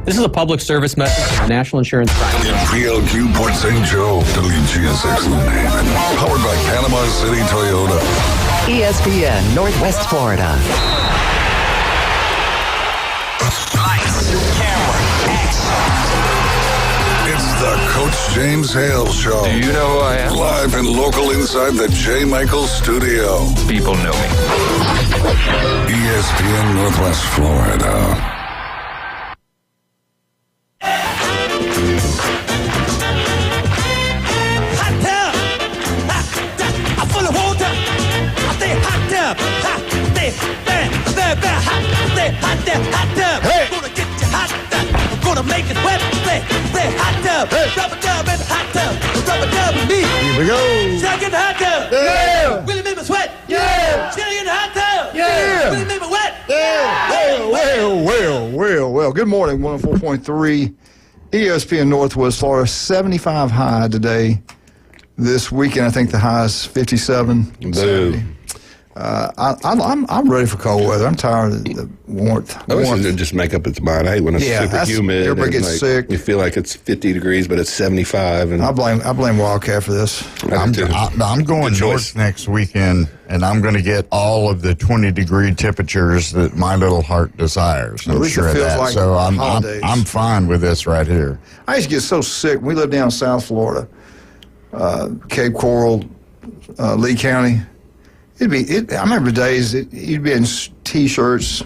This is a public service message from the National Insurance Prime. In PLQ Port St. Joe, WGSX New Haven. Powered by Panama City Toyota. ESPN Northwest Florida. Lights, camera, action. It's the Coach James Hale Show. Do you know who I am? Live and local inside the J. Michaels studio. People know me. ESPN Northwest Florida. Hey! Gonna get you hot tub. Gonna make it wet. Say hot tub. Hey! Rubber dub in the hot tub. Rubber dub with me. Here we go. Should I get in the hot tub? Yeah! Really make me sweat? Yeah! Should I get in the hot tub? Yeah! Really make me wet? Yeah! Well. Good morning, 104.3 ESPN Northwest Florida. 75 high today. This weekend, I think the high is 57. Boo. I'm ready for cold weather. I'm tired of the warmth. I wish it would just make up its mind. I hate when it's super humid. Everybody gets sick. You feel like it's 50 degrees, but it's 75. And I blame Wildcat for this. I'm going north next weekend, and I'm going to get all of the 20-degree temperatures that my little heart desires. I'm sure of that. Like so I'm fine with this right here. I used to get so sick. We lived down South Florida, Cape Coral, Lee County. I remember days you'd be in T-shirts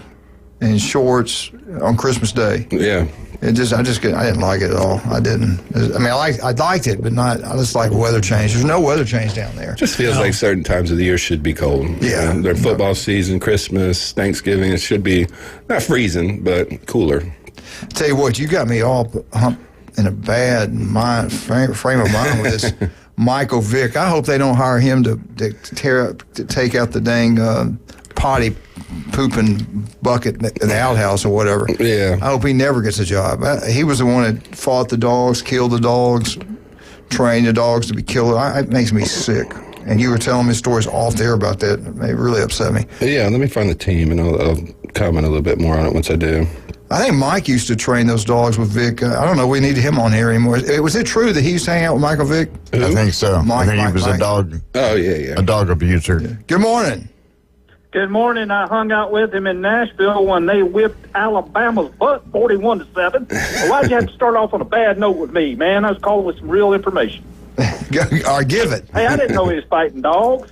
and shorts on Christmas Day. Yeah. I didn't like it at all. I didn't. I mean, I liked it, but not. I just like weather change. There's no weather change down there. It just feels like certain times of the year should be cold. Yeah. Their football season, Christmas, Thanksgiving, it should be not freezing, but cooler. Tell you what, you got me all in a bad frame of mind with this. Michael Vick. I hope they don't hire him to take out the dang potty pooping bucket in the outhouse or whatever. Yeah. I hope he never gets a job. He was the one that fought the dogs, killed the dogs, trained the dogs to be killed. It makes me sick. And you were telling me stories off the air about that. It really upset me. Yeah, let me find the team, and I'll comment a little bit more on it once I do. I think Mike used to train those dogs with Vic. I don't know. We need him on here anymore. Was it true that he used to hang out with Michael Vick? Who? I think so. I think he was a dog. Oh, yeah. A dog abuser. Yeah. Good morning. Good morning. I hung out with him in Nashville when they whipped Alabama's butt 41-7. Well, why'd you have to start off on a bad note with me, man? I was calling with some real information. Or give it. Hey, I didn't know he was fighting dogs.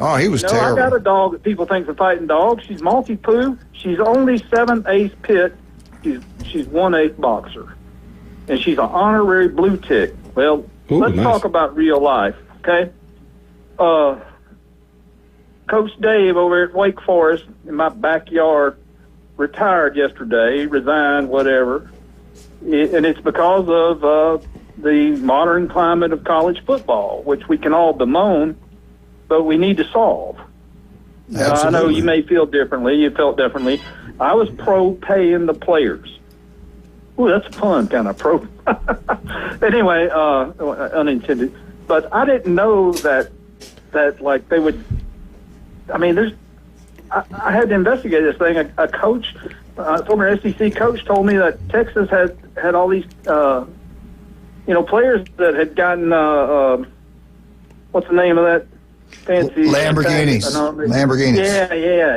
Oh, he was terrible. I got a dog that people think is fighting dogs. She's Maltipoo. She's only 7/8 pit. She's 1/8 boxer. And she's an honorary blue tick. Well, let's talk about real life, okay? Coach Dave over at Wake Forest in my backyard retired yesterday, resigned, whatever. And it's because of the modern climate of college football, which we can all bemoan, but we need to solve. I know you may feel differently. You felt differently. I was pro paying the players. Ooh, that's a pun, kind of pro. Anyway, unintended. But I didn't know that like they would. I mean, I had to investigate this thing. A coach, former SEC coach, told me that Texas had all these, players that had gotten what's the name of that? Fancy Lamborghinis.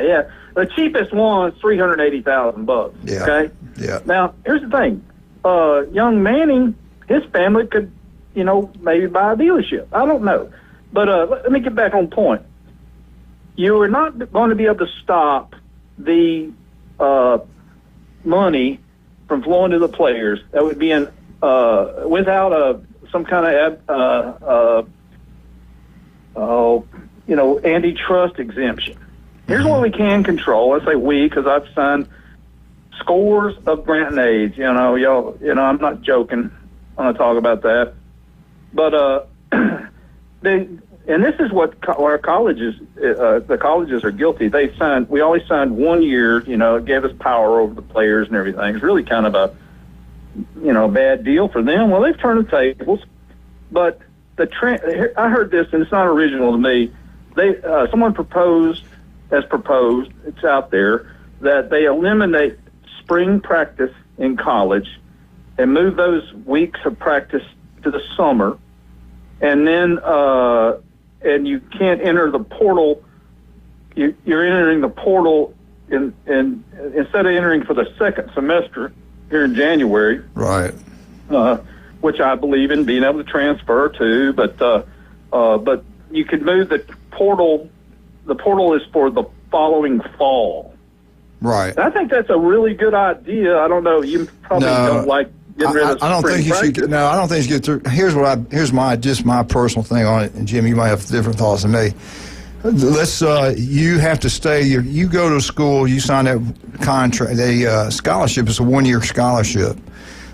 Yeah. The cheapest one's $380,000. Yeah. Okay. Yeah. Now here's the thing. Young Manning, his family could, maybe buy a dealership. I don't know, but let me get back on point. You are not going to be able to stop the money from flowing to the players. That would be without some kind of antitrust exemption. Here's what we can control. I say we because I've signed scores of grant aids. I'm not joking when I talk about that. But and this is what our colleges, the colleges are guilty. We always signed 1 year. It gave us power over the players and everything. It's really kind of a bad deal for them. Well, they've turned the tables, but I heard this, and it's not original to me. Someone has proposed, it's out there, that they eliminate spring practice in college and move those weeks of practice to the summer, and then and you can't enter the portal. You're entering the portal in instead of entering for the second semester here in January, right? Which I believe in being able to transfer to, but you could move the portal. The portal is for the following fall. Right. And I think that's a really good idea. I don't know. You probably don't like getting rid of I don't think you practice. should. No, I don't think you should get through. Here's my personal thing on it, and Jim, you might have different thoughts than me. You have to stay. You go to school. You sign that contract. The scholarship is a 1-year scholarship.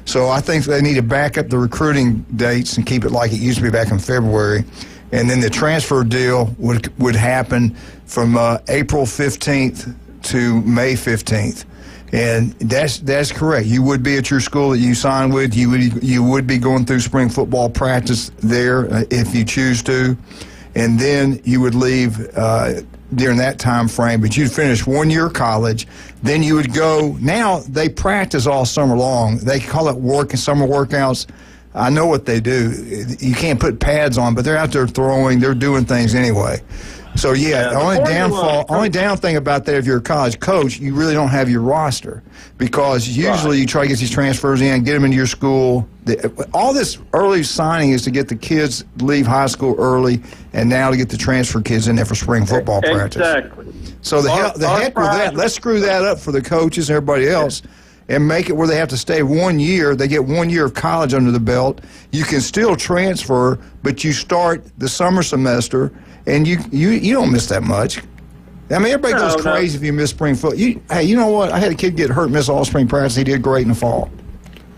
So I think they need to back up the recruiting dates and keep it like it used to be back in February. And then the transfer deal would happen from April 15th to May 15th. And that's correct. You would be at your school that you signed with. You would be going through spring football practice there if you choose to. And then you would leave during that time frame, but you'd finish 1 year college. Then you would go. Now they practice all summer long. They call it summer workouts. I know what they do. You can't put pads on, but they're out there throwing. They're doing things anyway. So the only down thing about that, if you're a college coach, you really don't have your roster, because usually you try to get these transfers in, get them into your school. All this early signing is to get the kids to leave high school early, and now to get the transfer kids in there for spring football practice. Exactly. So the heck with that. Let's screw that up for the coaches and everybody else. And make it where they have to stay 1 year. They get 1 year of college under the belt. You can still transfer, but you start the summer semester, and you don't miss that much. I mean, everybody goes crazy if you miss spring football. Hey, you know what? I had a kid get hurt, miss all spring practice. He did great in the fall.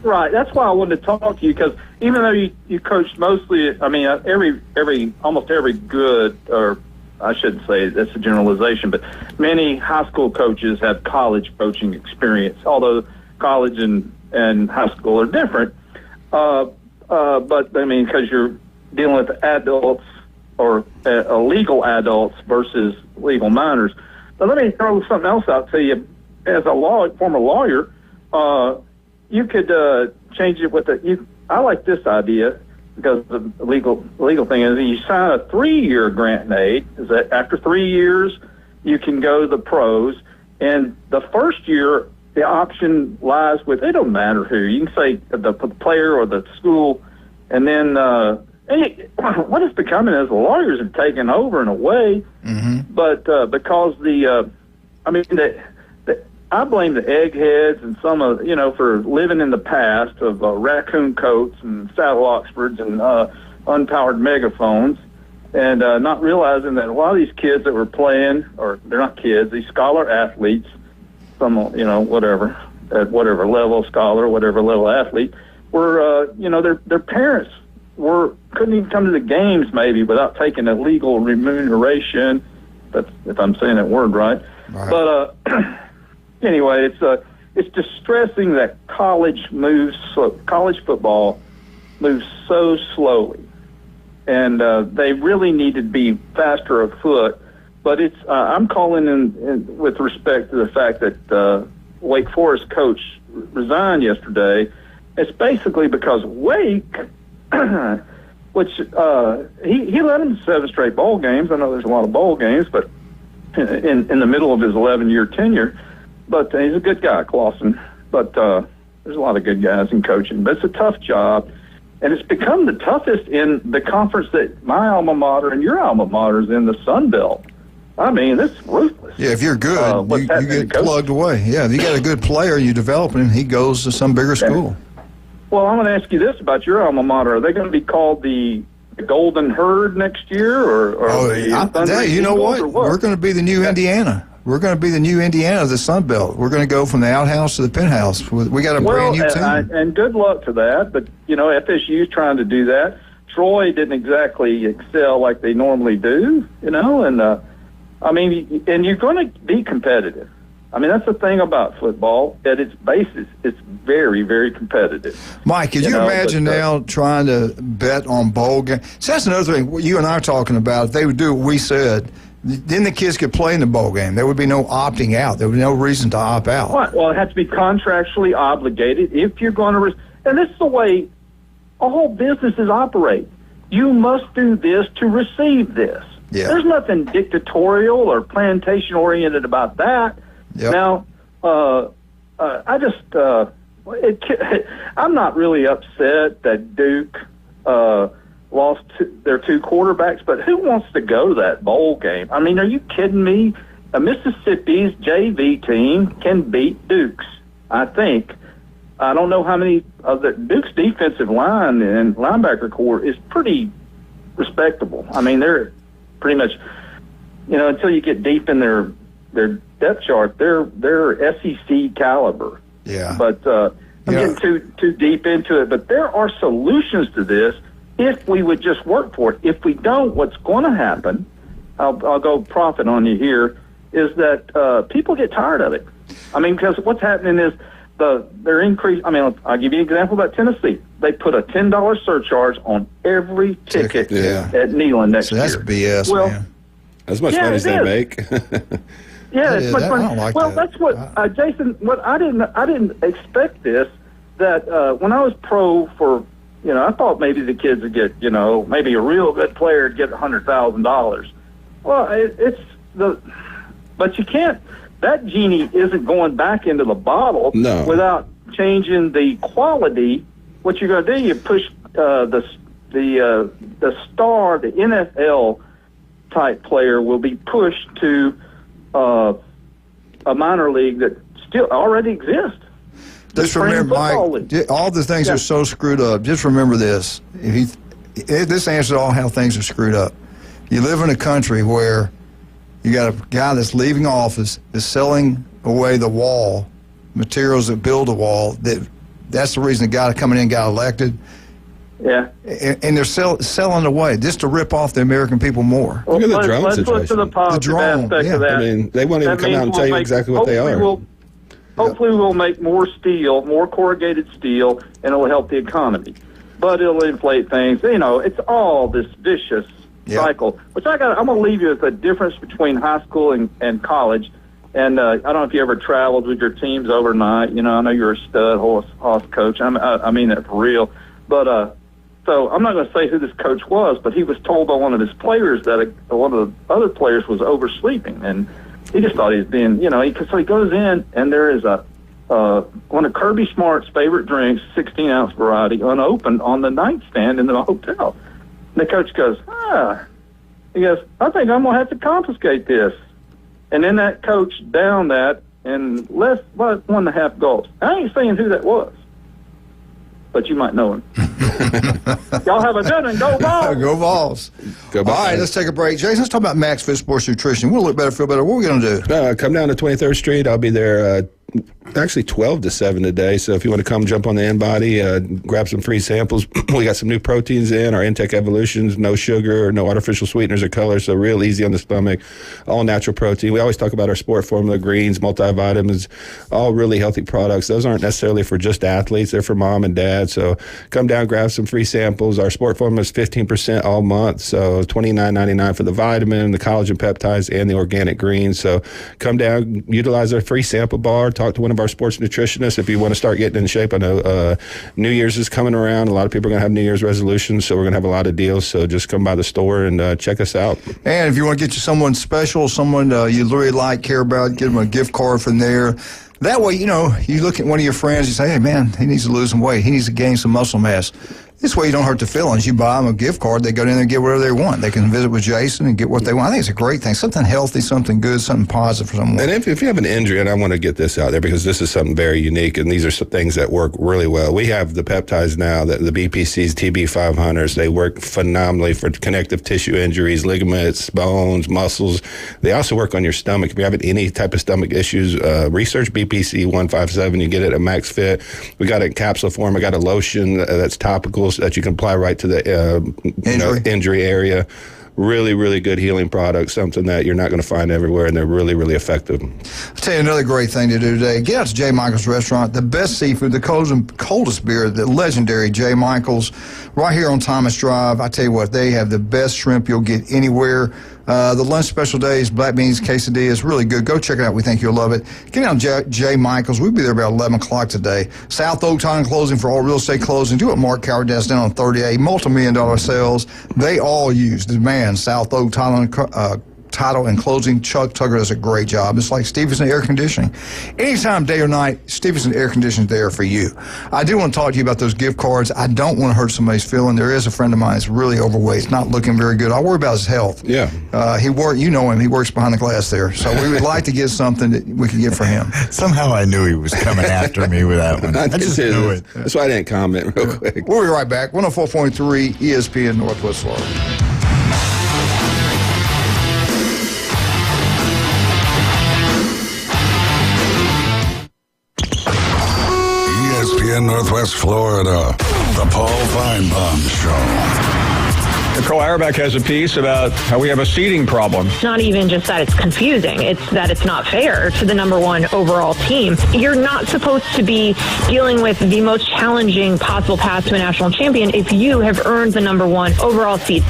Right. That's why I wanted to talk to you, because even though you coached mostly, I mean, almost every good, or I shouldn't say that's a generalization, but many high school coaches have college coaching experience, although college and high school are different. But, I mean, because you're dealing with adults or legal adults versus legal minors. But let me throw something else out to you. As a former lawyer, you could change it with I like this idea, because the legal thing is you sign a 3-year grant and aid. Is that after 3 years you can go to the pros, and the first year the option lies with, it don't matter who. You can say the player or the school, and then what it's becoming is the lawyers have taken over in a way, but because I blame the eggheads and some of, for living in the past of raccoon coats and saddle Oxfords and unpowered megaphones, and not realizing that a lot of these kids that were playing, or they're not kids, these scholar athletes, some, whatever, at whatever level scholar, whatever level athlete, were, their parents couldn't even come to the games maybe without taking a legal remuneration. That's, if I'm saying that word right. But anyway, it's distressing that college football moves so slowly, and they really need to be faster afoot. But I'm calling in with respect to the fact that Wake Forest coach resigned yesterday. It's basically because Wake, which he led them to 7 straight bowl games. I know there's a lot of bowl games, but in the middle of his 11-year tenure. But he's a good guy, Clausen. But there's a lot of good guys in coaching. But it's a tough job, and it's become the toughest in the conference that my alma mater and your alma mater is in, the Sun Belt. I mean, it's ruthless. Yeah, if you're good, you get plugged away. Yeah, if you got a good player, you develop him, he goes to some bigger school. Well, I'm going to ask you this about your alma mater. Are they going to be called the Golden Herd next year? You know what? We're going to be the new Indiana. We're going to be the new Indiana of the Sun Belt. We're going to go from the outhouse to the penthouse. We got a brand new team. And good luck to that. But, FSU's trying to do that. Troy didn't exactly excel like they normally do, and and you're going to be competitive. I mean, that's the thing about football. At its basis, it's very, very competitive. Mike, could you imagine now trying to bet on bowl games? So that's another thing you and I are talking about. If they would do what we said, then the kids could play in the bowl game. There would be no opting out. There would be no reason to opt out. Right. Well, it has to be contractually obligated if you're going to. And this is the way all businesses operate. You must do this to receive this. Yeah. There's nothing dictatorial or plantation oriented about that. Yep. Now, I'm not really upset that Duke lost their two quarterbacks, but who wants to go to that bowl game? I mean, are you kidding me? Mississippi's JV team can beat Duke's, I think. I don't know how many of the Duke's defensive line and linebacker core is pretty respectable. I mean, they're pretty much, until you get deep in their depth chart, they're SEC caliber. Yeah. But I'm getting too deep into it. But there are solutions to this if we would just work for it. If we don't, what's going to happen, I'll go profit on you here, is that people get tired of it. I mean, because what's happening is their increase. I mean, I'll give you an example about Tennessee. They put a $10 surcharge on every ticket at Neyland next year. That's BS, man. As much money as they make. Yeah, it's much money. I don't like well, that. That's what Jason. What I didn't expect this. That when I was pro for, I thought maybe the kids would get, maybe a real good player would get $100,000. Well, but you can't. That genie isn't going back into the bottle without changing the quality. What you're going to do, you push the star, the NFL type player will be pushed to a minor league that still already exists. Just remember, Mike, all the things are so screwed up. Just remember this. This answers all how things are screwed up. You live in a country where you got a guy that's leaving office, is selling away the wall, materials that build a wall. That's the reason the guy coming in got elected. Yeah. And they're selling away just to rip off the American people more. Look at the drone situation. Let's look to the positive aspect of that. I mean, they won't even come out and tell you exactly what they are. Hopefully we'll make more steel, more corrugated steel, and it'll help the economy. But it'll inflate things. It's all this vicious cycle. Which I'm going to leave you with the difference between high school and college. And I don't know if you ever traveled with your teams overnight. I know you're a stud horse coach. I mean that for real. But so I'm not going to say who this coach was, but he was told by one of his players that one of the other players was oversleeping, and he just thought he was being, so he goes in, and there is one of Kirby Smart's favorite drinks, 16-ounce variety, unopened on the nightstand in the hotel. And the coach goes, he goes, I think I'm going to have to confiscate this. And then that coach downed that in less than 1.5 gulps. I ain't saying who that was, but you might know him. Y'all have a good one. Go Vols. Go Vols. Go Vols. All right, let's take a break. Jason, let's talk about Max Fit Sports Nutrition. We'll look better, feel better. What are we going to do? Come down to 23rd Street. I'll be there actually 12 to 7 today. So if you want to come jump on the InBody, grab some free samples. We got some new proteins in, our Intech Evolutions, no sugar, no artificial sweeteners or colors, so real easy on the stomach, all natural protein. We always talk about our sport formula, greens, multivitamins, all really healthy products. Those aren't necessarily for just athletes. They're for mom and dad. So come down, grab some free samples. Our sport formula is 15% all month, so $29.99 for the vitamin, the collagen peptides, and the organic greens. So come down, utilize our free sample bar, talk to one of our sports nutritionists if you want to start getting in shape. I know New Year's is coming around. A lot of people are going to have New Year's resolutions, so we're going to have a lot of deals. So just come by the store and check us out. And if you want to get you someone special, someone you really like, care about, give them a gift card from there. That way, you look at one of your friends, you say, hey, man, he needs to lose some weight. He needs to gain some muscle mass. This way you don't hurt the feelings. You buy them a gift card, they go in there and get whatever they want. They can visit with Jason and get what they want. I think it's a great thing. Something healthy, something good, something positive for someone. And if you have an injury, and I want to get this out there because this is something very unique, and these are some things that work really well. We have the peptides now, the BPCs, TB500s. They work phenomenally for connective tissue injuries, ligaments, bones, muscles. They also work on your stomach. If you're having any type of stomach issues, research BPC 157. You get it at Max Fit. We got it in capsule form. I got a lotion that's topical that you can apply right to the injury area. Really, really good healing product, something that you're not going to find everywhere, and they're really, really effective. I'll tell you another great thing to do today. Get out to J. Michael's Restaurant, the best seafood, the coldest beer, the legendary J. Michael's, right here on Thomas Drive. I tell you what, they have the best shrimp you'll get anywhere. The lunch special days, black beans, quesadillas, really good. Go check it out. We think you'll love it. Get down J. Michaels. We'll be there about 11 o'clock today. South Oak Title Closing for all real estate closing. Do what Mark Coward does down on 38. Multi-million-dollar sales. They all use demand. South Oak Title and Closing. Chuck Tugger does a great job. It's like Stevenson Air Conditioning. Anytime, day or night, Stevenson Air Conditioning is there for you. I do want to talk to you about those gift cards. I don't want to hurt somebody's feeling. There is a friend of mine that's really overweight. He's not looking very good. I worry about his health. Yeah. You know him. He works behind the glass there. So we would like to get something that we could get for him. Somehow I knew he was coming after me with that one. I just knew it. That's why I didn't comment real quick. We'll be right back. 104.3 ESPN Northwest Florida. ESPN Northwest Florida, the Paul Feinbaum Show. Nicole Auerbach has a piece about how we have a seeding problem. It's not even just that it's confusing. It's that it's not fair to the number one overall team. You're not supposed to be dealing with the most challenging possible path to a national champion if you have earned the number one overall seed.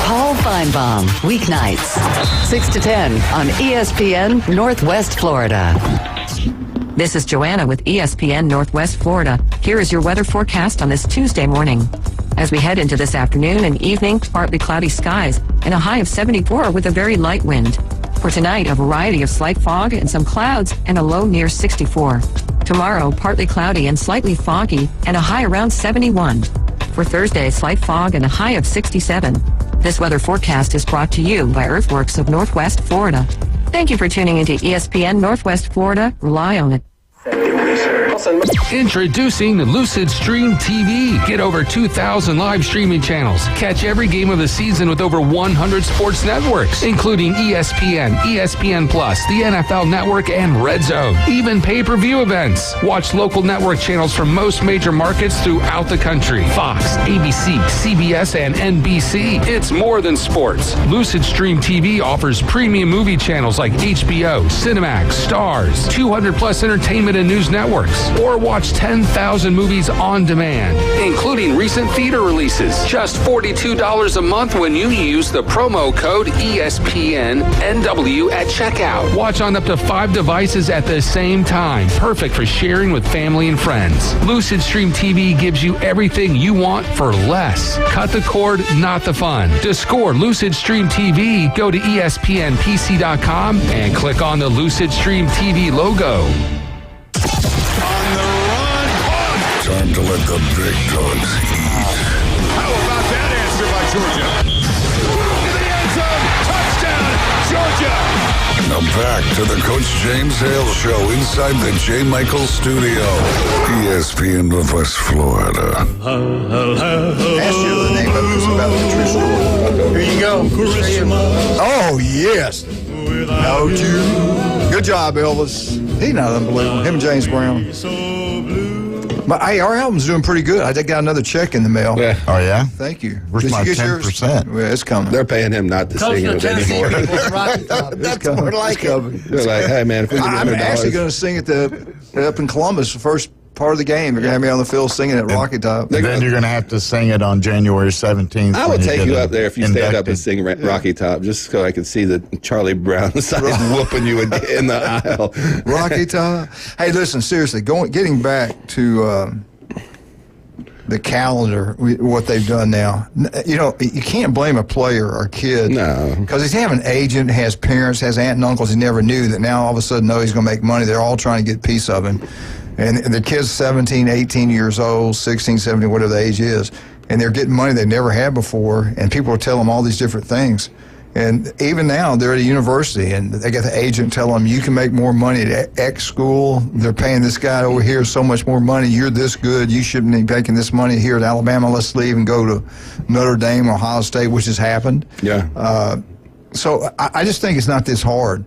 Paul Feinbaum, weeknights, 6 to 10 on ESPN Northwest Florida. This is Joanna with ESPN Northwest Florida. Here is your weather forecast on this Tuesday morning. As we head into this afternoon and evening, partly cloudy skies and a high of 74 with a very light wind. For tonight, a variety of slight fog and some clouds and a low near 64. Tomorrow, partly cloudy and slightly foggy and a high around 71. For Thursday, slight fog and a high of 67. This weather forecast is brought to you by Earthworks of Northwest Florida. Thank you for tuning into ESPN Northwest Florida. Rely on it. Introducing Lucid Stream TV. Get over 2,000 live streaming channels. Catch every game of the season with over 100 sports networks, including ESPN, ESPN Plus, the NFL Network, and Red Zone. Even pay-per-view events. Watch local network channels from most major markets throughout the country. Fox, ABC, CBS, and NBC. It's more than sports. Lucid Stream TV offers premium movie channels like HBO, Cinemax, Stars, 200-plus entertainment and news networks, or watch 10,000 movies on demand, including recent theater releases. Just $42 a month when you use the promo code ESPNNW at checkout. Watch on up to 5 devices at the same time. Perfect for sharing with family and friends. Lucid Stream TV gives you everything you want for less. Cut the cord, not the fun. To score Lucid Stream TV, go to ESPNPC.com and click on the Lucid Stream TV logo. Time to let the big dogs eat. How about that answer by Georgia? To the end zone, touchdown, Georgia! Now back to the Coach James Hale Show inside the J. Michaels Studio, ESPN Northwest Florida. Ask you the name of it. It's about nutrition. Here you go. Oh, yes. Without you. Good job, Elvis. He's not unbelievable. Him and James Brown. But hey, our album's doing pretty good. I got another check in the mail. Yeah. Oh, yeah? Thank you. Where's Did my you get 10%? yours? Yeah, it's coming. They're paying him not to sing it anymore. That's more like it. They're like, hey, man, if we give you $100. I'm actually going to sing at up in Columbus, the first part of the game. They're going to have me on the field singing at Rocky Top. And then you're going to have to sing it on January 17th. I will take you up there if you stand up and sing Rocky Top, just so I can see the Charlie Brown side whooping you in the aisle. Rocky Top. Hey, listen, seriously, getting back to the calendar, what they've done now. You know, you can't blame a player or a kid. No. Because he's having an agent, has parents, has aunt and uncles he never knew that now all of a sudden know he's going to make money. They're all trying to get a piece of him. And the kid's 17, 18 years old, 16, 17, whatever the age is, and they're getting money they never had before, and people will tell them all these different things. And even now, they're at a university, and they got the agent telling them, you can make more money at X school. They're paying this guy over here so much more money. You're this good. You shouldn't be making this money here at Alabama. Let's leave and go to Notre Dame or Ohio State, which has happened. Yeah. So I just think it's not this hard.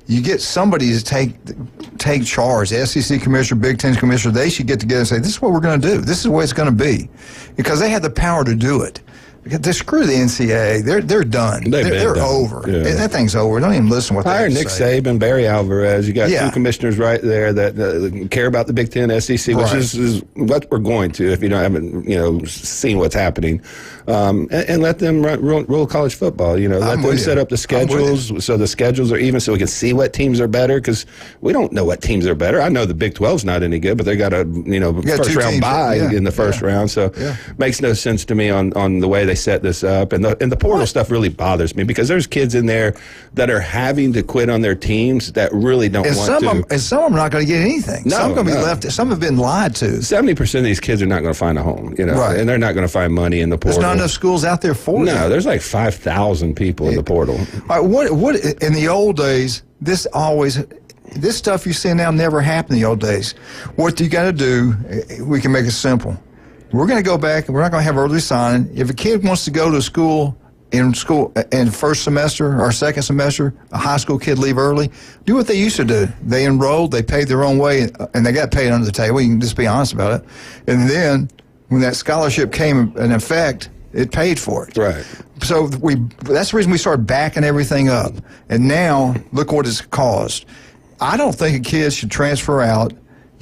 You get somebody to take charge. The SEC commissioner, Big Ten commissioner, they should get together and say, this is what we're going to do. This is the way it's going to be. Because they have the power to do it. Screw the NCAA. They're done. They're done. over. Yeah. That thing's over. Don't even listen to what they Hire have to Nick say. Saban, Barry Alvarez. You got two commissioners right there that care about the Big Ten, SEC, which is what we're going to if you haven't seen what's happening, and let them rule college football. Let them set up the schedules so the schedules are even, so we can see what teams are better, because we don't know what teams are better. I know the Big 12's not any good, but they got a first round bye in the first round, so makes no sense to me on the way they set this up. And the portal stuff really bothers me, because there's kids in there that are having to quit on their teams that really don't want to. And some of them are not going to get anything. No, some are going to be left. Some have been lied to. 70% of these kids are not going to find a home, and they're not going to find money in the portal. There's not enough schools out there for them. No, there's like 5,000 people in the portal. All right, what in the old days, this stuff you see now never happened in the old days. What you got to do, we can make it simple. We're going to go back, and we're not going to have early signing. If a kid wants to go to school in first semester or second semester, a high school kid leave early, do what they used to do. They enrolled, they paid their own way, and they got paid under the table. You can just be honest about it. And then when that scholarship came in effect, it paid for it. Right. So that's the reason we started backing everything up. And now, look what it's caused. I don't think a kid should transfer out.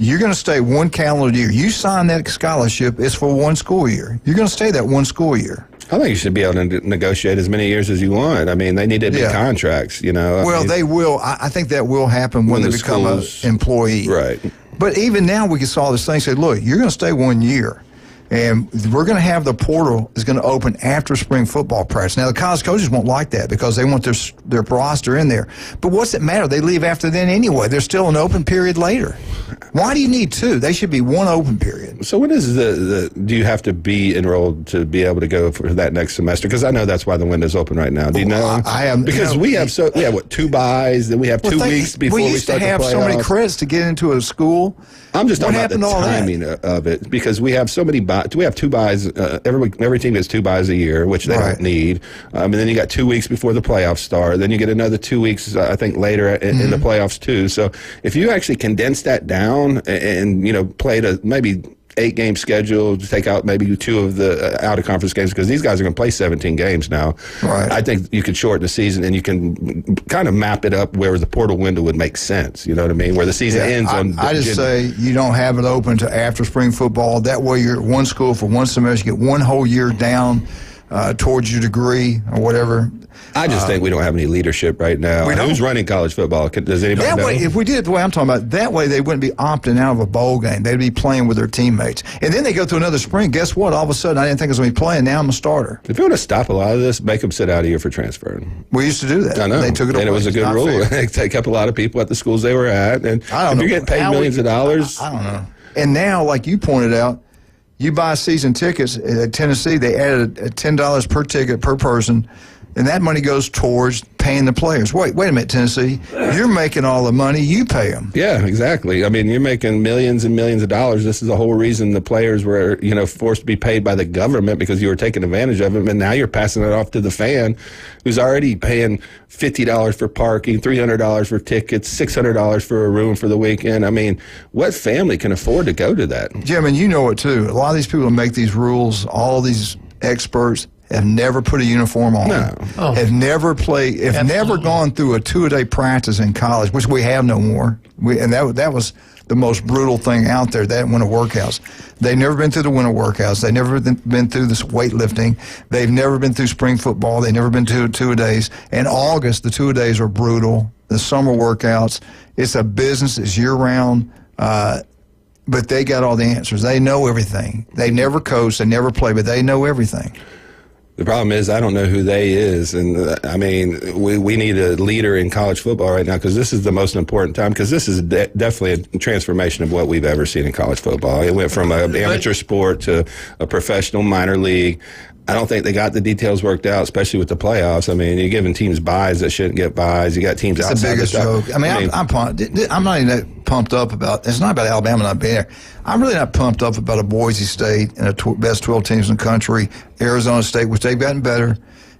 You're going to stay one calendar year. You sign that scholarship, it's for one school year. You're going to stay that one school year. I think you should be able to negotiate as many years as you want. I mean, they need to be contracts, Well, they will. I think that will happen when they become an employee. Right. But even now, we can saw this thing say, look, you're going to stay 1 year. And we're going to have the portal is going to open after spring football practice. Now, the college coaches won't like that because they want their roster in there. But what's it matter? They leave after then anyway. There's still an open period later. Why do you need two? They should be one open period. So when is do you have to be enrolled to be able to go for that next semester? Because I know that's why the window's open right now. Do you know? I am. Because we have 2 buys, then we have 2 weeks before we start the playoffs. We used to have so many credits to get into a school. I'm just talking about the timing of it, because we have so many buys. We have 2 buys. Every team gets 2 buys a year, which they don't need. And then you got 2 weeks before the playoffs start. Then you get another 2 weeks, I think, later in the playoffs too. So if you actually condense that down and played a maybe 8-game schedule, to take out maybe 2 of the out-of-conference games, because these guys are going to play 17 games now. Right. I think you could shorten the season, and you can kind of map it up where the portal window would make sense. You know what I mean? Where the season ends on. I just say you don't have it open to after spring football. That way you're at one school for one semester. You get one whole year down towards your degree or whatever. I just think we don't have any leadership right now. Who's running college football? Does anybody know? Way, if we did it the way I'm talking about, that way they wouldn't be opting out of a bowl game. They'd be playing with their teammates. And then they go through another spring. Guess what? All of a sudden, I didn't think I was going to be playing. Now I'm a starter. If you want to stop a lot of this, make them sit out a year for transferring. We used to do that. I know. They took it away. And it was a good rule. They take up a lot of people at the schools they were at. And if you're getting paid millions of dollars. I don't know. And now, like you pointed out, you buy season tickets at Tennessee, they added $10 per ticket per person, and that money goes towards paying the players. Wait a minute, Tennessee. You're making all the money. You pay them. Yeah, exactly. I mean, you're making millions and millions of dollars. This is the whole reason the players were, forced to be paid by the government, because you were taking advantage of them, and now you're passing it off to the fan who's already paying $50 for parking, $300 for tickets, $600 for a room for the weekend. I mean, what family can afford to go to that? Jim, and you know it too. A lot of these people who make these rules, all these experts, have never put a uniform on. No. Oh. Have never played. Have never gone through a 2-a-day practice in college, which we have no more. And that was the most brutal thing out there. That winter workouts. They've never been through the winter workouts. They've never been through this weightlifting. They've never been through spring football. They've never been to 2-a-days. In August, the 2-a-days are brutal. The summer workouts. It's a business. It's year round. But they got all the answers. They know everything. They never coach. They never play, but they know everything. The problem is I don't know who they is, and I mean we need a leader in college football right now, because this is the most important time, because this is definitely a transformation of what we've ever seen in college football. It went from an amateur sport to a professional minor league. I don't think they got the details worked out, especially with the playoffs. I mean, you're giving teams buys that shouldn't get buys. You got teams outside. It's the biggest joke. I mean, I'm not even that pumped up about. It's not about Alabama not being there. I'm really not pumped up about a Boise State and the best 12 teams in the country, Arizona State, which they've gotten better,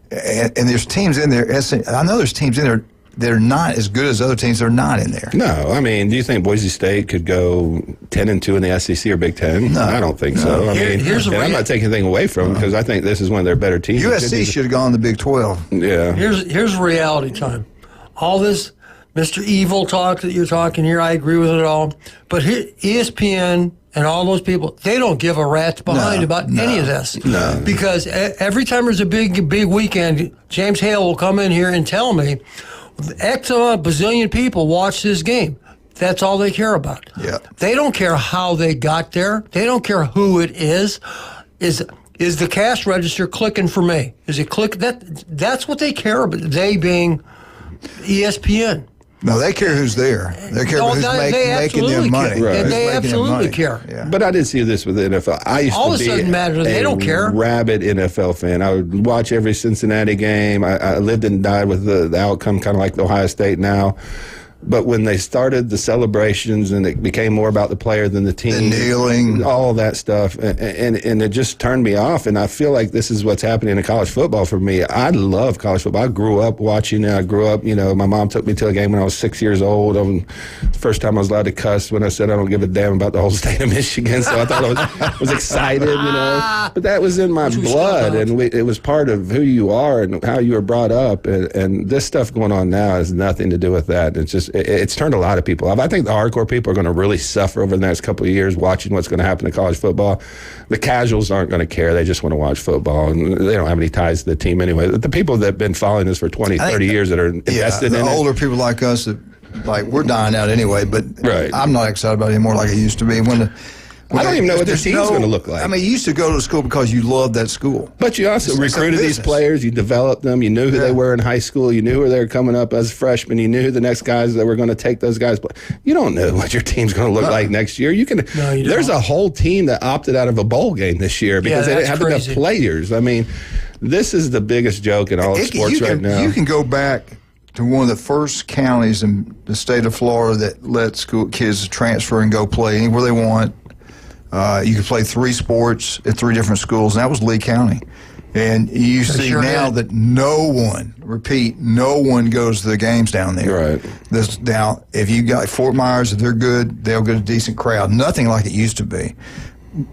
and there's teams in there. I know there's teams in there they're not as good as other teams. They're not in there. No, I mean, do you think Boise State could go 10-2 in the SEC or Big Ten? No, I don't think so. I mean, I'm not taking anything away from them because I think this is one of their better teams. USC should have gone to the Big 12. Yeah. Here's reality time. All this Mr. Evil talk that you're talking here, I agree with it all. But here, ESPN and all those people, they don't give a rat's behind about any of this. No. Because every time there's a big weekend, James Hale will come in here and tell me X amount, bazillion people watch this game. That's all they care about. Yeah. They don't care how they got there. They don't care who it is. Is the cash register clicking for me? Is it click? That's what they care about. They being ESPN. No, they care who's there. They care who's making them money. Right. They absolutely care. Yeah. But I did see this with the NFL. I used all to of a be sudden matters. They don't care. Rabid NFL fan. I would watch every Cincinnati game. I lived and died with the outcome, kind of like the Ohio State now. But when they started the celebrations and it became more about the player than the team, the kneeling, all that stuff, and it just turned me off. And I feel like this is what's happening in college football for me. I love college football. I grew up watching it. I grew up, my mom took me to a game when I was 6 years old. The first time I was allowed to cuss when I said I don't give a damn about the whole state of Michigan. So I thought I was excited, But that was in my blood, and it was part of who you are and how you were brought up. And this stuff going on now has nothing to do with that. It's just it's turned a lot of people off. I think the hardcore people are going to really suffer over the next couple of years watching what's going to happen to college football. The casuals aren't going to care. They just want to watch football, and they don't have any ties to the team anyway. The people that have been following this for 20, 30 years that are invested in it. The older people like us, we're dying out anyway, but I'm not excited about it anymore like I used to be. I don't even know what their team's going to look like. I mean, you used to go to school because you loved that school. But you also recruited these players. You developed them. You knew who they were in high school. You knew who they were coming up as freshmen. You knew who the next guys that were going to take those guys. You don't know what your team's going to look like next year. There's a whole team that opted out of a bowl game this year because they didn't have enough players. I mean, this is the biggest joke in all of sports right now. You can go back to one of the first counties in the state of Florida that let school kids transfer and go play anywhere they want. You could play 3 sports at 3 different schools, and that was Lee County. And you see now that no one goes to the games down there. Right. Now, if you got Fort Myers, if they're good, they'll get a decent crowd. Nothing like it used to be.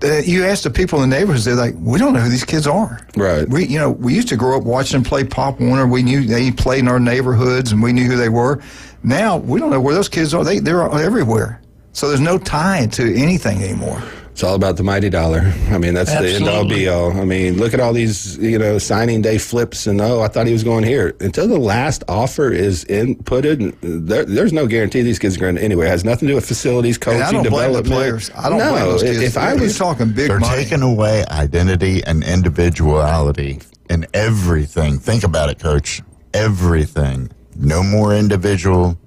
You ask the people in the neighborhoods, they're like, we don't know who these kids are. Right. We used to grow up watching them play Pop Warner. We knew they played in our neighborhoods, and we knew who they were. Now, we don't know where those kids are. They're everywhere. So there's no tie to anything anymore. It's all about the mighty dollar. I mean, that's the end-all, be-all. I mean, look at all these, signing day flips and, I thought he was going here. Until the last offer is inputted, there's no guarantee these kids are going to anyway. It has nothing to do with facilities, coaching, development. Blame the players. I don't blame those kids. If I was talking big money. They're taking away identity and individuality in everything. Think about it, Coach. Everything. No more individual,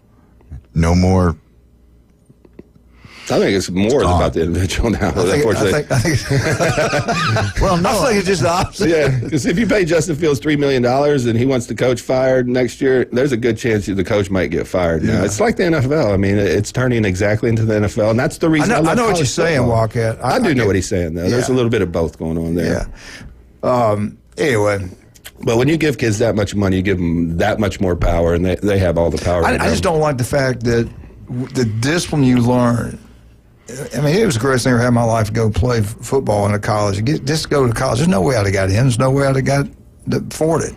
no more. I think it's more about the individual now. I think well, no. I think it's just the opposite. Yeah, because if you pay Justin Fields $3 million and he wants the coach fired next year, there's a good chance the coach might get fired. Now, it's like the NFL. I mean, it's turning exactly into the NFL, and that's the reason I know what you're saying, Wildcat. I do know what he's saying, though. Yeah. There's a little bit of both going on there. Yeah. Anyway. But when you give kids that much money, you give them that much more power, and they have all the power. I just don't like the fact that the discipline you learn. I mean, it was the greatest thing I ever had in my life to go play football in a college. Just go to college. There's no way I'd have got in. There's no way I'd have got to afford it.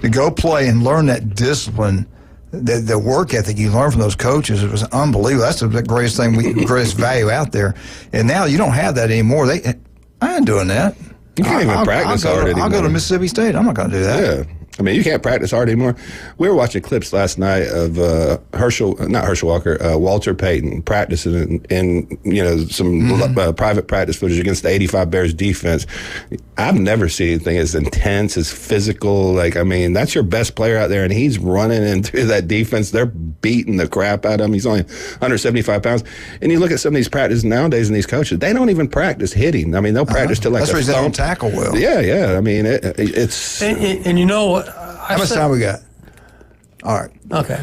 To go play and learn that discipline, the work ethic you learn from those coaches, it was unbelievable. That's the greatest thing, greatest value out there. And now you don't have that anymore. I ain't doing that. You can't even practice hard anymore. I'll go to Mississippi State. I'm not going to do that. Yeah. I mean, you can't practice hard anymore. We were watching clips last night of Walter Payton practicing in some private practice footage against the 85 Bears defense. I've never seen anything as intense, as physical. That's your best player out there, and he's running into that defense. They're beating the crap out of him. He's only 175 pounds. And you look at some of these practices nowadays and these coaches, they don't even practice hitting. I mean, they'll practice to that's because they don't tackle well. Yeah. I mean, it's... And how much time we got? All right. Okay.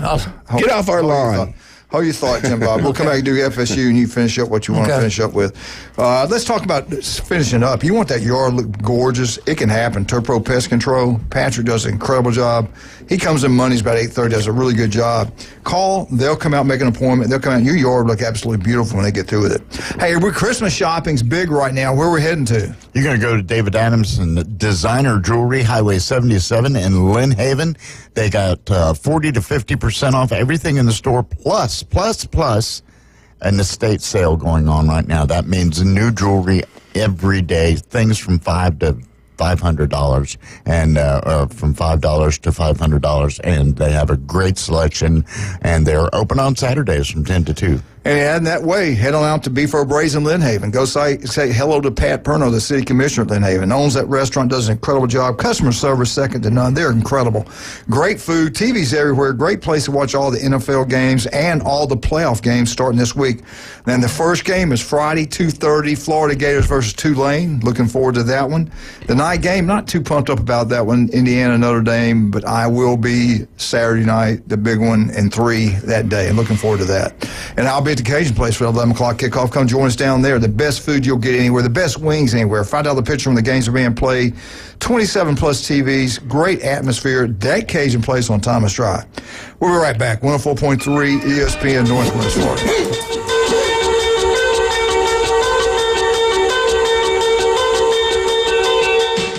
Get off our lawn. Hold your thought, Jim Bob. We'll come back and do FSU, and you finish up what you want to finish up with. Let's talk about finishing up. You want that yard look gorgeous. It can happen. Turpro Pest Control. Patrick does an incredible job. He comes in Mondays about 8:30, does a really good job. Call. They'll come out, make an appointment. They'll come out. Your yard look absolutely beautiful when they get through with it. Hey, Christmas shopping's big right now. Where are we heading to? You're going to go to David Adams and Designer Jewelry, Highway 77 in Lynn Haven. They got 40 to 50% off everything in the store, plus an estate sale going on right now. That means new jewelry every day, things from $5 to $500 and from $5 to $500, and they have a great selection, and they're open on Saturdays from 10 to 2. And that way, head on out to Beef O'Brae's in Lynn Haven. Go say hello to Pat Perno, the city commissioner at Lynn Haven. Owns that restaurant, does an incredible job. Customer service second to none. They're incredible. Great food, TVs everywhere. Great place to watch all the NFL games and all the playoff games starting this week. Then the first game is Friday, 2:30, Florida Gators versus Tulane. Looking forward to that one. The night game, not too pumped up about that one, Indiana, Notre Dame, but I will be Saturday night, the big one, and 3 that day. I'm looking forward to that. And I'll be at the Cajun Place for the 11 o'clock kickoff. Come join us down there. The best food you'll get anywhere. The best wings anywhere. Find out the picture when the games are being played. 27-plus TVs. Great atmosphere. That Cajun Place on Thomas Drive. We'll be right back. 104.3 ESPN Northwest Florida.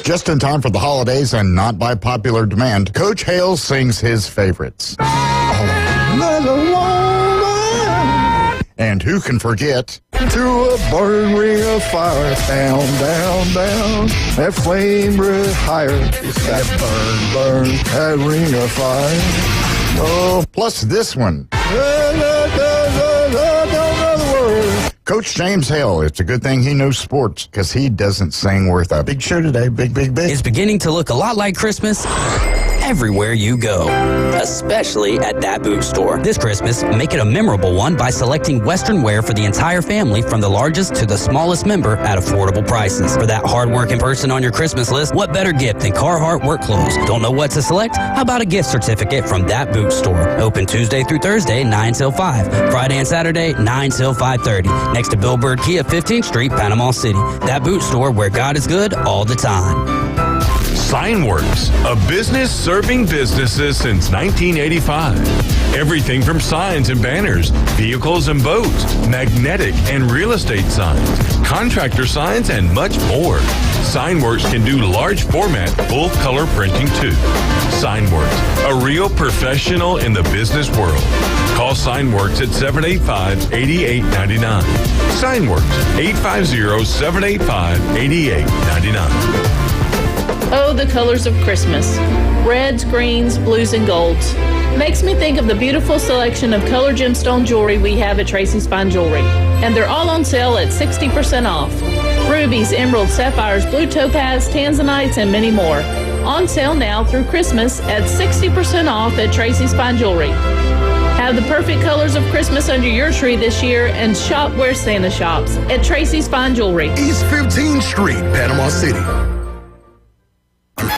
Just in time for the holidays and not by popular demand, Coach Hale sings his favorites. And who can forget? To a burn ring of fire, down, down, down, that flame red higher. That burn, that ring of fire. Oh, plus this one. Coach James Hale, it's a good thing he knows sports, because he doesn't sing worth a big show today. Big. It's beginning to look a lot like Christmas everywhere you go, especially at that boot store. This Christmas, make it a memorable one by selecting Western wear for the entire family, from the largest to the smallest member, at affordable prices. For that hard-working person on your Christmas list, what better gift than Carhartt work clothes? Don't know what to select? How about a gift certificate from that boot store? Open Tuesday through Thursday, 9 till 5. Friday and Saturday, 9 till 5:30. Next to Billboard Kia, 15th Street, Panama City. That boot store where God is good all the time. Signworks, a business serving businesses since 1985. Everything from signs and banners, vehicles and boats, magnetic and real estate signs, contractor signs, and much more. Signworks can do large format, full color printing too. Signworks, a real professional in the business world. Call Signworks at 785-8899. Signworks, 850-785-8899. Oh, the colors of Christmas. Reds, greens, blues, and golds. Makes me think of the beautiful selection of color gemstone jewelry we have at Tracy's Fine Jewelry. And they're all on sale at 60% off. Rubies, emeralds, sapphires, blue topaz, tanzanites, and many more. On sale now through Christmas at 60% off at Tracy's Fine Jewelry. Have the perfect colors of Christmas under your tree this year and shop where Santa shops at Tracy's Fine Jewelry. East 15th Street, Panama City.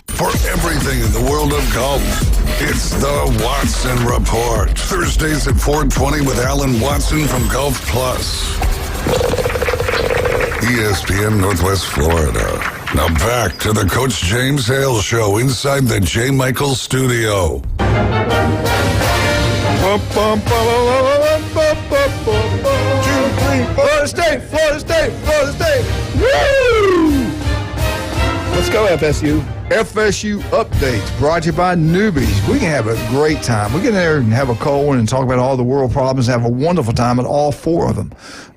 For everything in the world of golf, it's the Watson Report. Thursdays at 4:20 with Alan Watson from Golf Plus. ESPN Northwest Florida. Now back to the Coach James Hale Show inside the J. Michael Studio. Florida State, Florida State, Florida State. Woo! Let's go, FSU. FSU updates brought to you by Newbies. We can have a great time. We get in there and have a cold one and talk about all the world problems and have a wonderful time at all 4 of them.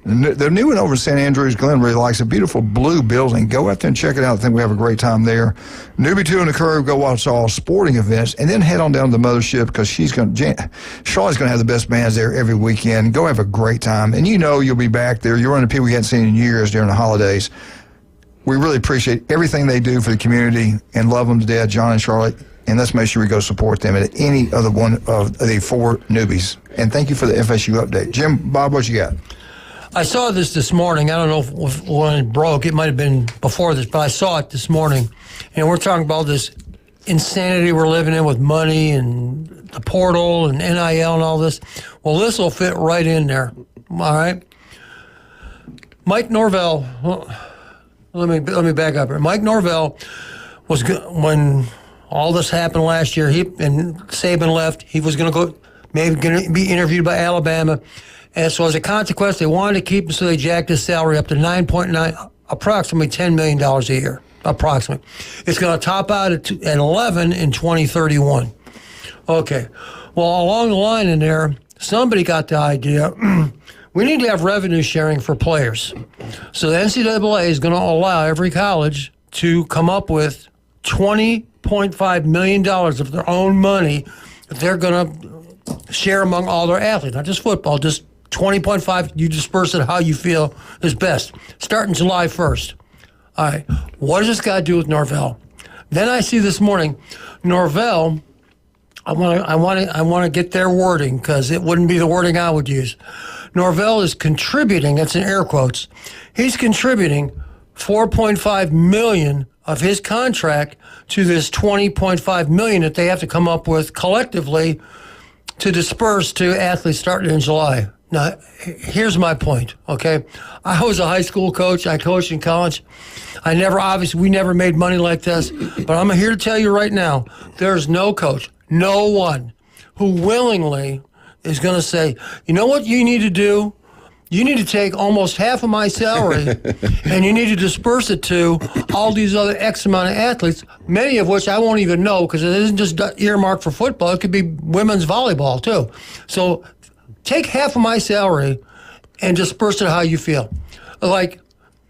The new one over at St. Andrews Glen really likes a beautiful blue building. Go out there and check it out. I think we have a great time there. Newbie 2 on the Curve, go watch all sporting events, and then head on down to the mothership, because Charlotte's going to have the best bands there every weekend. Go have a great time. And you know you'll be back there. You're running people you hadn't seen in years during the holidays. We really appreciate everything they do for the community and love them to death, John and Charlotte. And let's make sure we go support them at any other one of the 4 newbies. And thank you for the FSU update. Jim, Bob, what you got? I saw this morning. I don't know if when it broke. It might have been before this, but I saw it this morning. And we're talking about this insanity we're living in with money and the portal and NIL and all this. Well, this will fit right in there. All right. Mike Norvell. Well, let me back up here. Mike Norvell was when all this happened last year. And Saban left. He was going to be interviewed by Alabama, and so as a consequence, they wanted to keep him, so they jacked his salary up to $9.9, approximately $10 million a year. Approximately, it's going to top out at 11 in 2031. Okay, well, along the line in there, somebody got the idea. We need to have revenue sharing for players. So the NCAA is going to allow every college to come up with $20.5 million of their own money that they're going to share among all their athletes, not just football, just 20.5. You disperse it how you feel is best. Starting July 1st. All right, what does this got to do with Norvell? Then I see this morning, Norvell. I want to get their wording because it wouldn't be the wording I would use. Norvell is contributing. That's in air quotes. He's contributing $4.5 million of his contract to this $20.5 million that they have to come up with collectively to disperse to athletes starting in July. Now, here's my point, okay? I was a high school coach. I coached in college. We never made money like this, but I'm here to tell you right now, there's no coach, no one, who willingly is going to say, you know what you need to do? You need to take almost half of my salary and you need to disperse it to all these other X amount of athletes, many of which I won't even know because it isn't just earmarked for football. It could be women's volleyball, too. So take half of my salary and disperse it how you feel. Like,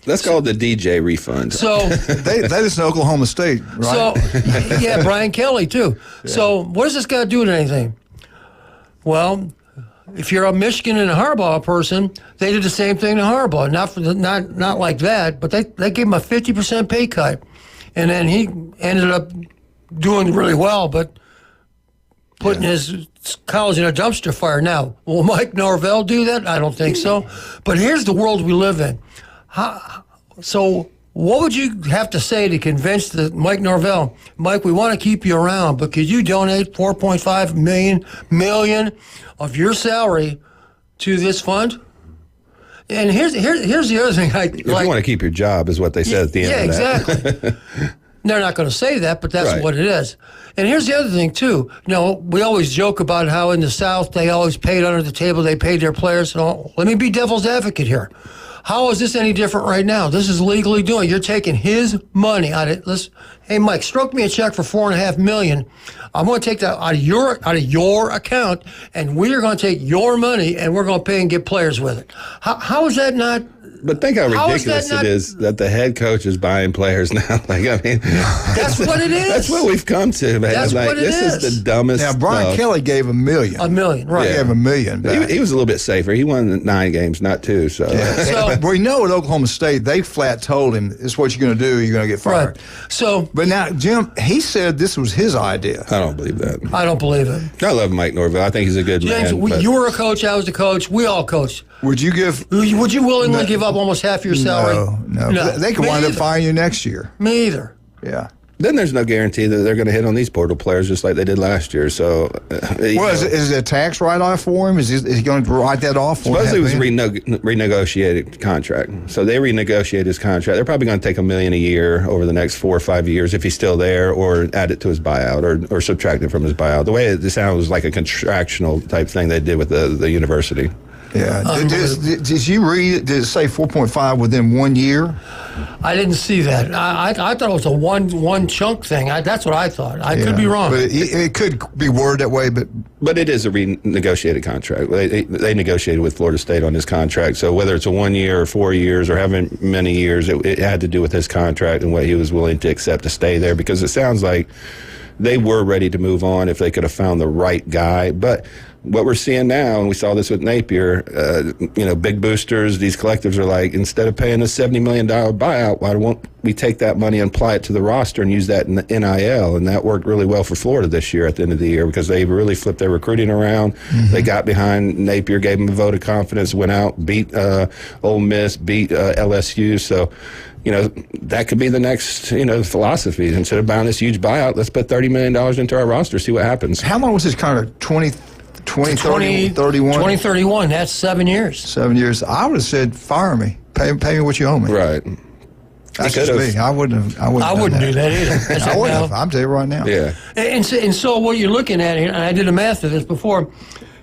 let's call it the DJ refund. So they just in Oklahoma State, right? So, yeah, Brian Kelly, too. Yeah. So what does this got to do with anything? Well, if you're a Michigan and a Harbaugh person, they did the same thing to Harbaugh. Not like that, but they gave him a 50% pay cut. And then he ended up doing really well, but putting his college in a dumpster fire. Now, will Mike Norvell do that? I don't think so. But here's the world we live in. So what would you have to say to convince Mike Norvell, Mike, we want to keep you around, but could you donate $4.5 million of your salary to this fund? And here's the other thing. If you want to keep your job is what they said at the end of that. Yeah, exactly. They're not going to say that, but that's what it is. And here's the other thing, too. You know, we always joke about how in the South they always paid under the table. They paid their players. So let me be devil's advocate here. How is this any different right now? This is legally doing. You're taking his money out of it. Hey, Mike, stroke me a check for $4.5 million. I'm going to take that out of your account, and we are going to take your money, and we're going to pay and get players with it. How is that not? But think how ridiculous it is that the head coach is buying players now. That's what it is. That's what we've come to, man. That's what it is. This is the dumbest. Now, Brian Kelly gave $1 million. $1 million, right? He gave $1 million back. He was a little bit safer. He won 9 games, not 2. So, we know at Oklahoma State they flat told him, "This is what you're going to do. You're going to get fired." Right. So, but now Jim, he said this was his idea. I don't believe that. I don't believe it. I love Mike Norvell. I think he's a good man. You were a coach. I was a coach. We all coached. Would you willingly give up almost half your salary? No. They could wind up firing you next year. Me either. Yeah. Then there's no guarantee that they're going to hit on these portal players just like they did last year. So, is it a tax write-off for him? Is he going to write that off? Supposedly it was a renegotiated contract. So they renegotiated his contract. They're probably going to take $1 million a year over the next 4 or 5 years if he's still there, or add it to his buyout, or subtract it from his buyout. The way it sounds was like a contractual type thing they did with the university. Yeah. Did you read? Did it say 4.5 within 1 year? I didn't see that. I thought it was a one chunk thing. That's what I thought. I could be wrong. But it could be worded that way. But it is a renegotiated contract. They negotiated with Florida State on his contract. So whether it's a 1 year or 4 years or however many years, it had to do with his contract and what he was willing to accept to stay there. Because it sounds like they were ready to move on if they could have found the right guy. But what we're seeing now, and we saw this with Napier, big boosters, these collectives are like, instead of paying a $70 million buyout, why won't we take that money and apply it to the roster and use that in the NIL? And that worked really well for Florida this year at the end of the year because they really flipped their recruiting around. Mm-hmm. They got behind Napier, gave him a vote of confidence, went out, beat Ole Miss, beat LSU. So, that could be the next, philosophy. Instead of buying this huge buyout, let's put $30 million into our roster, see what happens. How long was his contract? 2031. 2031. That's 7 years. 7 years. I would have said, fire me. Pay me what you owe me. Right. That's just me. I wouldn't do that either. I wouldn't have. I'm telling you right now. Yeah. And so what you're looking at, and I did the math of this before,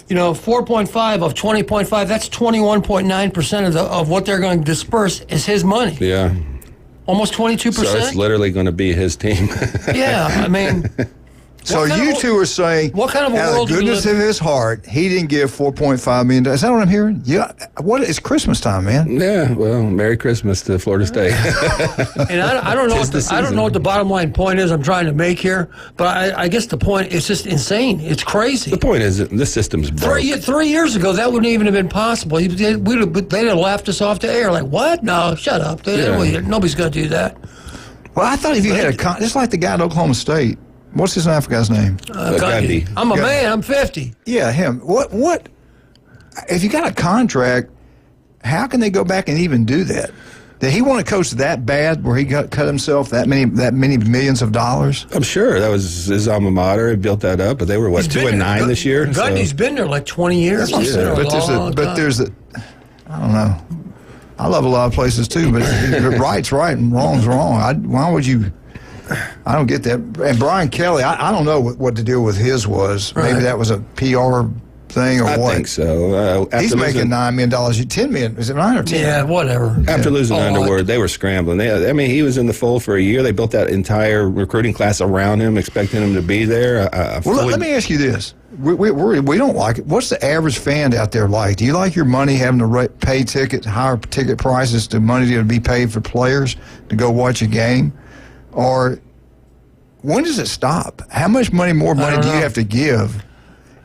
4.5 of 20.5, that's 21.9% of what they're going to disperse is his money. Yeah. Almost 22%. So it's literally going to be his team. Yeah, I mean. So you two are saying, what kind of a out world of the goodness of his heart, he didn't give $4.5 million. Is that what I'm hearing? Yeah. It's Christmas time, man. Yeah. Well, Merry Christmas to Florida State. And I don't know. I don't know what the bottom line point is I'm trying to make here, but I guess the point is just insane. It's crazy. The point is that this system's broke. 3 years ago, that wouldn't even have been possible. They'd have laughed us off the air. Like, what? No, shut up. Nobody's going to do that. Well, I thought if you had just like the guy at Oklahoma State. What's his African guy's name? Gundy. I'm a man. I'm 50. Yeah, him. What? If you got a contract, how can they go back and even do that? Did he want to coach that bad where he cut himself that many millions of dollars? I'm sure that was his alma mater. He built that up, but they were 2-9 this year. Gundy's been there like 20 years. Yeah. But there's I don't know. I love a lot of places too, but right's right and wrong's wrong. Why would you? I don't get that. And Brian Kelly, I don't know what the deal with his was. Right. Maybe that was a PR thing or what. I think so. He's making $9 million. $10 million. Is it 9 or 10? Yeah, whatever. After losing Underwood, they were scrambling. He was in the fold for a year. They built that entire recruiting class around him, expecting him to be there. Let me ask you this. We don't like it. What's the average fan out there like? Do you like your money having to pay higher ticket prices to money to be paid for players to go watch a game? Or when does it stop? How much more money do you have to give?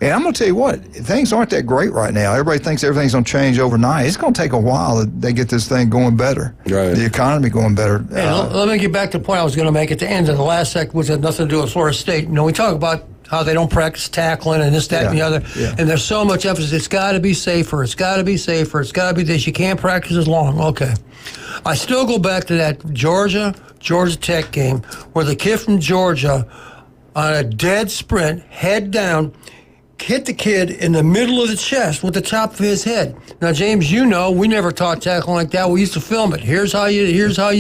And I'm going to tell you what, things aren't that great right now. Everybody thinks everything's going to change overnight. It's going to take a while that they get this thing going better. Right. The economy going better. Hey, let me get back to the point I was going to make at the end of the last segment, which had nothing to do with Florida State. We talk about how they don't practice tackling and this, that, and the other. Yeah. And there's so much emphasis. It's got to be safer. It's got to be safer. It's got to be this. You can't practice as long. Okay. I still go back to that Georgia Tech game where the kid from Georgia on a dead sprint, head down, hit the kid in the middle of the chest with the top of his head. Now, James, we never taught tackling like that. We used to film it. Here's how you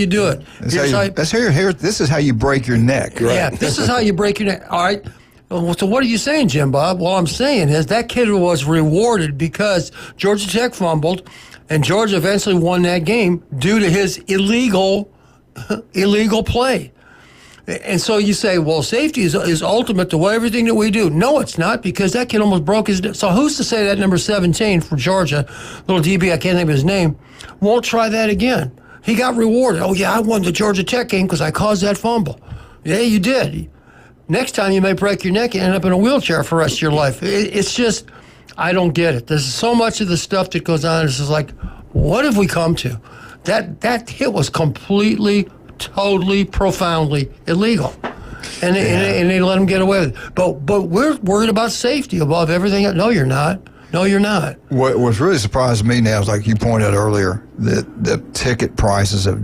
do it. This is how you break your neck. Right? Yeah, this is how you break your neck. All right. So what are you saying, Jim Bob? Well, I'm saying is that kid was rewarded because Georgia Tech fumbled, and Georgia eventually won that game due to his illegal play. And so you say, well, safety is ultimate to everything that we do. No, it's not, because that kid almost broke his... So who's to say that number 17 for Georgia, little DB, I can't think of his name, won't try that again? He got rewarded. Oh, yeah, I won the Georgia Tech game because I caused that fumble. Yeah, you did. Next time you may break your neck and end up in a wheelchair for the rest of your life. It's just, I don't get it. There's so much of the stuff that goes on. It's just like, what have we come to? That hit was completely, totally, profoundly illegal. And they let him get away with it. But we're worried about safety above everything. No, you're not. No, you're not. What's really surprising me now is, like you pointed out earlier, that the ticket prices have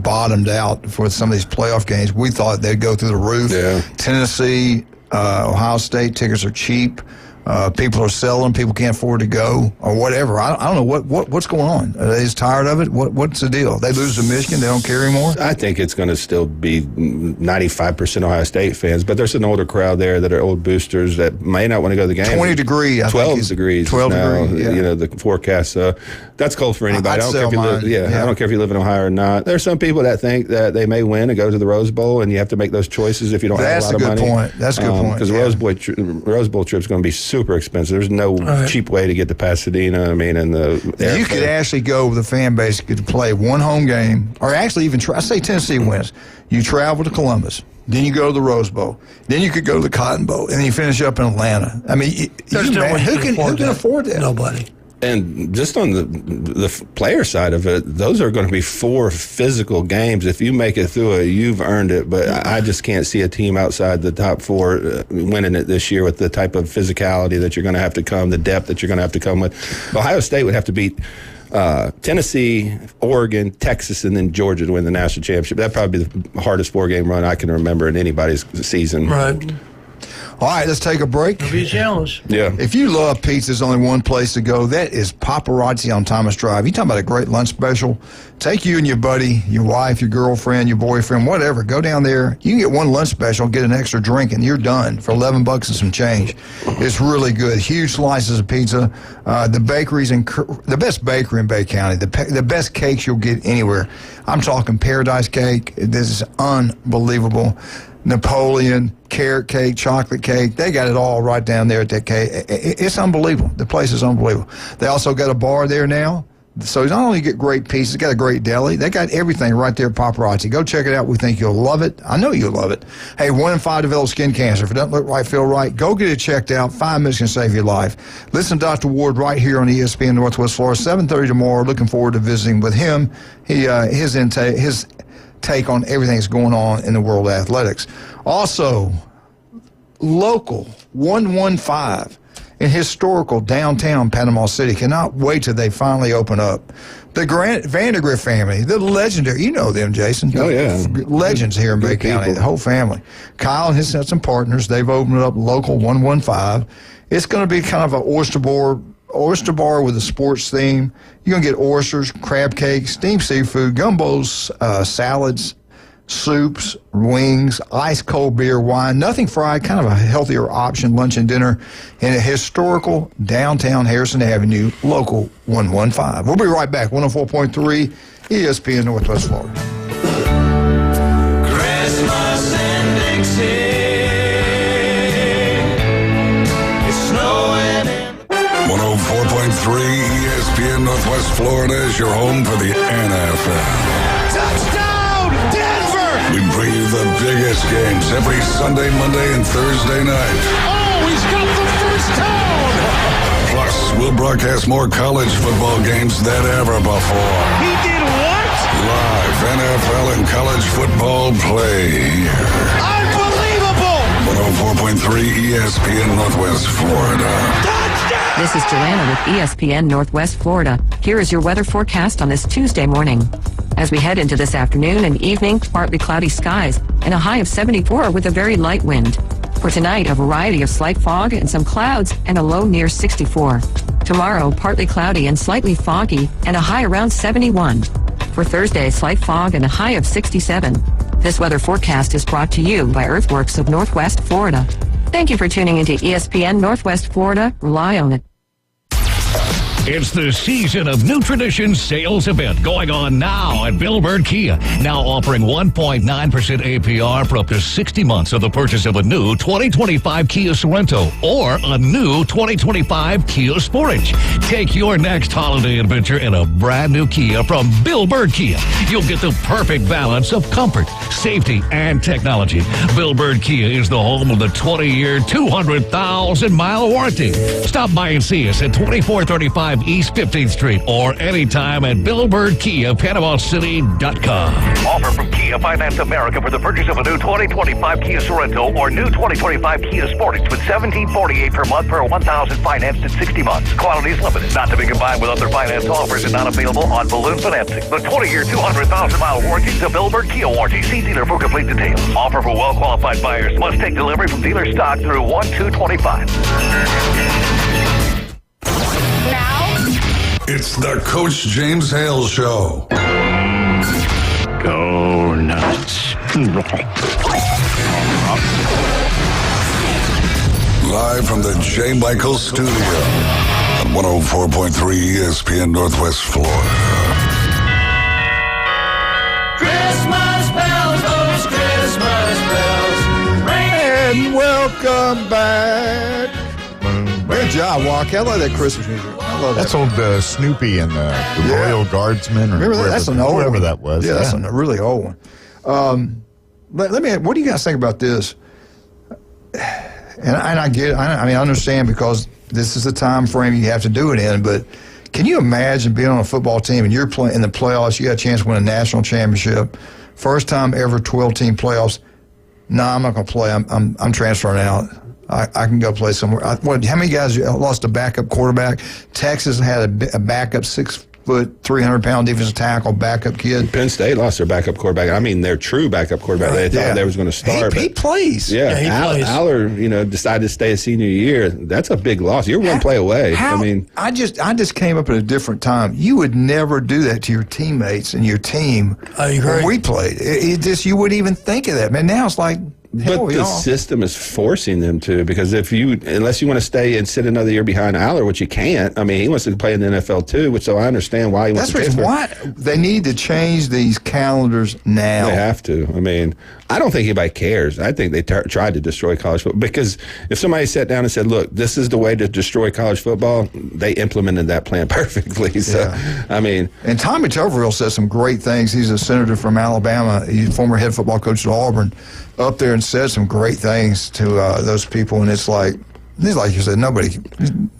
bottomed out for some of these playoff games. We thought they'd go through the roof. Yeah. Tennessee, Ohio State tickets are cheap. People are selling. People can't afford to go, or whatever. I don't know what's going on. Are they just tired of it? What's the deal? They lose to Michigan. They don't care anymore. I think it's going to still be 95% Ohio State fans, but there's an older crowd there that are old boosters that may not want to go to the game. 20 degree. 12 degrees. 12 now, degrees. Yeah. The forecast. So that's cold for anybody. I don't care if you live in Ohio or not. There's some people that think that they may win and go to the Rose Bowl, and you have to make those choices if you don't have a lot of money. That's a good point. Because the Rose Bowl trip is going to be super expensive. There's no cheap way to get to Pasadena. You could actually go with a fan base to play one home game, or actually even I say Tennessee wins. You travel to Columbus, then you go to the Rose Bowl, then you could go to the Cotton Bowl, and then you finish up in Atlanta. Who can afford that? Nobody. And just on the player side of it, those are going to be 4 physical games. If you make it through it, you've earned it. But I just can't see a team outside the top 4 winning it this year with the type of physicality that you're going to have to come, the depth that you're going to have to come with. Ohio State would have to beat Tennessee, Oregon, Texas, and then Georgia to win the national championship. That'd probably be the hardest 4-game run I can remember in anybody's season. Right. All right, let's take a break. It'll be a challenge. Yeah. If you love pizza, there's only one place to go. That is Paparazzi on Thomas Drive. You talking about a great lunch special? Take you and your buddy, your wife, your girlfriend, your boyfriend, whatever. Go down there. You can get one lunch special, get an extra drink, and you're done for $11 and some change. It's really good. Huge slices of pizza. The bakery's the best bakery in Bay County. The best cakes you'll get anywhere. I'm talking Paradise Cake. This is unbelievable. Napoleon, carrot cake, chocolate cake. They got it all right down there at that cake. It's unbelievable. The place is unbelievable. They also got a bar there now. So not only get great pieces, got a great deli. They got everything right there at Paparazzi. Go check it out. We think you'll love it. I know you'll love it. Hey, 1 in 5 develop skin cancer. If it doesn't look right, feel right, go get it checked out. 5 minutes can save your life. Listen to Dr. Ward right here on ESPN Northwest Florida, 7:30 tomorrow. Looking forward to visiting with him. His take on everything that's going on in the world of athletics. Also, local 115 in historical downtown Panama City. Cannot wait till they finally open up. The Vandergrift family, the legendary, you know them, Jason. Oh, yeah. Legends here in Bay County, the whole family. Kyle and his some partners, they've opened up local 115. It's going to be kind of an oyster bar with a sports theme. You're going to get oysters, crab cakes, steamed seafood, gumbos, salads, soups, wings, ice cold beer, wine, nothing fried, kind of a healthier option, lunch and dinner in a historical downtown Harrison Avenue, local 115. We'll be right back, 104.3 ESPN Northwest Florida. Christmas in Dixie. It's snowing in 104.3 ESPN Northwest Florida is your home for the NFL. Touchdown, Denver! We bring you the biggest games every Sunday, Monday, and Thursday night. Oh, he's got the first down! Plus, we'll broadcast more college football games than ever before. He did what? Live NFL and college football play here. Unbelievable! 104.3 ESPN Northwest Florida. This is Joanna with ESPN Northwest Florida. Here is your weather forecast on this Tuesday morning. As we head into this afternoon and evening, partly cloudy skies and a high of 74 with a very light wind. For tonight, a variety of slight fog and some clouds and a low near 64. Tomorrow, partly cloudy and slightly foggy and a high around 71. For Thursday, slight fog and a high of 67. This weather forecast is brought to you by Earthworks of Northwest Florida. Thank you for tuning into ESPN Northwest Florida. Rely on it. It's the Season of New Traditions sales event going on now at Bill Bird Kia. Now offering 1.9% APR for up to 60 months of the purchase of a new 2025 Kia Sorento or a new 2025 Kia Sportage. Take your next holiday adventure in a brand new Kia from Bill Bird Kia. You'll get the perfect balance of comfort, safety, and technology. Bill Bird Kia is the home of the 20-year, 200,000-mile warranty. Stop by and see us at 2435 East 15th Street or anytime at BillBirdKia.PanamaCity.com. Offer from Kia Finance America for the purchase of a new 2025 Kia Sorento or new 2025 Kia Sportage with $1,748 per month per $1,000 financed in 60 months. Quantity is limited, not to be combined with other finance offers and not available on balloon financing. The 20-year, 200,000-mile warranty is a Bill Bird Kia warranty. See dealer for complete details. Offer for well-qualified buyers. Must take delivery from dealer stock through 1/2/25. It's the Coach James Hale Show. Go nuts. Live from the J. Michael Studio on 104.3 ESPN Northwest Florida. Christmas bells, those Christmas bells. And welcome back. Good job, Walk. I love that Christmas music. I love that. That's old Snoopy and the Royal Guardsmen. Or remember that? That's an old one. Whoever that was. Yeah, that's a really old one. Let me. What do you guys think about this? And I get. I understand because this is the time frame you have to do it in. But can you imagine being on a football team and you're playing in the playoffs? You got a chance to win a national championship, first time ever 12-team playoffs. No, I'm not going to play. I'm transferring out. I can go play somewhere. How many guys lost a backup quarterback? Texas had a backup 6 6', 300-pound defensive tackle, backup kid. Penn State lost their backup quarterback. I mean, their true backup quarterback. They thought they was going to start. He plays. Yeah, he plays. Aller, decided to stay a senior year. That's a big loss. You're one play away. I just came up at a different time. You would never do that to your teammates and your team. I agree. When we played, you wouldn't even think of that. Man, now it's like. But the system is forcing them to, because unless you want to stay and sit another year behind Aller, which you can't. I mean, he wants to play in the NFL too, so I understand why he wants to transfer. That's why they need to change these calendars now. They have to. I mean, I don't think anybody cares. I think they tried to destroy college football, because if somebody sat down and said, "Look, this is the way to destroy college football," they implemented that plan perfectly. So, I mean, and Tommy Tuberville said some great things. He's a senator from Alabama. He's a former head football coach at Auburn. Up there and said some great things to those people, and it's like you said, nobody.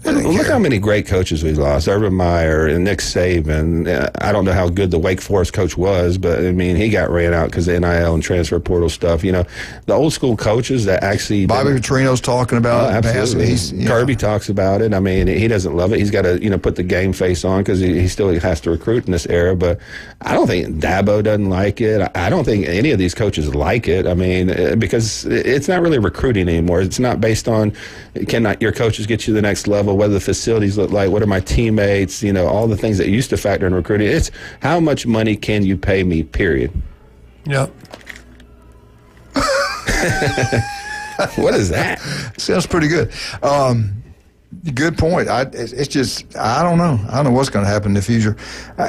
Look how many great coaches we've lost: Urban Meyer and Nick Saban. I don't know how good the Wake Forest coach was, but I mean, he got ran out because of NIL and transfer portal stuff. The old school coaches that actually. Bobby Petrino's talking about it. Absolutely. Kirby talks about it. I mean, he doesn't love it. He's got to put the game face on, because he still has to recruit in this era. But I don't think Dabo doesn't like it. I don't think any of these coaches like it. I mean, because it's not really recruiting anymore. It's not based on, can your coaches get you to the next level, what do the facilities look like, what are my teammates, all the things that used to factor in recruiting. It's how much money can you pay me, period. Yep. What is that? Sounds pretty good. Good point. It's just, I don't know. I don't know what's going to happen in the future.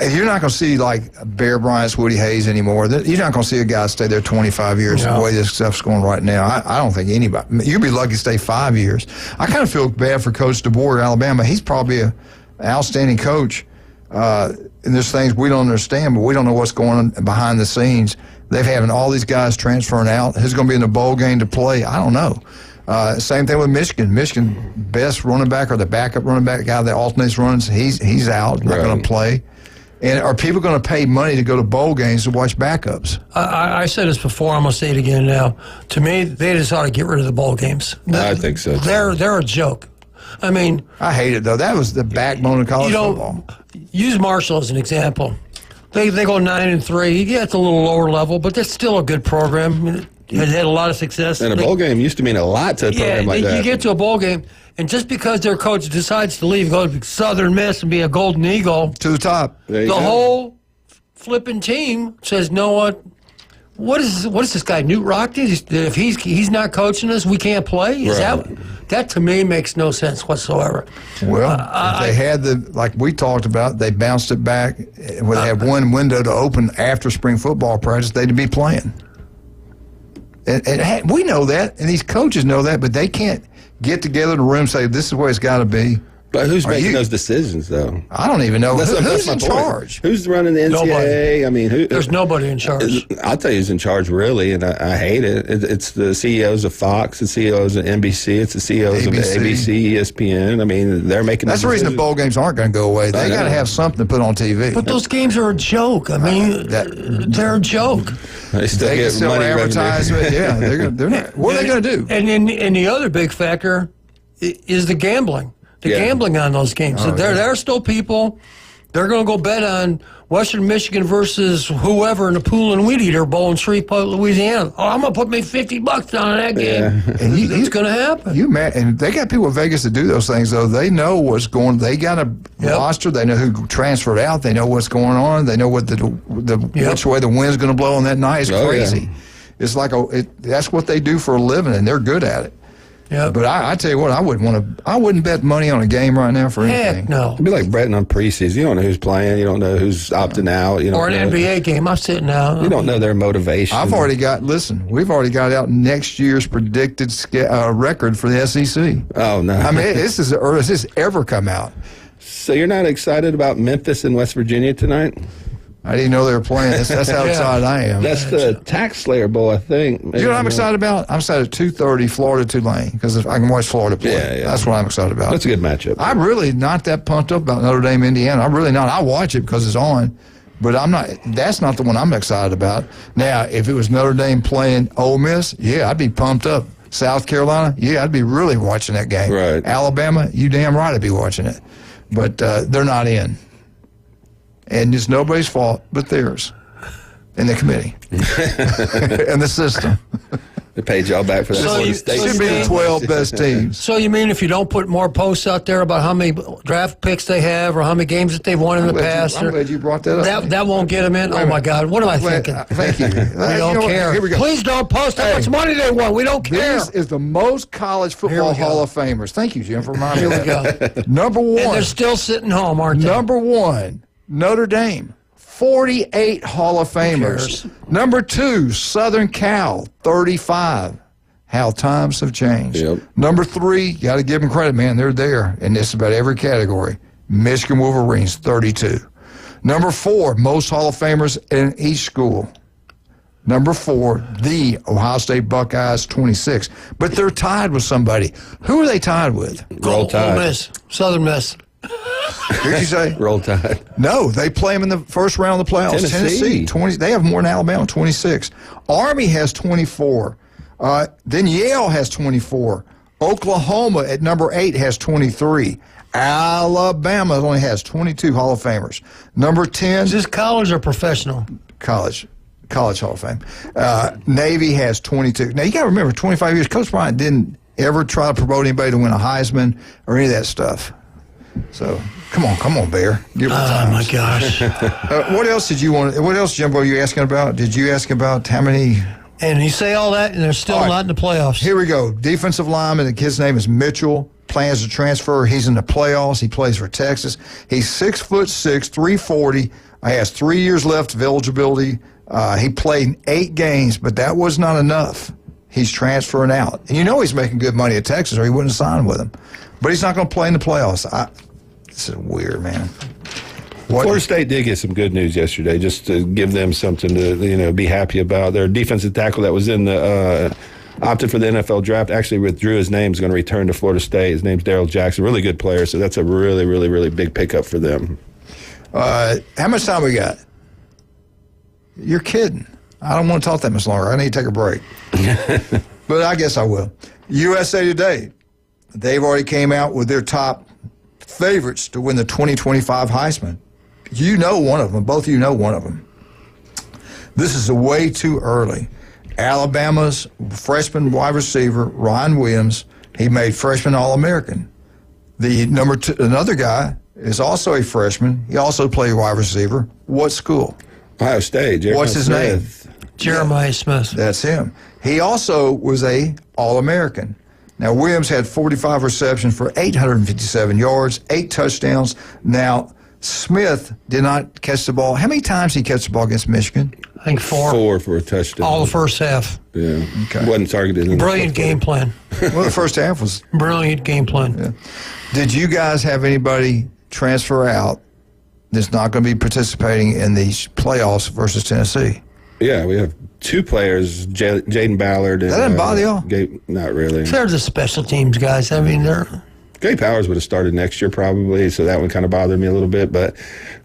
You're not going to see like Bear Bryant's, Woody Hayes anymore. You're not going to see a guy stay there 25 years the way this stuff's going right now. I don't think anybody. You'd be lucky to stay 5 years. I kind of feel bad for Coach DeBoer at Alabama. He's probably an outstanding coach. And there's things we don't understand, but we don't know what's going on behind the scenes. They're having all these guys transferring out. Who's going to be in the bowl game to play? I don't know. Same thing with Michigan. Michigan best running back, or the backup running back, guy that alternates runs, he's out, not going to play. And are people going to pay money to go to bowl games to watch backups? I said this before. I'm going to say it again now. To me, they just ought to get rid of the bowl games. I think so. They're a joke. I mean, I hate it though. That was the backbone of college football. Use Marshall as an example. They go 9-3. Yeah, it's a little lower level, but that's still a good program. It had a lot of success. And a bowl game used to mean a lot to a program like that. You get to a bowl game, and just because their coach decides to leave, go to Southern Miss and be a Golden Eagle to the top, the whole flipping team says, "No, what is this guy Newt Rockton? If he's not coaching us, we can't play." That to me makes no sense whatsoever. Well, if they had like we talked about, they bounced it back. When they had one window to open after spring football practice, they'd be playing. And we know that, and these coaches know that, but they can't get together in a room and say, this is where it's got to be. But who's making those decisions, though? I don't even know. Who's in charge? Who's running the NCAA? Nobody. I mean, there's nobody in charge. I'll tell you who's in charge, really, and I hate it. It's the CEOs of Fox, the CEOs of NBC, it's the CEOs of ABC, ESPN. I mean, they're making That's the reason the bowl games aren't going to go away. They got to have something to put on TV. But those games are a joke. I mean, they're a joke. They still get sell money advertisement. Yeah, they're not. What are they going to do? And the other big factor is the gambling. Gambling on those games. There are still people, they're going to go bet on Western Michigan versus whoever in the Pool and Weed Eater Bowl in Shreveport, Louisiana. Oh, I'm going to put me $50 down on that game. And it's going to happen. And they got people in Vegas that do those things, though. They know what's going on. They got a roster. They know who transferred out. They know what's going on. They know what which way the wind's going to blow on that night. It's crazy. It's like that's what they do for a living, and they're good at it. Yeah, but I tell you what, I wouldn't bet money on a game right now for anything. Heck no. It'd be like betting on preseason. You don't know who's playing. You don't know who's opting out. Or an NBA game. I'm sitting out. You don't know their motivation. We've already got out next year's predicted record for the SEC. Oh, no. I mean, this is the earliest this ever come out. So you're not excited about Memphis and West Virginia tonight? I didn't know they were playing. That's how excited I am. That's the Tax Slayer Bowl, I think. You know what I'm excited about? I'm excited at 2:30 Florida Tulane because I can watch Florida play. Yeah. That's what I'm excited about. That's a good matchup. I'm really not that pumped up about Notre Dame, Indiana. I'm really not. I watch it because it's on, but I'm not. That's not the one I'm excited about. Now, if it was Notre Dame playing Ole Miss, yeah, I'd be pumped up. South Carolina, yeah, I'd be really watching that game. Right. Alabama, you damn right I'd be watching it. But they're not in. And it's nobody's fault but theirs and the committee and the system. They paid y'all back for that. So you should be the 12 best teams. So you mean if you don't put more posts out there about how many draft picks they have or how many games that they've won in the past? I'm glad you brought that up. That won't get them in? Oh, my God. What am I thinking? Thank you. We don't care. Here we go. Please don't post how much money they won. We don't care. This is the most college football Hall of Famers. Thank you, Jim, for reminding me. Here we go. Number one. And they're still sitting home, aren't they? Number one, Notre Dame. 48 Hall of Famers. Number two, Southern Cal, 35. How times have changed. Yep. Number three, you got to give them credit, man. They're there in just about every category. Michigan Wolverines, 32. Number four, most Hall of Famers in each school. Number four, the Ohio State Buckeyes, 26. But they're tied with somebody. Who are they tied with? Roll Tide. Ole Miss. Southern Miss. Did you say? Roll Tide. No, they play them in the first round of the playoffs. Tennessee. 20. They have more than Alabama, 26. Army has 24. Then Yale has 24. Oklahoma at number 8 has 23. Alabama only has 22 Hall of Famers. Number 10. Is this college or professional? College Hall of Fame. Navy has 22. Now, you got to remember, 25 years, Coach Bryant didn't ever try to promote anybody to win a Heisman or any of that stuff. So, come on, Bear. Give it time. Oh, my gosh. What else did you want? What else, Jimbo, you asking about? Did you ask about how many? And you say all that, and they're still not in the playoffs. Here we go. Defensive lineman, the kid's name is Mitchell. Plans to transfer. He's in the playoffs. He plays for Texas. He's 6'6", 340. He has 3 years left of eligibility. He played in 8 games, but that was not enough. He's transferring out. And you know he's making good money at Texas, or he wouldn't sign with him. But he's not going to play in the playoffs. This is weird, man. Florida State did get some good news yesterday, just to give them something to be happy about. Their defensive tackle that was in the opted for the NFL draft actually withdrew his name. Is going to return to Florida State. His name's Daryl Jackson, really good player. So that's a really, really, really big pickup for them. How much time we got? You're kidding. I don't want to talk that much longer. I need to take a break. But I guess I will. USA Today. They've already came out with their top favorites to win the 2025 Heisman. You know one of them. Both of you know one of them. This is way too early. Alabama's freshman wide receiver, Ryan Williams, he made freshman All-American. The number two, another guy is also a freshman. He also played wide receiver. What school? Ohio State. What's his name? Jeremiah Smith. That's him. He also was a All-American. Now, Williams had 45 receptions for 857 yards, 8 touchdowns. Now, Smith did not catch the ball. How many times did he catch the ball against Michigan? I think 4. 4 for a touchdown. All the first half. Yeah. Okay. Wasn't targeted. Brilliant game plan. Well, the first half was... Brilliant game plan. Yeah. Did you guys have anybody transfer out that's not going to be participating in these playoffs versus Tennessee? Yeah, we have 2 players, Jaden Ballard. And, that didn't bother y'all? Not really. They're the special teams guys. I mean, they're... Gabe Powers would have started next year probably, so that one kind of bothered me a little bit. But,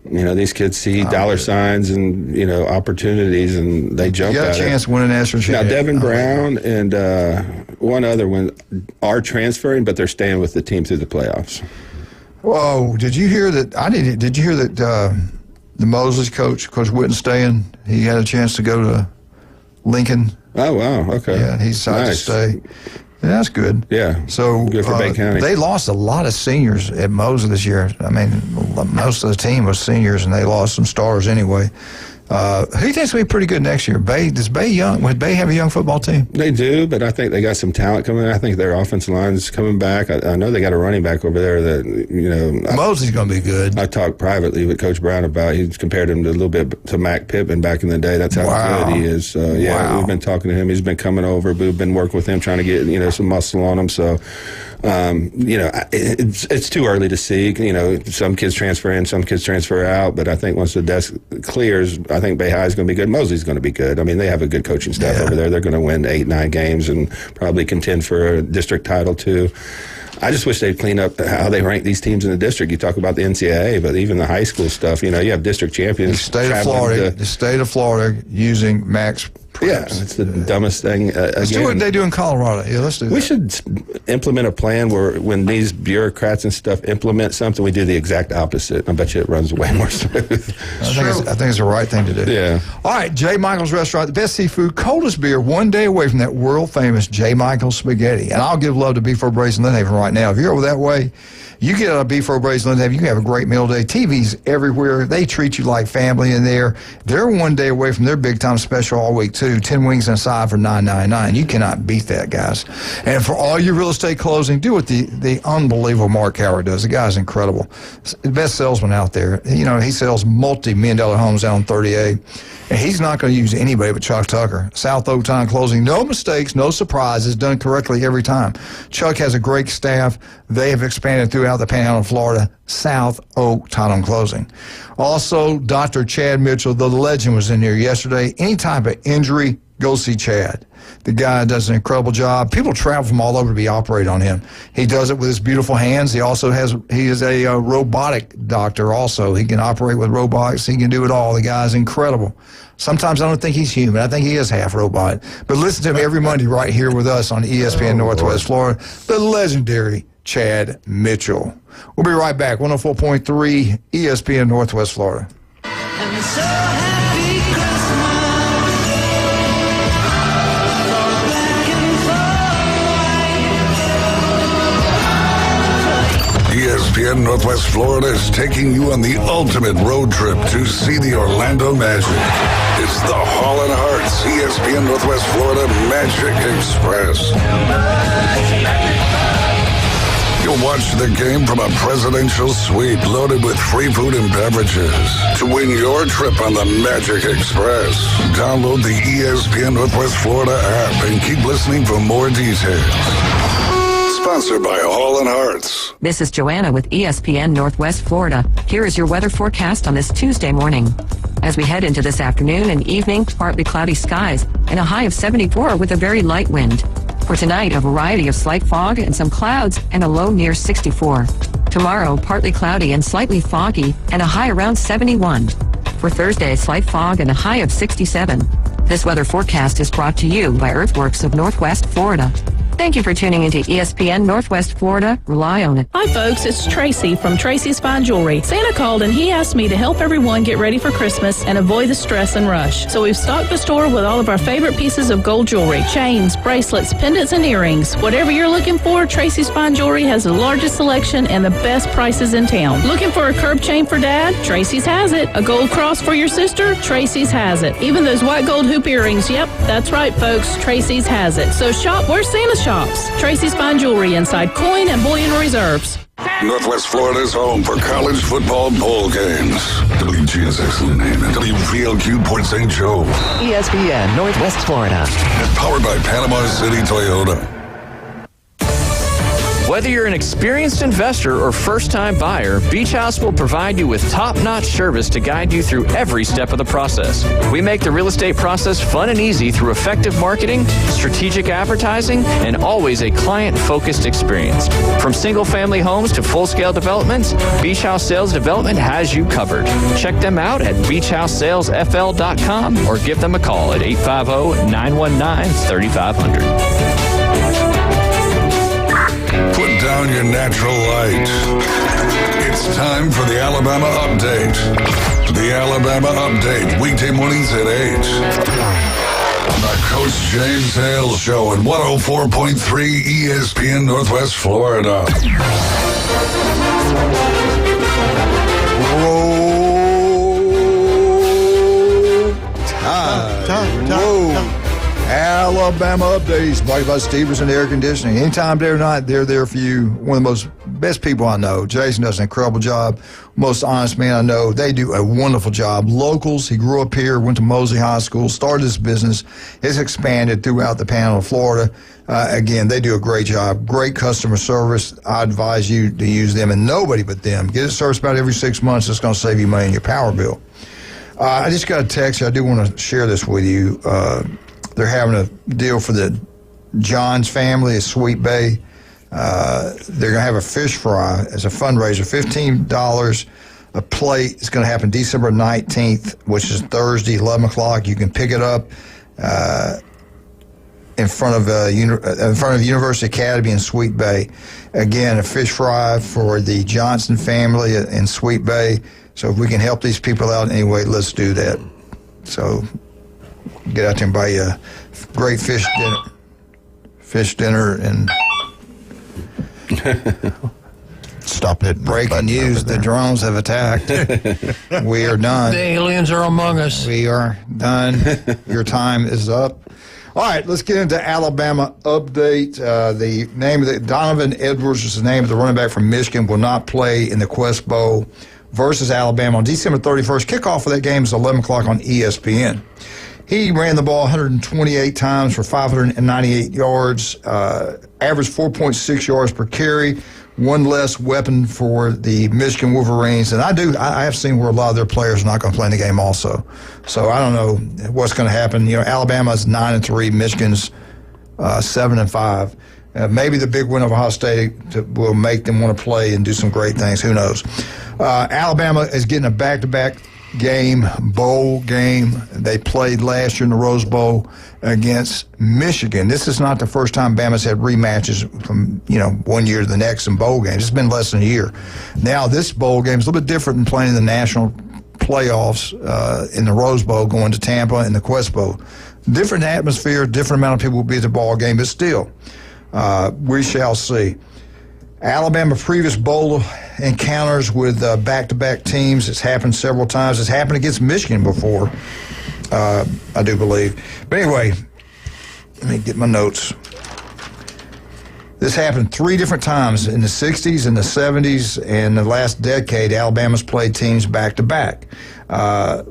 these kids see dollar signs and, opportunities, and they jump at it. You got a chance to win a national championship. Now, Devin Brown and one other one are transferring, but they're staying with the team through the playoffs. Whoa, did you hear that? Did you hear that the Mosley coach, Coach Wittenstein, he had a chance to go to Lincoln? Oh, wow, okay. Yeah, he decided to stay. Yeah, that's good. Yeah, so good for Bay County. They lost a lot of seniors at Mosley this year. I mean, most of the team was seniors, and they lost some stars anyway. Who do you think's going to be pretty good next year? Would Bay have a young football team? They do, but I think they got some talent coming in. I think their offensive line is coming back. I know they got a running back over there that, Mosley's going to be good. I talked privately with Coach Brown about he's compared him a little bit to Mac Pittman back in the day. That's how good he is. We've been talking to him. He's been coming over. We've been working with him, trying to get, some muscle on him. So, it's too early to see. Some kids transfer in, some kids transfer out, but I think once the desk clears, I think Bay High is going to be good. Mosley's going to be good. I mean, they have a good coaching staff over there. They're going to win 8-9 games and probably contend for a district title too. I just wish they'd clean up how they rank these teams in the district. You talk about the NCAA, but even the high school stuff, you have district champions. The state of Florida using Max Yeah, it's the dumbest thing. Let's do what they do in Colorado. Yeah, let's do that. We should implement a plan where when these bureaucrats and stuff implement something, we do the exact opposite. I bet you it runs way more smooth. I think it's the right thing to do. Yeah. All right, J. Michael's Restaurant, the best seafood, coldest beer, one day away from that world-famous J. Michael's spaghetti. And I'll give love to Beef Braised in Lynn Haven right now. If you're over that way, you get a Beef Braised in Lynn Haven, you can have a great meal today. TV's everywhere. They treat you like family in there. They're one day away from their big-time special all week, too. 10 wings and a side for $9.99. You cannot beat that, guys. And for all your real estate closing, do what the unbelievable Mark Howard does. The guy's incredible. The best salesman out there. You know, he sells multi-million-dollar homes down on 38. And he's not going to use anybody but Chuck Tucker. South Oak Title Closing, no mistakes, no surprises, done correctly every time. Chuck has a great staff. They have expanded throughout the Panhandle of Florida. South Oak Title Closing. Also, Dr. Chad Mitchell, the legend, was in here yesterday. Any type of injury, go see Chad. The guy does an incredible job. People travel from all over to be operated on him. He does it with his beautiful hands. He is a robotic doctor also. He can operate with robotics. He can do it all. The guy's incredible. Sometimes I don't think he's human. I think he is half robot. But listen to him every Monday right here with us on ESPN Northwest Florida, the legendary Chad Mitchell. We'll be right back. 104.3 ESPN Northwest Florida. ESPN Northwest Florida is taking you on the ultimate road trip to see the Orlando Magic. It's the Hall & Hearts ESPN Northwest Florida Magic Express. You'll watch the game from a presidential suite loaded with free food and beverages. To win your trip on the Magic Express, download the ESPN Northwest Florida app and keep listening for more details. Sponsored by Hall & Hearts. This is Joanna with ESPN Northwest Florida. Here is your weather forecast on this Tuesday morning. As we head into this afternoon and evening, partly cloudy skies and a high of 74 with a very light wind. For tonight, a variety of slight fog and some clouds and a low near 64. Tomorrow, partly cloudy and slightly foggy and a high around 71. For Thursday, slight fog and a high of 67. This weather forecast is brought to you by Earthworks of Northwest Florida. Thank you for tuning into ESPN Northwest Florida. Rely on it. Hi, folks. It's Tracy from Tracy's Fine Jewelry. Santa called and he asked me to help everyone get ready for Christmas and avoid the stress and rush. So we've stocked the store with all of our favorite pieces of gold jewelry, chains, bracelets, pendants, and earrings. Whatever you're looking for, Tracy's Fine Jewelry has the largest selection and the best prices in town. Looking for a curb chain for Dad? Tracy's has it. A gold cross for your sister? Tracy's has it. Even those white gold hoop earrings? Yep, that's right, folks. Tracy's has it. So shop where Santa shops. Tracy's Fine Jewelry inside Coin and Bullion Reserves. Northwest Florida's home for college football bowl games. WGSX Lynn Haven, WVLQ Port St. Joe. ESPN Northwest Florida. And powered by Panama City Toyota. Whether you're an experienced investor or first-time buyer, Beach House will provide you with top-notch service to guide you through every step of the process. We make the real estate process fun and easy through effective marketing, strategic advertising, and always a client-focused experience. From single-family homes to full-scale developments, Beach House Sales Development has you covered. Check them out at beachhousesalesfl.com or give them a call at 850-919-3500. Put down your natural light. It's time for the Alabama Update. The Alabama Update, weekday mornings at 8. On the Coach James Hale Show at 104.3 ESPN Northwest Florida. Time. Alabama Updates, brought to you by Stevenson Air Conditioning. Anytime, day or night, they're there for you. One of the most best people I know. Jason does an incredible job. Most honest man I know. They do a wonderful job. Locals, he grew up here, went to Mosley High School, started his business. It's expanded throughout the Panhandle of Florida. Again, they do a great job. Great customer service. I advise you to use them and nobody but them. Get it serviced about every 6 months. It's going to save you money in your power bill. I just got a text. I do want to share this with you. They're having a deal for the Johns family at Sweet Bay. They're going to have a fish fry as a fundraiser, $15 a plate. It's going to happen December 19th, which is Thursday, 11 o'clock. You can pick it up in front of University Academy in Sweet Bay. Again, a fish fry for the Johnson family in Sweet Bay. So if we can help these people out in any way, let's do that. So get out there and buy a great fish dinner and stop it. Breaking news, the drones have attacked. We are done. The aliens are among us. We are done. Your time is up. All right, let's get into Alabama update. The name of Donovan Edwards is the name of the running back from Michigan, will not play in the Quest Bowl versus Alabama on December 31st. Kickoff of that game is 11 o'clock on ESPN. He ran the ball 128 times for 598 yards, averaged 4.6 yards per carry, one less weapon for the Michigan Wolverines. And I have seen where a lot of their players are not going to play in the game also. So I don't know what's going to happen. You know, Alabama's 9-3, Michigan's 7-5. Maybe the big win of Ohio State will make them want to play and do some great things. Who knows? Alabama is getting a back-to-back bowl game. They played last year in the Rose Bowl against Michigan. This is not the first time Bama's had rematches from, one year to the next in bowl games. It's been less than a year. Now, this bowl game is a little bit different than playing in the national playoffs in the Rose Bowl, going to Tampa and the Quest Bowl. Different atmosphere, different amount of people will be at the ball game, but still, we shall see. Alabama previous bowl encounters with back-to-back teams. It's happened several times. It's happened against Michigan before, I do believe. But anyway, let me get my notes. This happened 3 different times in the 60s, in the 70s, and the last decade. Alabama's played teams back-to-back. Back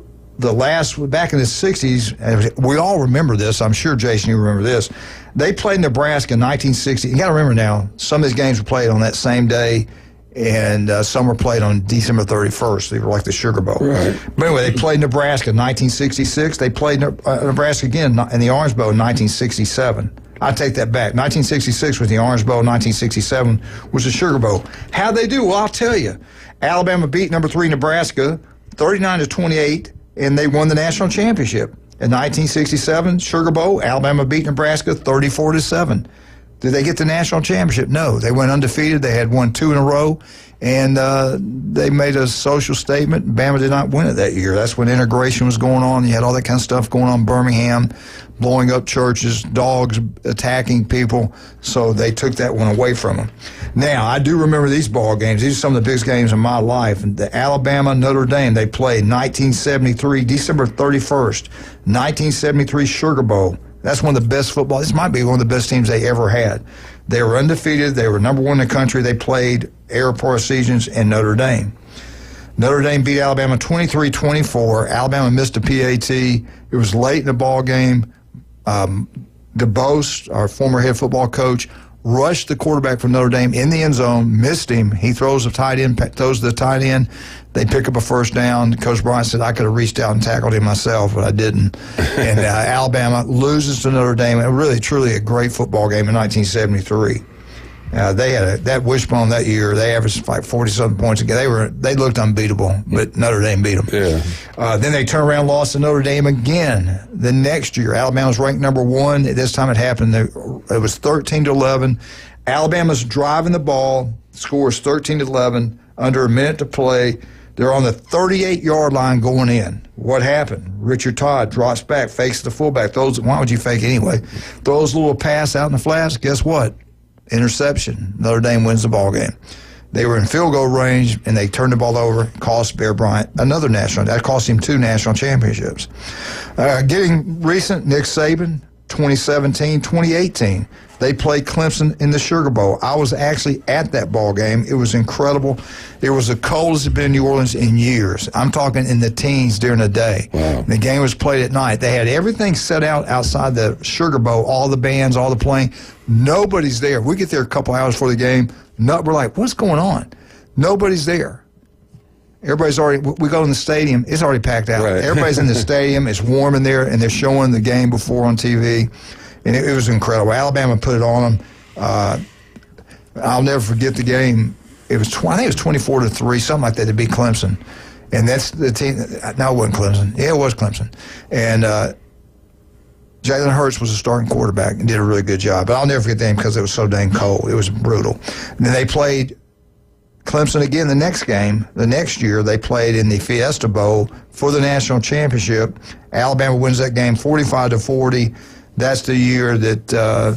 in the 60s, we all remember this. I'm sure, Jason, you remember this. They played Nebraska in 1960. You got to remember now, some of these games were played on that same day, and some were played on December 31st. They were like the Sugar Bowl. Right. But anyway, they played Nebraska in 1966. They played Nebraska again in the Orange Bowl in 1967. I take that back. 1966 was the Orange Bowl. 1967 was the Sugar Bowl. How'd they do? Well, I'll tell you. Alabama beat number 3 Nebraska 39-28, and they won the national championship. In 1967, Sugar Bowl, Alabama beat Nebraska 34-7. Did they get the national championship? No. They went undefeated. They had won 2 in a row, and they made a social statement. Bama did not win it that year. That's when integration was going on. You had all that kind of stuff going on in Birmingham, blowing up churches, dogs attacking people. So they took that one away from them. Now, I do remember these ball games. These are some of the biggest games in my life. The Alabama-Notre Dame, they played 1973, December 31st, 1973 Sugar Bowl. That's one of the best football. This might be one of the best teams they ever had. They were undefeated. They were number 1 in the country. They played Air Parisians and Notre Dame. Notre Dame beat Alabama 23-24. Alabama missed a PAT. It was late in the ball game. DeBose, our former head football coach, rushed the quarterback from Notre Dame in the end zone, missed him. He throws the tight end. They pick up a first down. Coach Bryant said, I could have reached out and tackled him myself, but I didn't. And Alabama loses to Notre Dame. Really, truly a great football game in 1973. They had that wishbone that year. They averaged like 40-something points a game. They looked unbeatable, but Notre Dame beat them. Yeah. Then they turned around and lost to Notre Dame again the next year. Alabama was ranked number 1. This time it happened. It was 13-11. Alabama's driving the ball. Scores 13-11. Under a minute to play. They're on the 38-yard line going in. What happened? Richard Todd drops back, fakes the fullback. Why would you fake anyway? Throws a little pass out in the flats. Guess what? Interception. Notre Dame wins the ball game. They were in field goal range, and they turned the ball over. Cost Bear Bryant another national. That cost him 2 national championships. Getting recent, Nick Saban, 2017, 2018. They played Clemson in the Sugar Bowl. I was actually at that ball game. It was incredible. It was the coldest it's been in New Orleans in years. I'm talking in the teens during the day. Wow. The game was played at night. They had everything set out outside the Sugar Bowl, all the bands, all the playing. Nobody's there. We get there a couple hours before the game. We're like, what's going on? Nobody's there. Everybody's already, we go in the stadium, it's already packed out. Right. Everybody's in the stadium, it's warm in there, and they're showing the game before on TV. And it was incredible. Alabama put it on them. I'll never forget the game. I think it was 24-3, something like that, to beat Clemson. And that's the team. No, it wasn't Clemson. Yeah, it was Clemson. And Jalen Hurts was a starting quarterback and did a really good job. But I'll never forget them because it was so dang cold. It was brutal. And then they played Clemson again the next game. The next year, they played in the Fiesta Bowl for the national championship. Alabama wins that game 45-40. That's the year that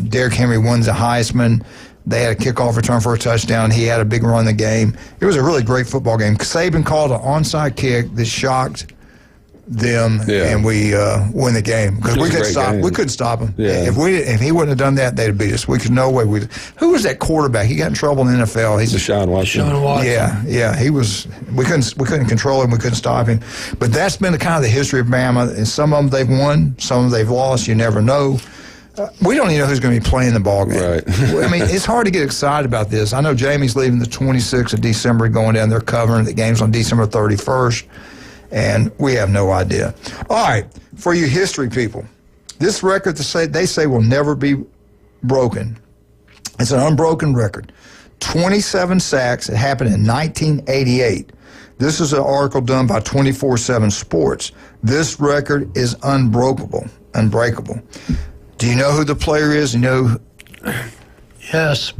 Derrick Henry wins the Heisman. They had a kickoff return for a touchdown. He had a big run in the game. It was a really great football game. Saban called an onside kick that shocked them, and we win the game because we couldn't stop him. Yeah. If he wouldn't have done that, they'd have beat us. We could no way. Who was that quarterback? He got in trouble in the NFL. He's Deshaun Watson. Yeah. He was. We couldn't control him. We couldn't stop him. But that's been the kind of the history of Bama. And some of them they've won, some of them they've lost. You never know. We don't even know who's going to be playing the ball game. Right. I mean, it's hard to get excited about this. I know Jamie's leaving the 26th of December, going down there covering the games on December 31st. And we have no idea. All right, for you history people, this record they say will never be broken. It's an unbroken record. 27 sacks. It happened in 1988. This is an article done by 24/7 Sports. This record is unbreakable. Do you know who the player is? You know? Yes.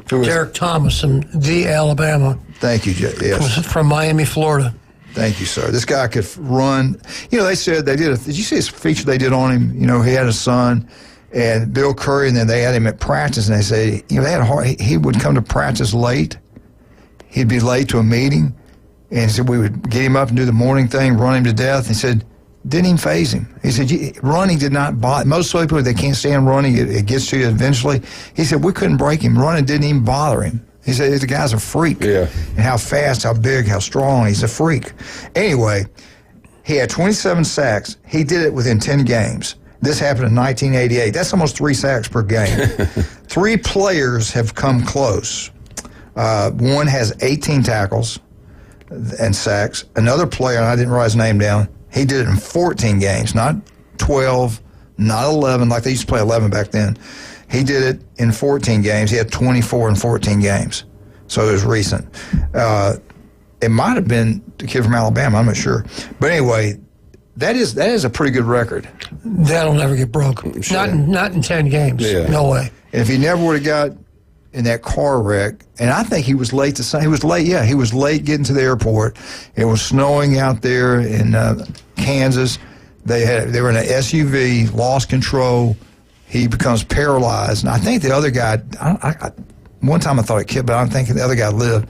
Derek Thomas from Alabama. Thank you, Jay. Yes. From Miami, Florida. Thank you, sir. This guy could run. You know, they said did you see his feature they did on him? You know, he had a son, and Bill Curry, and then they had him at practice, and they said, you know, they had he would come to practice late. He'd be late to a meeting, and he said we would get him up and do the morning thing, run him to death. He said, didn't even faze him. He said, running did not bother. Most people, they can't stand running. It gets to you eventually. He said, we couldn't break him. Running didn't even bother him. He said, the guy's a freak. Yeah. And how fast, how big, how strong. He's a freak. Anyway, he had 27 sacks. He did it within 10 games. This happened in 1988. That's almost 3 sacks per game. 3 players have come close. One has 18 tackles and sacks. Another player, and I didn't write his name down, he did it in 14 games, not 12, not 11, like they used to play 11 back then. He did it in 14 games. He had 24 in 14 games. So it was recent. It might have been the kid from Alabama. I'm not sure. But anyway, that is a pretty good record. That'll never get broken. Sure. Not in 10 games. Yeah. No way. And if he never would have got in that car wreck, and I think he was late to he was late. Yeah, he was late getting to the airport. It was snowing out there in Kansas. They were in an SUV, lost control. He becomes paralyzed, and I think the other guy. One time I thought he killed, but I'm thinking the other guy lived.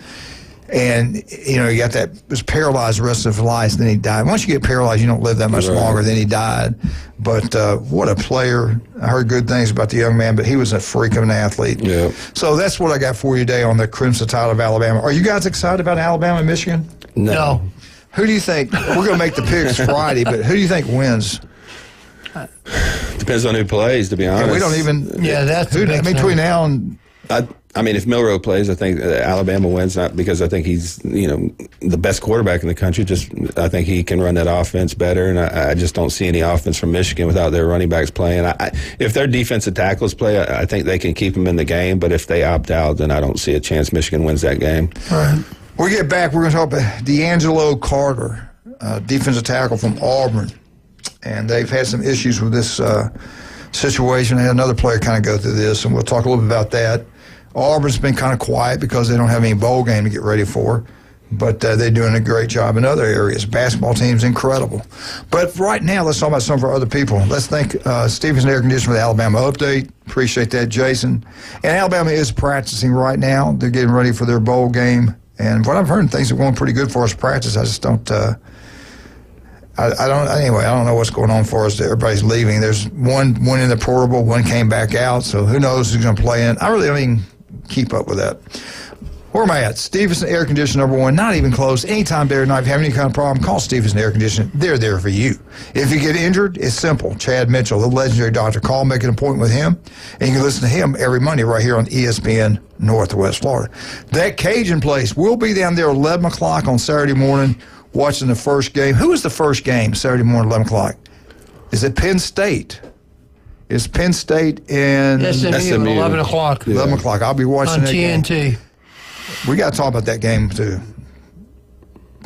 And you know, he was paralyzed the rest of his life. Then he died. Once you get paralyzed, you don't live that much longer. Then he died. But what a player! I heard good things about the young man, but he was a freak of an athlete. Yeah. So that's what I got for you today on the Crimson Tide of Alabama. Are you guys excited about Alabama and Michigan? No. Who do you think? We're going to make the picks Friday, but who do you think wins? Depends on who plays, to be honest. And we don't even. Yeah, that's between now and. I mean, if Milroe plays, I think Alabama wins, not because I think he's, the best quarterback in the country. Just I think he can run that offense better, and I just don't see any offense from Michigan without their running backs playing. If their defensive tackles play, I think they can keep them in the game. But if they opt out, then I don't see a chance Michigan wins that game. All right. When we get back, we're going to talk about D'Angelo Carter, defensive tackle from Auburn, and they've had some issues with this situation. They had another player kind of go through this, and we'll talk a little bit about that. Auburn's been kind of quiet because they don't have any bowl game to get ready for, but they're doing a great job in other areas. Basketball team's incredible. But right now, let's talk about some of our other people. Let's thank Stevenson Air Conditioning for the Alabama update. Appreciate that, Jason. And Alabama is practicing right now. They're getting ready for their bowl game. And what I've heard, things are going pretty good for us practice. I just don't. I don't know what's going on for us. Everybody's leaving. There's one in the portable, one came back out. So who knows who's going to play in? I really don't even keep up with that. Where am I at? Stevenson Air Conditioning, #1. Not even close. Anytime day or night, if you have any kind of problem, call Stevenson Air Conditioning. They're there for you. If you get injured, it's simple. Chad Mitchell, the legendary doctor. Call, make an appointment with him, and you can listen to him every Monday right here on ESPN Northwest Florida. That Cajun place, we'll be down there 11 o'clock on Saturday morning watching the first game. Who is the first game Saturday morning, 11 o'clock? Is it Penn State? It's Penn State and SMU, 11 o'clock. 11 o'clock. I'll be watching on that TNT. Game. We got to talk about that game, too.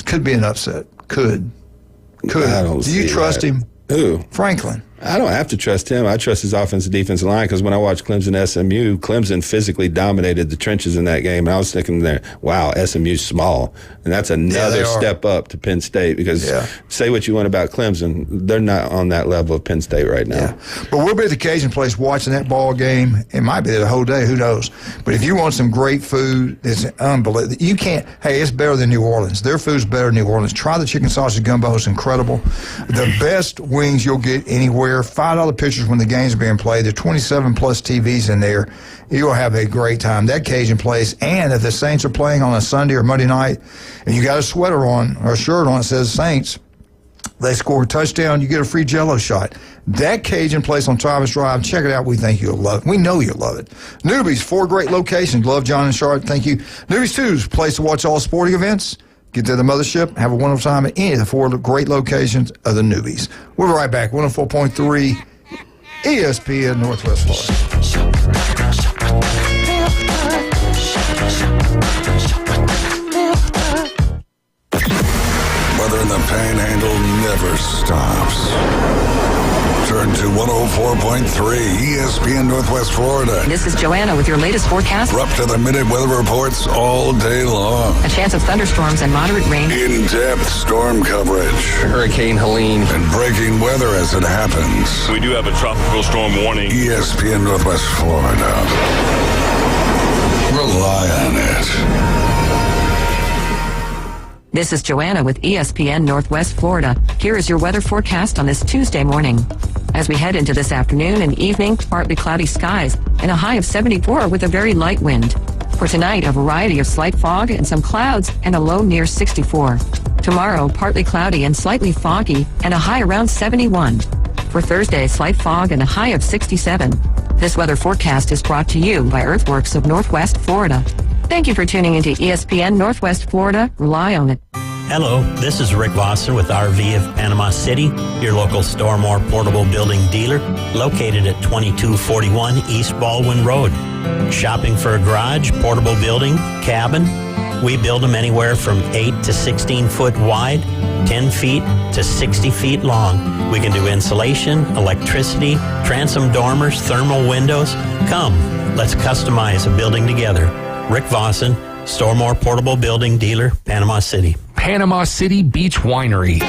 Could be an upset. Could. I don't Do you trust him? Who? Franklin. I don't have to trust him. I trust his offensive defensive line because when I watched Clemson SMU, Clemson physically dominated the trenches in that game. And I was thinking there, wow, SMU's small. And that's another step up to Penn State because say what you want about Clemson, they're not on that level of Penn State right now. Yeah. But we'll be at the Cajun place watching that ball game. It might be there the whole day, who knows. But if you want some great food, it's unbelievable. You can't, it's better than New Orleans. Their food's better than New Orleans. Try the chicken sausage gumbo. It's incredible. The best wings you'll get anywhere. $5 pictures when the game's being played. There are 27 plus TVs in there. You'll have a great time. That Cajun place. And if the Saints are playing on a Sunday or Monday night and you got a sweater on or a shirt on that says Saints, they score a touchdown, you get a free Jell-O shot. That Cajun place on Travis Drive, check it out. We think you'll love it. We know you'll love it. Newbies, 4 great locations. Love John and Charlotte. Thank you. Newbies 2 is a place to watch all sporting events. Get to the mothership, have a wonderful time at any of the 4 great locations of the Newbies. We'll be right back. 104.3 ESPN Northwest Florida. Weather in the Panhandle never stops. Turn to 104.3 ESPN Northwest Florida. This is Joanna with your latest forecast. We're up to the minute weather reports all day long. A chance of thunderstorms and moderate rain. In-depth storm coverage. Hurricane Helene. And breaking weather as it happens. We do have a tropical storm warning. ESPN Northwest Florida. Rely on it. This is Joanna with ESPN Northwest Florida. Here is your weather forecast on this Tuesday morning. As we head into this afternoon and evening, partly cloudy skies and a high of 74 with a very light wind. For tonight, a variety of slight fog and some clouds and a low near 64. Tomorrow, partly cloudy and slightly foggy and a high around 71. For Thursday, slight fog and a high of 67. This weather forecast is brought to you by Earthworks of Northwest Florida. Thank you for tuning into ESPN Northwest Florida. Rely on it. Hello, this is Rick Vosser with RV of Panama City, your local Stormore portable building dealer, located at 2241 East Baldwin Road. Shopping for a garage, portable building, cabin? We build them anywhere from 8 to 16 foot wide, 10 feet to 60 feet long. We can do insulation, electricity, transom dormers, thermal windows. Come, let's customize a building together. Rick Vossen, Stormore Portable Building Dealer, Panama City. Panama City Beach Winery.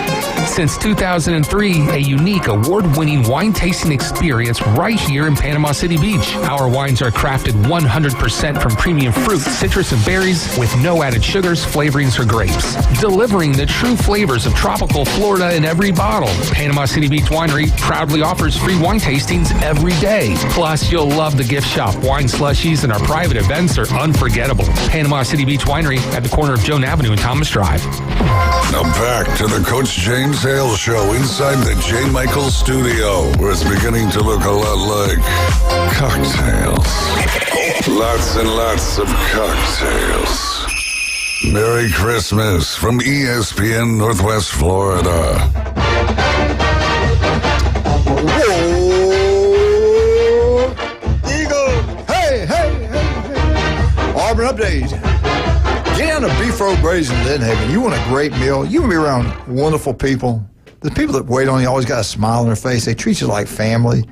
Since 2003, a unique award-winning wine tasting experience right here in Panama City Beach. Our wines are crafted 100% from premium fruit, citrus, and berries with no added sugars, flavorings, or grapes. Delivering the true flavors of tropical Florida in every bottle. Panama City Beach Winery proudly offers free wine tastings every day. Plus, you'll love the gift shop. Wine slushies and our private events are unforgettable. Panama City Beach Winery at the corner of Joan Avenue and Thomas Drive. Now back to the Coach James Hale Show inside the J. Michael studio, where it's beginning to look a lot like cocktails. Lots and lots of cocktails. Merry Christmas from ESPN Northwest Florida. Whoa! Eagle! Hey, hey, hey, hey. Auburn Update. Get down to Beef Road Braised in Lynn Haven. You want a great meal. You want to be around wonderful people. The people that wait on you always got a smile on their face. They treat you like family.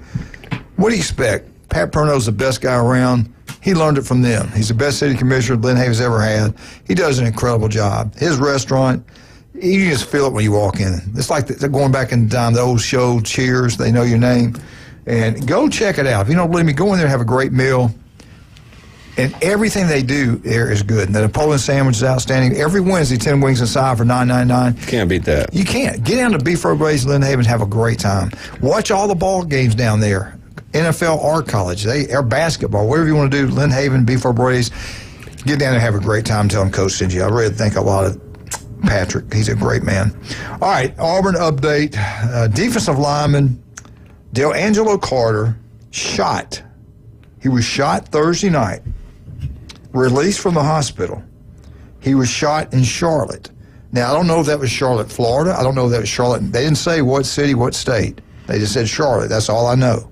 What do you expect? Pat Perno's the best guy around. He learned it from them. He's the best city commissioner Lynn Haven's ever had. He does an incredible job. His restaurant, you just feel it when you walk in. It's like they're going back in time, the old show, Cheers, They Know Your Name. And go check it out. If you don't believe me, go in there and have a great meal. And everything they do there is good. And the Napoleon sandwich is outstanding. Every Wednesday, 10 wings aside for $9.99. Can't beat that. You can't. Get down to Beef Road Braised in Lynn Haven and have a great time. Watch all the ball games down there. NFL or college. Or basketball. Whatever you want to do. Lynn Haven, Beef Road Braised. Get down there and have a great time. Tell them Coach sent you. I really think a lot of Patrick. He's a great man. All right, Auburn update. Defensive lineman Delangelo Carter shot. He was shot Thursday night. Released from the hospital. He was shot in Charlotte. Now, I don't know if that was Charlotte, Florida. I don't know if that was Charlotte. They didn't say what city, what state. They just said Charlotte. That's all I know.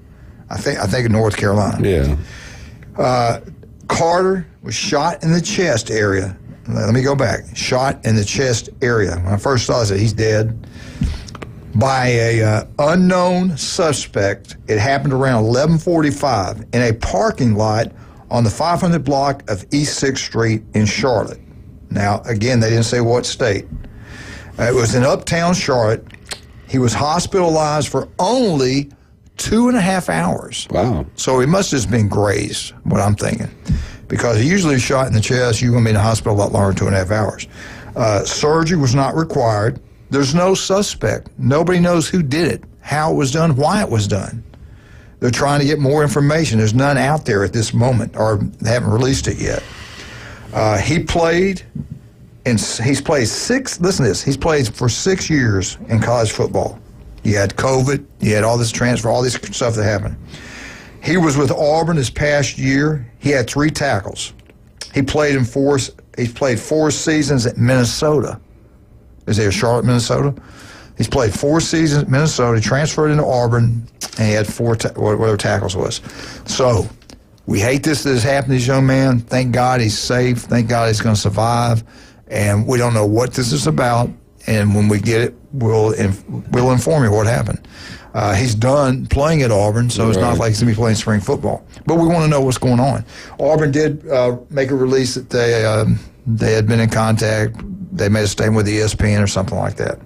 I think in North Carolina. Yeah. Carter was shot in the chest area. Let me go back. Shot in the chest area. When I first saw it, I said, he's dead. by a unknown suspect. It happened around 11:45 in a parking lot on the 500 block of East 6th Street in Charlotte. Now, again, they didn't say what state. It was in uptown Charlotte. He was hospitalized for only 2.5 hours. Wow. So he must have just been grazed, what I'm thinking. Because he usually shot in the chest, you're going to be in the hospital a lot longer than 2.5 hours. Surgery was not required. There's no suspect. Nobody knows who did it, how it was done, why it was done. They're trying to get more information. There's none out there at this moment, or they haven't released it yet. He's played he's played for 6 years in college football. You had COVID, you had all this transfer, all this stuff that happened. He was with Auburn this past year. He had 3 tackles. He played 4 seasons at Minnesota. Is there Charlotte, Minnesota? He's played 4 seasons at Minnesota. He transferred into Auburn, and he had 4 whatever tackles was. So we hate this that has happened to this young man. Thank God he's safe. Thank God he's going to survive. And we don't know what this is about. And when we get it, we'll inform you what happened. He's done playing at Auburn, so it's not like he's going to be playing spring football. But we want to know what's going on. Auburn did make a release that they had been in contact. They made a statement with ESPN or something like that.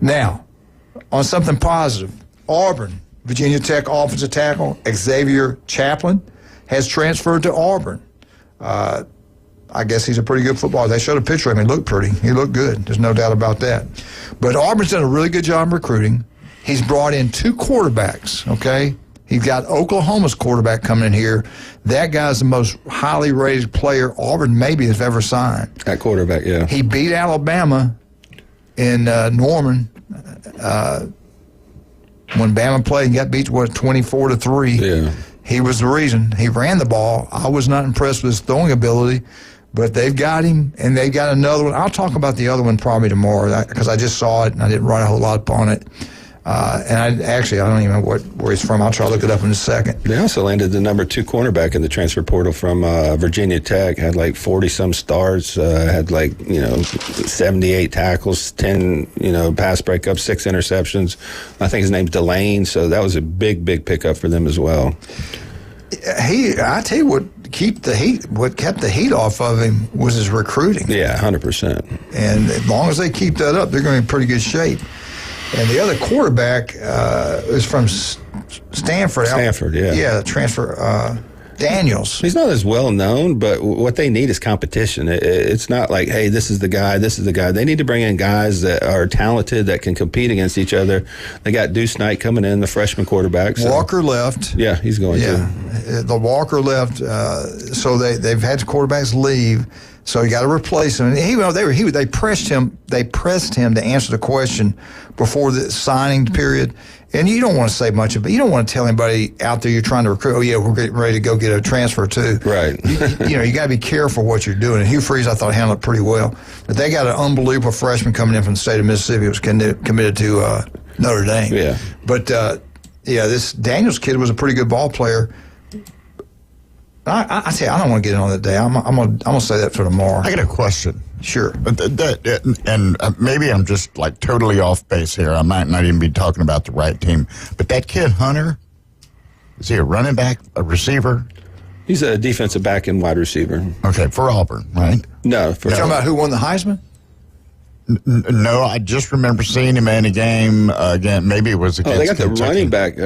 Now, on something positive, Auburn, Virginia Tech offensive tackle Xavier Chaplin has transferred to Auburn. I guess he's a pretty good footballer. They showed a picture of him. He looked pretty. He looked good. There's no doubt about that. But Auburn's done a really good job recruiting. He's brought in 2 quarterbacks, okay? He's got Oklahoma's quarterback coming in here. That guy's the most highly rated player Auburn maybe has ever signed. That quarterback, yeah. He beat Alabama in Norman when Bama played and got beat, 24-3. Yeah. He was the reason. He ran the ball. I was not impressed with his throwing ability, but they've got him, and they got another one. I'll talk about the other one probably tomorrow because I just saw it, and I didn't write a whole lot upon it. And I don't even know where he's from. I'll try to look it up in a second. They also landed the number 2 cornerback in the transfer portal from Virginia Tech. Had like 40-some starts. Had 78 tackles, 10 pass breakups, 6 interceptions. I think his name's Delane. So that was a big pickup for them as well. I tell you what kept the heat off of him was his recruiting. Yeah, 100%. And as long as they keep that up, they're going to be in pretty good shape. And the other quarterback is from Stanford. Stanford, yeah. Yeah, transfer, Daniels. He's not as well known, but what they need is competition. It's not like, hey, this is the guy. They need to bring in guys that are talented, that can compete against each other. They got Deuce Knight coming in, the freshman quarterback. So. Walker left. Yeah, he's going to. The Walker left, so they've had quarterbacks leave. So you got to replace him. And they pressed him. They pressed him to answer the question before the signing period. And you don't want to say much of it. You don't want to tell anybody out there you're trying to recruit. Oh yeah, we're getting ready to go get a transfer too. Right. You got to be careful what you're doing. And Hugh Freeze, I thought, handled it pretty well. But they got an unbelievable freshman coming in from the state of Mississippi who was committed to Notre Dame. Yeah. But this Daniels kid was a pretty good ball player. I say I don't want to get in on that day. I'm gonna say that for tomorrow. I got a question. Sure. And maybe I'm just totally off base here. I might not even be talking about the right team. But that kid Hunter, is he a running back, a receiver? He's a defensive back and wide receiver. Okay, for Auburn, right? No. You're talking about who won the Heisman? No, I just remember seeing him in a game again. Maybe it was against they got the Kentucky. running back,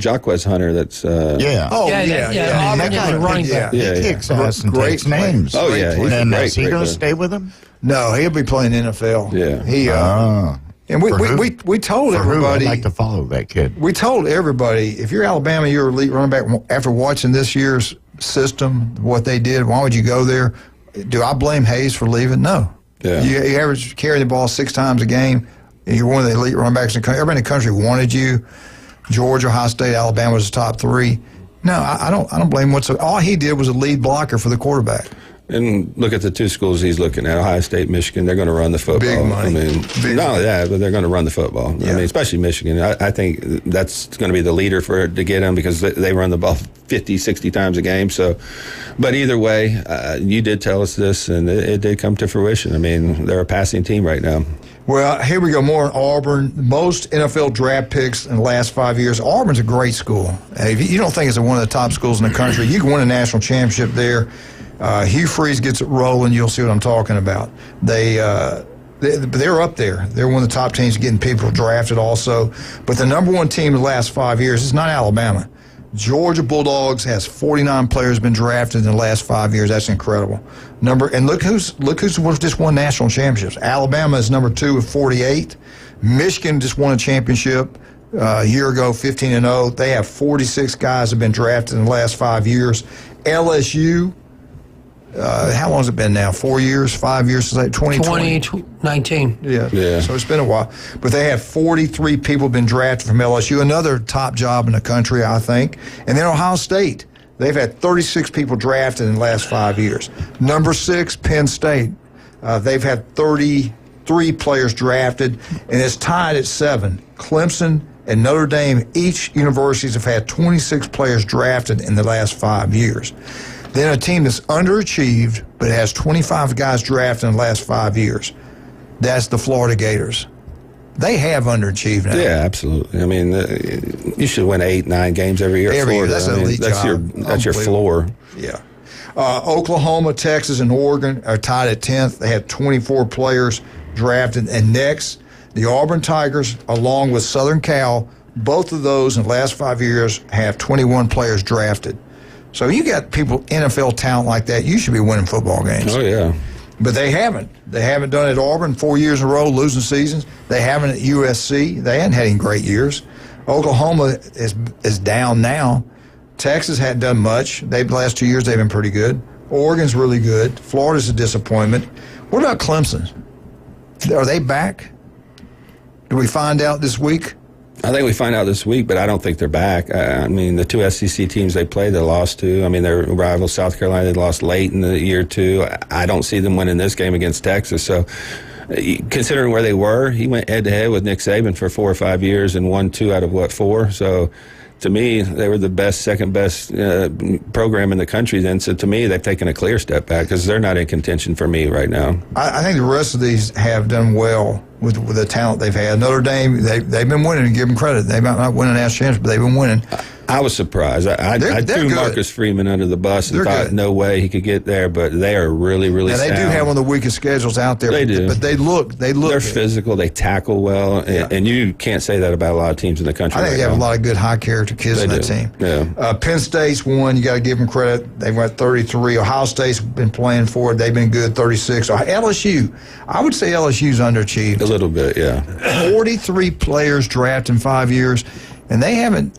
Jaquez Hunter. That's yeah. Oh Yeah. That guy running back. He kicks ass and takes names. Oh yeah. And is he going to stay with him? No, he'll be playing NFL. Yeah. And we told everybody. I'd like to follow that kid. We told everybody, if you're Alabama, you're an elite running back. After watching this year's system, what they did, why would you go there? Do I blame Hayes for leaving? No. Yeah. You average carry the ball 6 times a game. And you're one of the elite running backs in the country. Everybody in the country wanted you. Georgia, Ohio State, Alabama was the top 3. No, I don't blame him whatsoever. All he did was a lead blocker for the quarterback. And look at the 2 schools he's looking at, Ohio State, Michigan. They're going to run the football. Big money. Not only that, but they're going to run the football. Yeah. Especially Michigan. I think that's going to be the leader to get them because they run the ball 50, 60 times a game. So, but either way, you did tell us this, and it did come to fruition. They're a passing team right now. Well, here we go. More on Auburn. Most NFL draft picks in the last 5 years. Auburn's a great school. If you don't think it's one of the top schools in the country, you can win a national championship there. Hugh Freeze gets it rolling. You'll see what I'm talking about. They're up there. They're one of the top teams getting people drafted also. But the number one team in the last 5 years is not Alabama. Georgia Bulldogs has 49 players been drafted in the last 5 years. That's incredible. And look who's just won national championships. Alabama is number 2 with 48. Michigan just won a championship a year ago, 15-0. They have 46 guys have been drafted in the last 5 years. LSU, how long has it been now? 4 years, 5 years since 2020? 2019. Yeah. So it's been a while. But they have 43 people been drafted from LSU, another top job in the country, I think. And then Ohio State, they've had 36 people drafted in the last 5 years. Number 6, Penn State, they've had 33 players drafted, and it's tied at 7. Clemson and Notre Dame, each universities have had 26 players drafted in the last 5 years. Then a team that's underachieved but has 25 guys drafted in the last 5 years. That's the Florida Gators. They have underachieved now. Yeah, absolutely. I mean, you should win 8-9 games every year. Every year, that's an elite job. That's your floor. Yeah. Oklahoma, Texas, and Oregon are tied at 10th. They had 24 players drafted. And next, the Auburn Tigers, along with Southern Cal, both of those in the last 5 years have 21 players drafted. So you got people, NFL talent like that, you should be winning football games. Oh, yeah. But they haven't. They haven't done it at Auburn 4 years in a row, losing seasons. They haven't at USC. They hadn't had any great years. Oklahoma is down now. Texas hadn't done much. The last 2 years they've been pretty good. Oregon's really good. Florida's a disappointment. What about Clemson? Are they back? Do we find out this week? I think we find out this week, but I don't think they're back. I mean, the 2 SEC teams they played, they lost to. I mean, their rivals, South Carolina, they lost late in the year, too. I don't see them winning this game against Texas. So, considering where they were, he went head-to-head with Nick Saban for 4 or 5 years and won 2 out of, 4? So, to me, they were the second-best program in the country then. So, to me, they've taken a clear step back because they're not in contention for me right now. I think the rest of these have done well with the talent they've had. Notre Dame, they've been winning, and give them credit. They might not win a national championship, but they've been winning. I was surprised. I threw good. Marcus Freeman under the bus and They're thought good. no way he could get there, but they are really, really They sound. do have one of the weakest schedules out there. They do. But they look They're good. physical. They tackle well, and you can't say that about a lot of teams in the country. I think they have a lot of good high-character kids on that team. Yeah. Penn State's won. You got to give them credit. They've got 33. Ohio State's been playing for it. They've been good, 36. LSU, I would say LSU's underachieved. A little bit, yeah. 43 players drafted in 5 years, and they haven't.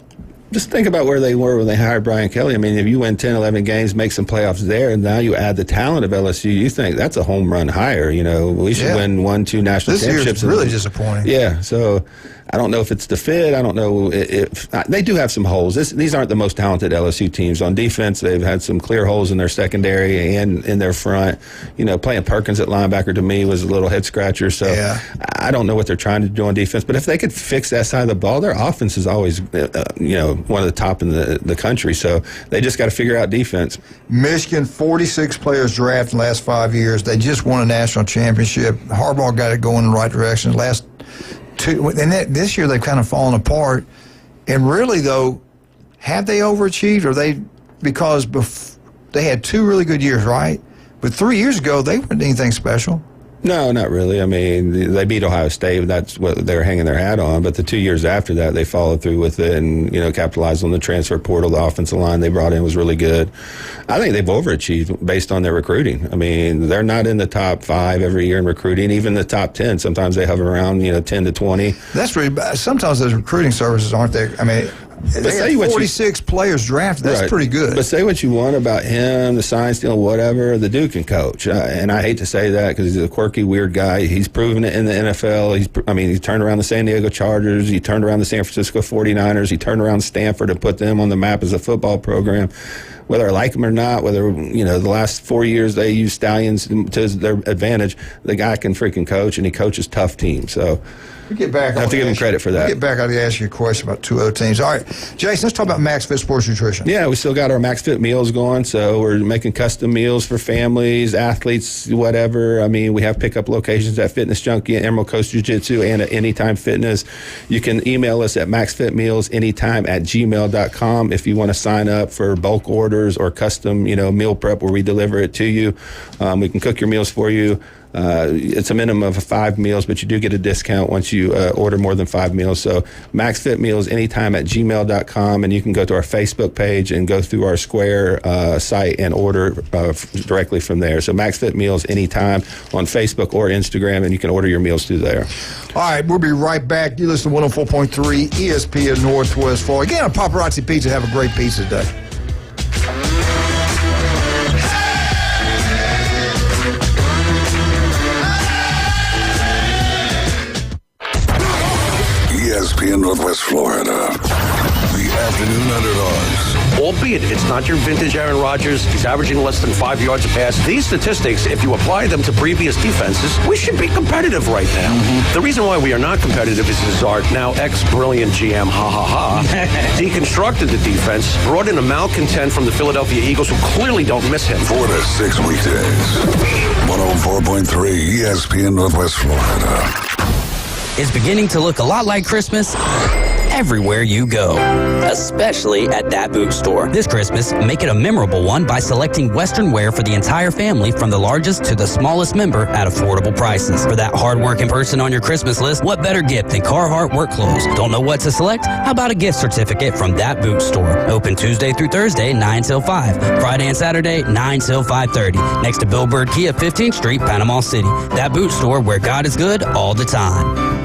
Just think about where they were when they hired Brian Kelly. I mean, if you win 10, 11 games, make some playoffs there, and now you add the talent of LSU, you think that's a home run hire. You know, we should win 1-2 national championships. This year's really disappointing. Yeah, so I don't know if it's the fit. I don't know if they do have some holes. These aren't the most talented LSU teams. On defense, they've had some clear holes in their secondary and in their front. You know, playing Perkins at linebacker to me was a little head scratcher. So I don't know what they're trying to do on defense. But if they could fix that side of the ball, their offense is always, one of the top in the country. So they just got to figure out defense. Michigan, 46 players drafted in the last 5 years. They just won a national championship. Harbaugh got it going in the right direction. Last two, and this year they've kind of fallen apart. And really, though, have they overachieved? Or because they had 2 really good years, right? But 3 years ago, they weren't anything special. No, not really. I mean, they beat Ohio State. That's what they're hanging their hat on. But the 2 years after that, they followed through with it and, capitalized on the transfer portal. The offensive line they brought in was really good. I think they've overachieved based on their recruiting. I mean, they're not in the top 5 every year in recruiting, even the top 10. Sometimes they hover around, 10 to 20. That's really bad. Sometimes those recruiting services aren't there. I mean, they had 46 players drafted. That's pretty good. But say what you want about him, the sign stealing, whatever. The dude can coach. And I hate to say that because he's a quirky, weird guy. He's proven it in the NFL. He turned around the San Diego Chargers. He turned around the San Francisco 49ers. He turned around Stanford and put them on the map as a football program. whether I like them or not, whether, the last 4 years they use Stallions to their advantage, the guy can freaking coach, and he coaches tough teams. So we get back. I have to give him credit for that. Get back. I'll ask you a question about two other teams. All right, Jason, let's talk about Max Fit Sports Nutrition. Yeah, we still got our Max Fit meals going, so we're making custom meals for families, athletes, whatever. I mean, we have pickup locations at Fitness Junkie, Emerald Coast Jiu-Jitsu, and at Anytime Fitness. You can email us at maxfitmealsanytime@gmail.com if you want to sign up for bulk orders or custom, meal prep where we deliver it to you. We can cook your meals for you. It's a minimum of 5 meals, but you do get a discount once you order more than 5 meals. So maxfitmealsanytime@gmail.com, and you can go to our Facebook page and go through our Square site and order directly from there. So Max Fit Meals Anytime on Facebook or Instagram, and you can order your meals through there. All right, we'll be right back. You listen to 104.3 ESPN Northwest Florida. Again, on Paparazzi Pizza, have a great pizza day. ESPN Northwest Florida. The afternoon underdogs. Albeit it's not your vintage Aaron Rodgers, he's averaging less than 5 yards a pass. These statistics, if you apply them to previous defenses, we should be competitive right now. The reason why we are not competitive is our now ex-brilliant GM, deconstructed the defense, brought in a malcontent from the Philadelphia Eagles who clearly don't miss him. 4 to 6 weekdays. 104.3 ESPN Northwest Florida. It's beginning to look a lot like Christmas everywhere you go, especially at that boot store. This Christmas, make it a memorable one by selecting Western wear for the entire family, from the largest to the smallest member, at affordable prices. For that hard-working person on your Christmas list, what better gift than Carhartt work clothes? Don't know what to select? How about a gift certificate from that boot store? Open Tuesday through Thursday, 9 till 5. Friday and Saturday, 9 till 5:30. Next to Billboard Kia, 15th Street, Panama City. That boot store where God is good all the time.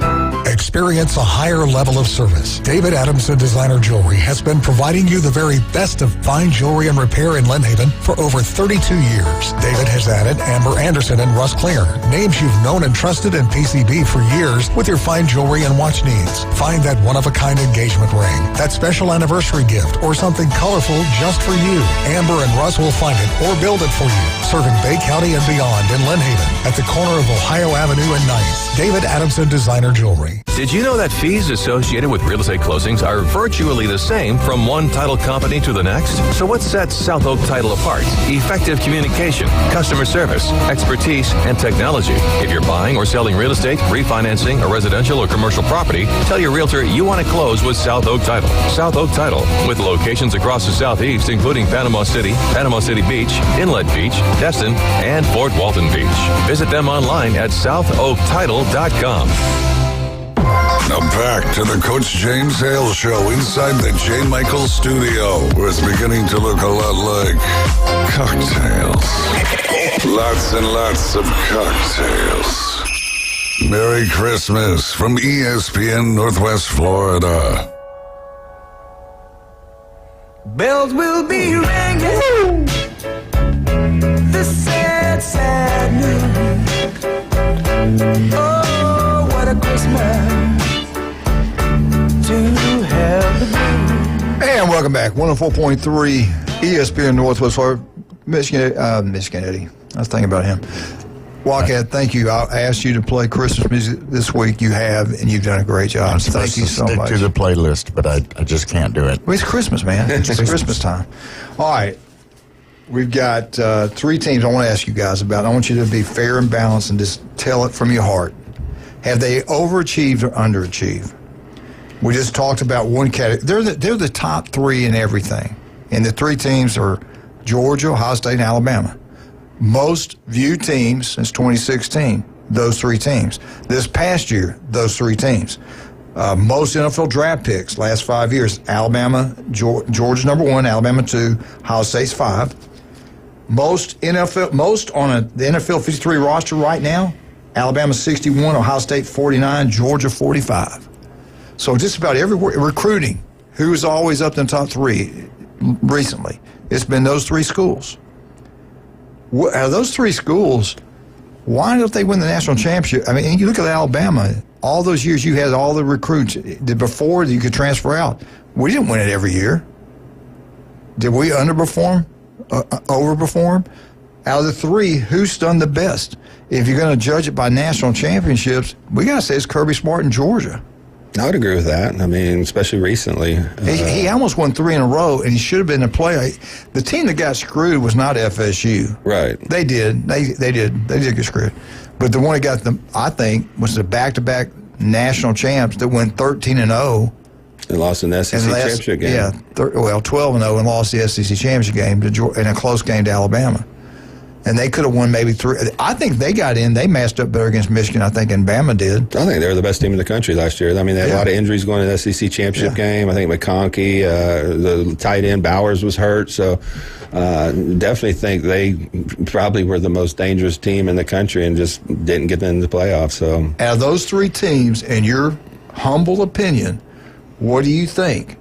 Experience a higher level of service. David Adamson Designer Jewelry has been providing you the very best of fine jewelry and repair in Lynn Haven for over 32 years. David has added Amber Anderson and Russ Clare, names you've known and trusted in PCB for years with your fine jewelry and watch needs. Find that one-of-a-kind engagement ring, that special anniversary gift, or something colorful just for you. Amber and Russ will find it or build it for you. Serving Bay County and beyond in Lynn Haven at the corner of Ohio Avenue and 9th. David Adamson Designer Jewelry. Did you know that fees associated with real estate closings are virtually the same from one title company to the next? So what sets South Oak Title apart? Effective communication, customer service, expertise, and technology. If you're buying or selling real estate, refinancing a residential or commercial property, tell your realtor you want to close with South Oak Title. South Oak Title, with locations across the Southeast, including Panama City Beach, Inlet Beach, Destin, and Fort Walton Beach. Visit them online at southoaktitle.com. Now back to the Coach James Hale Show inside the J. Michael studio, where it's beginning to look a lot like cocktails. Lots and lots of cocktails. Merry Christmas from ESPN Northwest Florida. Bells will be ringing. This sad, sad news. Oh, what a Christmas. And welcome back. 104.3 ESPN Northwest Florida. Michigan Eddie. I was thinking about him. Wildcat, thank you. I asked you to play Christmas music this week. You have, and you've done a great job. Thank you so much. To the playlist, but I just can't do it. Well, it's Christmas, man. It's Christmas time. All right. We've got 3 teams I want to ask you guys about. I want you to be fair and balanced and just tell it from your heart. Have they overachieved or underachieved? We just talked about one category. They're the top 3 in everything. And the 3 teams are Georgia, Ohio State, and Alabama. Most viewed teams since 2016, those 3 teams. This past year, those 3 teams. Most NFL draft picks last 5 years, Alabama, Georgia's number 1, Alabama 2, Ohio State's 5. Most on the NFL 53 roster right now, Alabama 61, Ohio State 49, Georgia 45. So just about everywhere, recruiting, who is always up in the top 3 recently? It's been those 3 schools. Out of those 3 schools, why don't they win the national championship? I mean, you look at Alabama, all those years you had all the recruits. Before you could transfer out. We didn't win it every year. Did we underperform, overperform? Out of the three, who's done the best? If you're going to judge it by national championships, we got to say it's Kirby Smart in Georgia. I would agree with that. I mean, especially recently. He almost won 3 in a row, and he should have been a player. The team that got screwed was not FSU. Right. They did. They did get screwed. But the one that got them, I think, was the back-to-back national champs that went 13-0. And lost in the SEC championship game. Yeah, 12-0 and lost the SEC championship game in a close game to Alabama. And they could have won maybe 3. I think they got in. They matched up better against Michigan, I think, and Bama did. I think they were the best team in the country last year. I mean, they had a lot of injuries going to the SEC championship game. I think McConkey, the tight end Bowers was hurt. So definitely think they probably were the most dangerous team in the country and just didn't get into the playoffs. So out of those 3 teams, in your humble opinion, what do you think?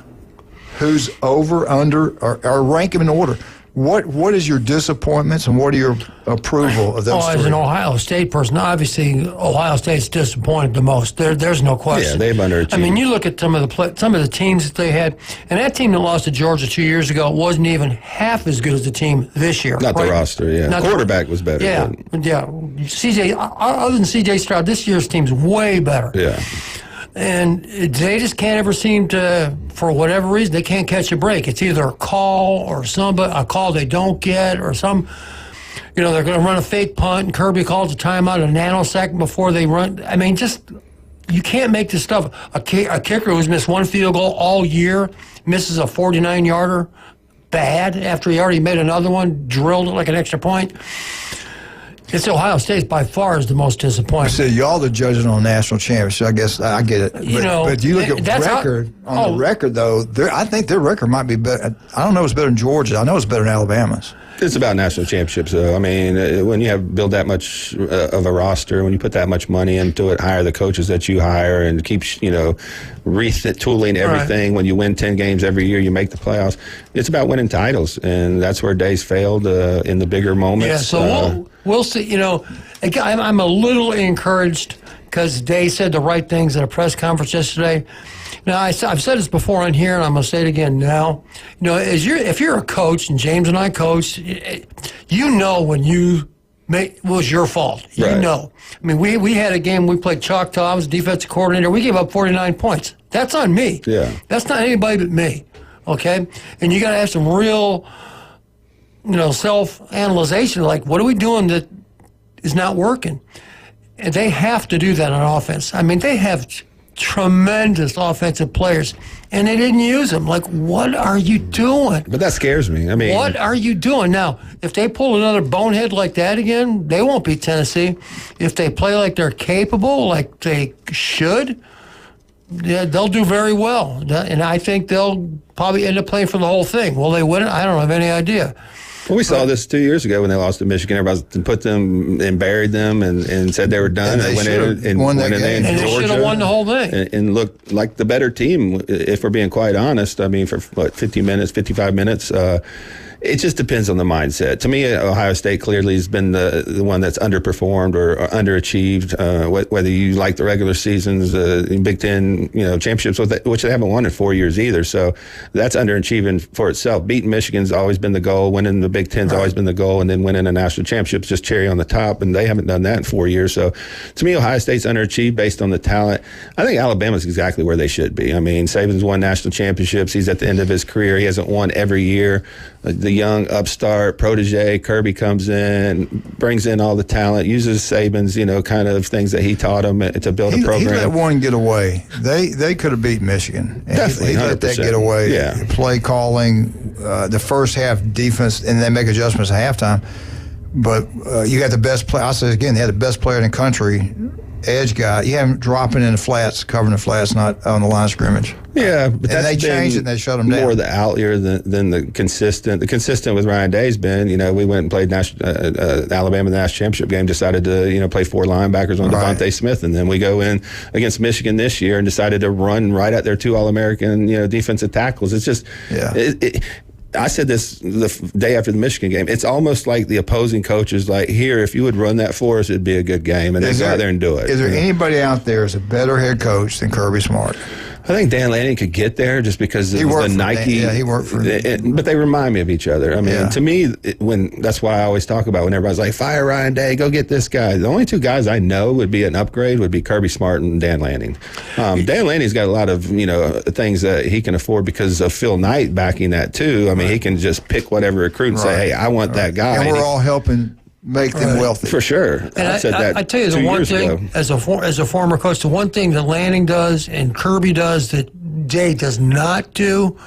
Who's over, under, or rank them in order? What is your disappointments and what are your approval of those 3? As an Ohio State person, obviously Ohio State's disappointed the most. There's no question. Yeah, they've underachieved. I mean, you look at some of the teams that they had, and that team that lost to Georgia 2 years ago wasn't even half as good as the team this year. Not the roster, yeah. Not quarterback was better. Yeah, yeah. Other than C.J. Stroud, this year's team's way better. Yeah. And they just can't ever seem to, for whatever reason, they can't catch a break. It's either a call or a call they don't get, or they're going to run a fake punt, and Kirby calls a timeout a nanosecond before they run. I mean, you can't make this stuff. A kicker who's missed 1 field goal all year misses a 49-yarder bad after he already made another one, drilled it like an extra point. It's Ohio State by far is the most disappointing. So y'all the judging on national championship. I guess I get it. But you look at record the record though. I think their record might be better. I don't know if it's better than Georgia. I know it's better than Alabama's. It's about national championships, though. I mean, when you build that much of a roster, when you put that much money into it, hire the coaches that you hire, and keep retooling everything. Right. When you win 10 games every year, you make the playoffs. It's about winning titles, and that's where Day's failed in the bigger moments. Yeah, so we'll see. I'm a little encouraged because Day said the right things at a press conference yesterday. Now, I've said this before on here, and I'm going to say it again now. If you're a coach, and James and I coach, when it was your fault. You know. I mean, we had a game, we played Choctaw, I was defensive coordinator, we gave up 49 points. That's on me. Yeah. That's not anybody but me, okay? And you got to have some real, self-analyzation, like, what are we doing that is not working? And they have to do that on offense. I mean, they have tremendous offensive players, and they didn't use them. Like, what are you doing? But that scares me. I mean, what are you doing? Now, if they pull another bonehead like that again, they won't beat Tennessee. If they play like they're capable, like they should, they'll do very well. And I think they'll probably end up playing for the whole thing. Will they win it? I don't have any idea. Well, we saw this 2 years ago when they lost to Michigan. Everybody put them and buried them and said they were done. And they should have won that game. And they should have won the whole thing. And looked like the better team, if we're being quite honest. I mean, for 50 minutes, 55 minutes, it just depends on the mindset. To me, Ohio State clearly has been the one that's underperformed or underachieved. Whether you like the regular seasons, Big Ten, championships, which they haven't won in 4 years either. So that's underachieving for itself. Beating Michigan's always been the goal. Winning the Big Ten's always been the goal, and then winning a national championship's just cherry on the top. And they haven't done that in 4 years. So to me, Ohio State's underachieved based on the talent. I think Alabama's exactly where they should be. I mean, Saban's won national championships. He's at the end of his career. He hasn't won every year. The young upstart protege Kirby comes in, brings in all the talent, uses Saban's kind of things that he taught him to build a program. He let one get away. They could have beat Michigan. Definitely, he let that get away. Yeah. Play calling, the first half defense, and they make adjustments at halftime. But you got the best player. I say again, they had the best player in the country. Edge guy, you have him dropping in the flats, covering the flats, not on the line of scrimmage. Yeah, but and they changed it and they shut him down. More the outlier than the consistent. The consistent with Ryan Day's been, we went and played Alabama in the national championship game, decided to, play 4 linebackers on Devontae Smith, and then we go in against Michigan this year and decided to run right at their 2 All-American, defensive tackles. It's just, I said this the day after the Michigan game. It's almost like the opposing coaches, like, here, if you would run that for us, it'd be a good game, and they go out there and do it. Is there anybody out there who's a better head coach than Kirby Smart? I think Dan Lanning could get there just because of the Nike. he worked for but they remind me of each other. I mean, to me, that's why I always talk about when everybody's like, fire Ryan Day, go get this guy. The only two guys I know would be an upgrade would be Kirby Smart and Dan Lanning. Dan Lanning's got a lot of, things that he can afford because of Phil Knight backing that too. I mean, he can just pick whatever recruit and say, hey, I want that guy. And we're all helping make them wealthy. For sure. And I said that I tell you, the one thing, as a former coach, the one thing that Lanning does and Kirby does that Day does not do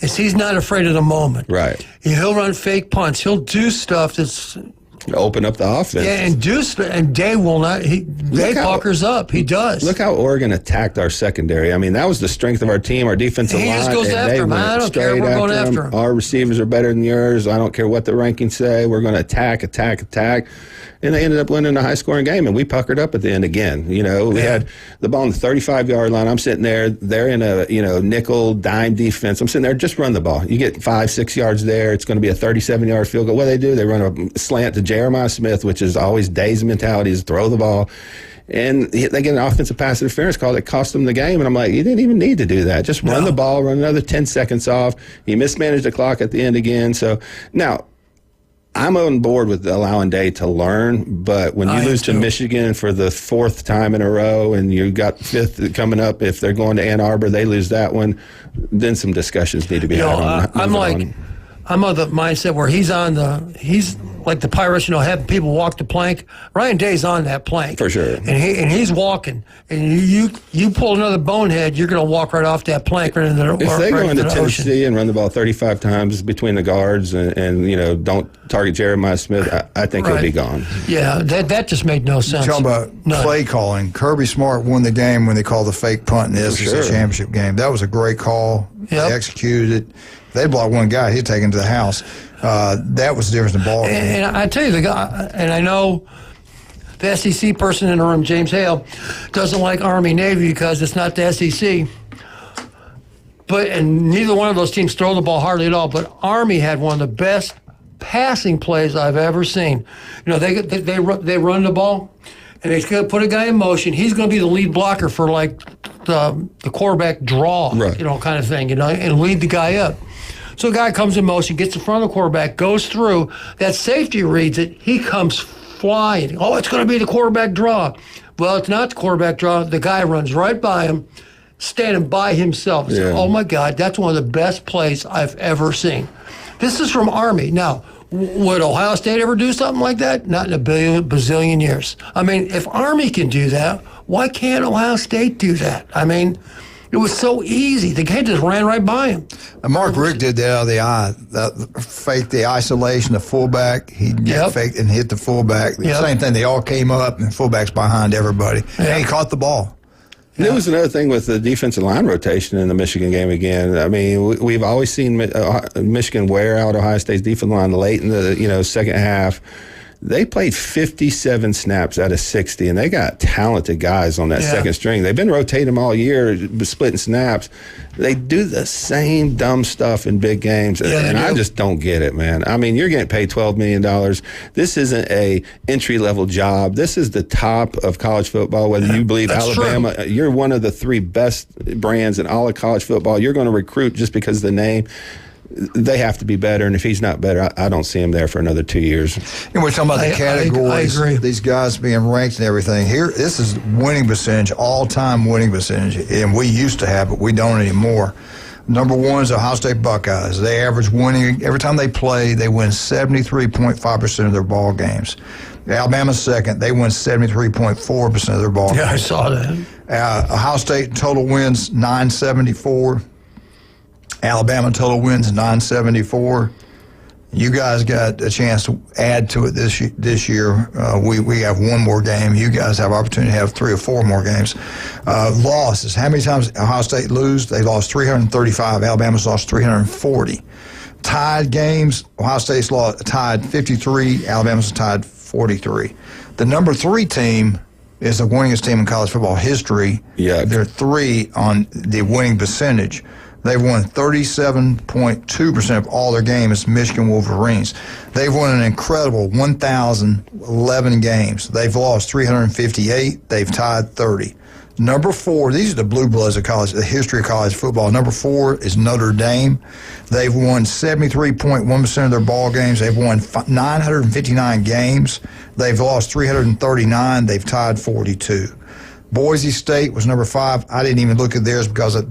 is he's not afraid of the moment. Right. He'll run fake punts. He'll do stuff that's open up the offense. Yeah, and Day will not. Day puckers up. He does. Look how Oregon attacked our secondary. I mean, that was the strength of our team, our defensive line. He just goes after him. I don't care. We're going after him. Our receivers are better than yours. I don't care what the rankings say. We're going to attack. And they ended up winning a high-scoring game, and we puckered up at the end again. We had the ball on the 35-yard line. I'm sitting there. They're in a nickel dime defense. I'm sitting there, just run the ball. You get 5-6 yards there. It's going to be a 37-yard field goal. What do? They run a slant to Jeremiah Smith, which is always Day's mentality, is throw the ball. And they get an offensive pass interference call that cost them the game. And I'm like, you didn't even need to do that. Just run the ball, run another 10 seconds off. You mismanaged the clock at the end again. So now, I'm on board with allowing Day to learn, but when you lose to Michigan for the fourth time in a row and you got fifth coming up, if they're going to Ann Arbor, they lose that one, then some discussions need to be had. I'm of the mindset where he's like the Pirates, having people walk the plank. Ryan Day's on that plank. For sure. And he's walking. And you pull another bonehead, you're going to walk right off that plank right into the ocean. If they go into Tennessee and run the ball 35 times between the guards and don't target Jeremiah Smith, I think he'll be gone. Yeah, that just made no sense. Talking about play calling, Kirby Smart won the game when they called the fake punt in the SEC championship game. That was a great call. They executed it. If they blocked one guy, he'd take him to the house. That was the difference in the ball game. And I tell you, the guy, and I know the SEC person in the room, James Hale, doesn't like Army-Navy because it's not the SEC. And neither one of those teams throw the ball hardly at all. But Army had one of the best passing plays I've ever seen. They run the ball, and they put a guy in motion. He's going to be the lead blocker for like the quarterback draw, kind of thing, and lead the guy up. So a guy comes in motion, gets in front of the quarterback, goes through. That safety reads it. He comes flying. Oh, it's going to be the quarterback draw. Well, it's not the quarterback draw. The guy runs right by him, standing by himself. So, oh, my God, that's one of the best plays I've ever seen. This is from Army. Now, would Ohio State ever do something like that? Not in a bazillion years. I mean, if Army can do that, why can't Ohio State do that? I mean, it was so easy. The kid just ran right by him. And Mark Richt did that out of the eye. Fake the isolation, the fullback. He faked and hit the fullback. Same thing. They all came up, and fullback's behind everybody. And he caught the ball. There was another thing with the defensive line rotation in the Michigan game again. I mean, we've always seen Michigan wear out Ohio State's defensive line late in the second half. They played 57 snaps out of 60, and they got talented guys on that second string. They've been rotating them all year, splitting snaps. They do the same dumb stuff in big games, and I just don't get it, man. I mean, you're getting paid $12 million. This isn't a entry-level job. This is the top of college football, whether you believe Alabama. True. You're one of the three best brands in all of college football. You're going to recruit just because of the name. They have to be better, and if he's not better, I don't see him there for another 2 years. And we're talking about the categories, I agree. These guys being ranked and everything. This is winning percentage, all-time winning percentage, and we used to have it. We don't anymore. Number one is the Ohio State Buckeyes. They average winning every time they play. They win 73.5% of their ball games. Alabama's second. They win 73.4% of their ball games. Yeah, I saw that. Ohio State total wins 974. Alabama total wins 974. You guys got a chance to add to it this year. We have one more game. You guys have opportunity to have 3 or 4 more games. Losses. How many times Ohio State lose? They lost 335. Alabama's lost 340. Tied games. Ohio State's tied 53. Alabama's tied 43. The number 3 team is the winningest team in college football history. Yeah. They're 3 on the winning percentage. They've won 37.2% of all their games, Michigan Wolverines. They've won an incredible 1,011 games. They've lost 358. They've tied 30. Number 4, these are the blue bloods of college, the history of college football. Number 4 is Notre Dame. They've won 73.1% of their ball games. They've won 959 games. They've lost 339. They've tied 42. Boise State was number 5. I didn't even look at theirs because I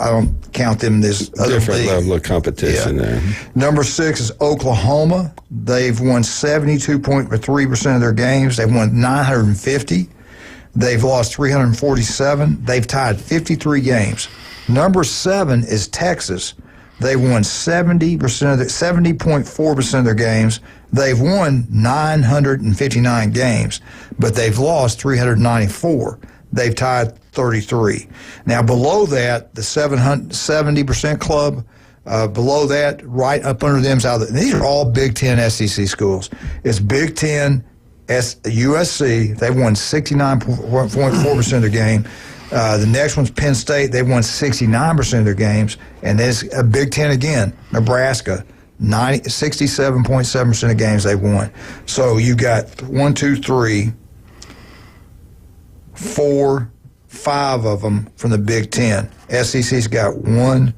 don't count them in this other different league. level of competition there. Number 6 is Oklahoma. They've won 72.3% of their games. They've won 950. They've lost 347. They've tied 53 games. Number 7 is Texas. They've won 70.4% of their games. They've won 959 games, but they've lost 394. They've tied 33. Now, below that, the 70% club, below that, right up under them, these are all Big Ten SEC schools. It's Big Ten, USC. They've won 69.4% of their game. The next one's Penn State. They've won 69% of their games. And there's a Big Ten again, Nebraska, 67.7% of games they've won. So you got 1, 2, 3, 4, 5 of them from the Big Ten. SEC's got 1,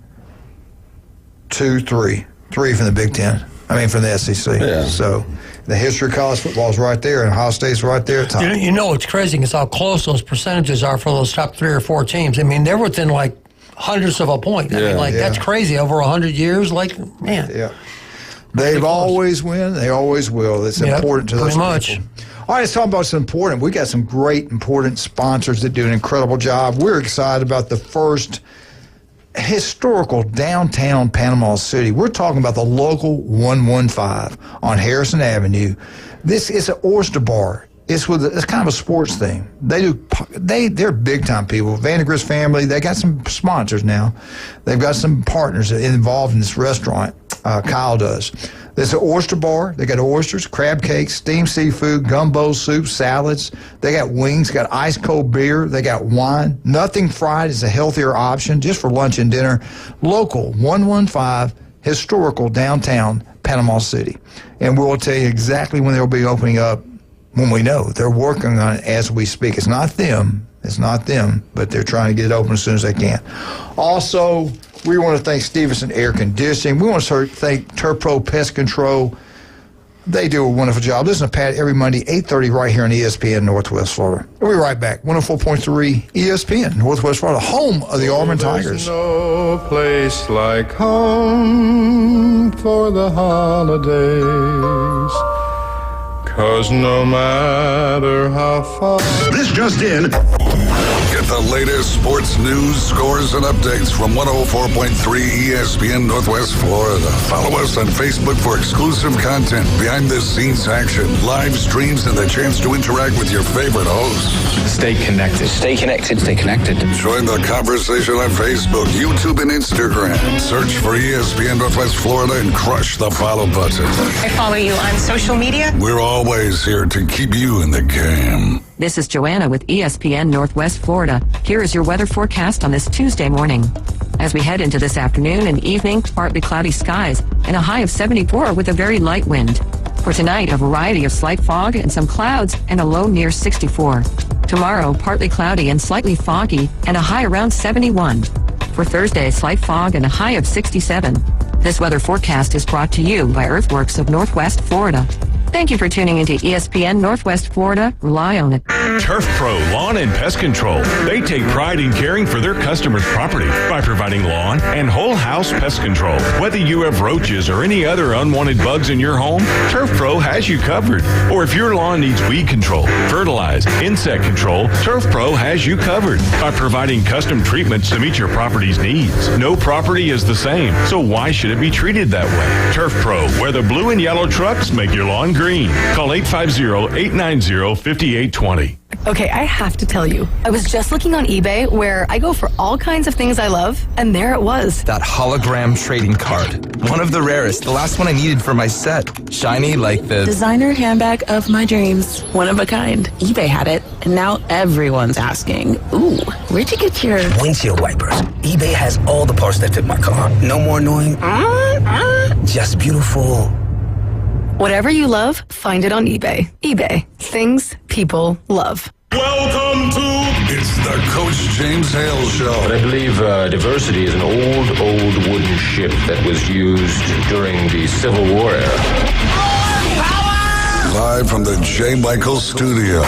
2, 3. 3 from the Big Ten. From the SEC. Yeah. So the history of college football is right there, and Ohio State's right there at the top. You know what's crazy is how close those percentages are for those top 3 or 4 teams. They're within like hundredths of a point. That's crazy. Over 100 years, man. Yeah. They've always win. They always will. It's important to those pretty people. All right, let's talk about what's important. We got some great, important sponsors that do an incredible job. We're excited about the first historical downtown Panama City. We're talking about the local 115 on Harrison Avenue. This is an oyster bar. It's kind of a sports thing. They're big time people. Vandergris family. They got some sponsors now. They've got some partners involved in this restaurant. Kyle does. There's an oyster bar. They got oysters, crab cakes, steamed seafood, gumbo soup, salads. They got wings, got ice cold beer. They got wine. Nothing fried is a healthier option just for lunch and dinner. Local 115, historical downtown Panama City. And we'll tell you exactly when they'll be opening up when we know. They're working on it as we speak. It's not them, but they're trying to get it open as soon as they can. Also, we want to thank Stevenson Air Conditioning. We want to thank Turf Pro Pest Control. They do a wonderful job. Listen to Pat every Monday, 8:30 right here on ESPN Northwest Florida. We'll be right back. 104.3 ESPN Northwest Florida, home of the Auburn Tigers. No place like home for the holidays. 'Cause no matter how far. This just in. Get the latest sports news, scores, and updates from 104.3 ESPN Northwest Florida. Follow us on Facebook for exclusive content, behind-the-scenes action, live streams, and the chance to interact with your favorite hosts. Stay connected. Stay connected. Stay connected. Join the conversation on Facebook, YouTube, and Instagram. Search for ESPN Northwest Florida and crush the follow button. I follow you on social media. We're always here to keep you in the game. This is Joanna with ESPN Northwest Florida. Here is your weather forecast on this Tuesday morning. As we head into this afternoon and evening, partly cloudy skies and a high of 74 with a very light wind. For tonight, a variety of slight fog and some clouds and a low near 64. Tomorrow, partly cloudy and slightly foggy and a high around 71. For Thursday, slight fog and a high of 67. This weather forecast is brought to you by Earthworks of Northwest Florida. Thank you for tuning into ESPN Northwest Florida. Rely on it. Turf Pro Lawn and Pest Control. They take pride in caring for their customers' property by providing lawn and whole house pest control. Whether you have roaches or any other unwanted bugs in your home, Turf Pro has you covered. Or if your lawn needs weed control, fertilize, insect control, Turf Pro has you covered by providing custom treatments to meet your property's needs. No property is the same, so why should it be treated that way? Turf Pro, where the blue and yellow trucks make your lawn green. Call 850-890-5820. Okay, I have to tell you, I was just looking on eBay where I go for all kinds of things I love, and there it was. That hologram trading card. One of the rarest. The last one I needed for my set. Shiny like the designer handbag of my dreams. One of a kind. eBay had it, and now everyone's asking, ooh, where'd you get your windshield wipers? eBay has all the parts that fit my car. No more annoying. Just beautiful. Whatever you love, find it on eBay. eBay. Things people love. Welcome to It's The Coach James Hale Show. But I believe diversity is an old wooden ship that was used during the Civil War era. Live from the J. Michael Studio.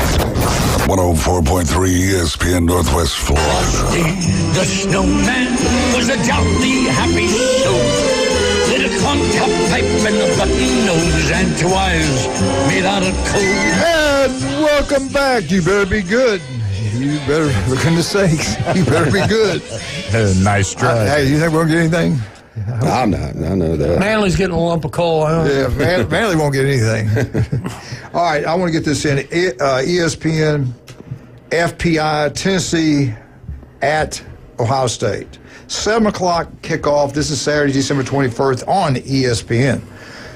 104.3 ESPN Northwest Florida. The snowman was a jolly happy soul. Little corn-cob pipe and a button nose and 2 eyes made out of coal. And welcome back. You better be good. You better, for goodness sakes, you better be good. Nice try. Hey, you think we'll get anything? I'm not. I know that. Manly's getting a lump of coal. Yeah, Manly won't get anything. All right, I want to get this in. ESPN, FPI, Tennessee at Ohio State. 7 o'clock kickoff. This is Saturday, December 21st on ESPN.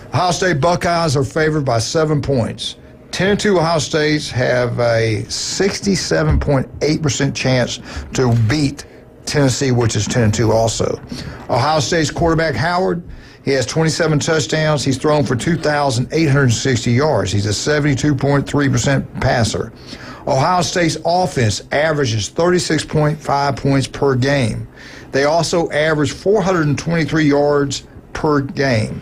Ohio State Buckeyes are favored by 7 points. 10-2 Ohio States have a 67.8% chance to beat Tennessee, which is 10-2 also. Ohio State's quarterback, Howard, he has 27 touchdowns. He's thrown for 2,860 yards. He's a 72.3% passer. Ohio State's offense averages 36.5 points per game. They also average 423 yards per game.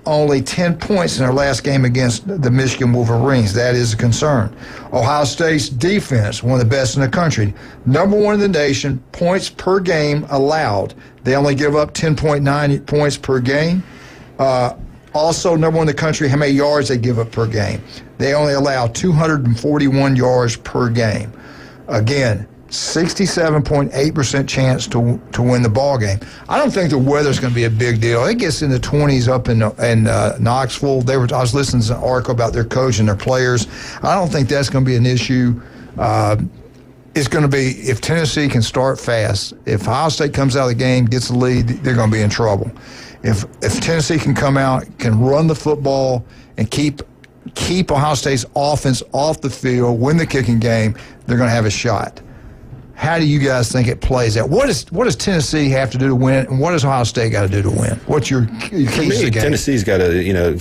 Only 10 points in their last game against the Michigan Wolverines. That is a concern. Ohio State's defense, one of the best in the country. Number 1 in the nation, points per game allowed. They only give up 10.9 points per game. Also, number 1 in the country, how many yards they give up per game. They only allow 241 yards per game. Again, 67.8% chance to win the ball game. I don't think the weather's going to be a big deal. It gets in the 20s up in Knoxville. I was listening to an article about their coach and their players. I don't think that's going to be an issue. It's going to be, if Tennessee can start fast, if Ohio State comes out of the game, gets the lead, they're going to be in trouble. If Tennessee can come out, can run the football, and keep Ohio State's offense off the field, win the kicking game, they're going to have a shot. How do you guys think it plays out? What does Tennessee have to do to win, and what does Ohio State got to do to win? What's your key to the game? Tennessee's got to,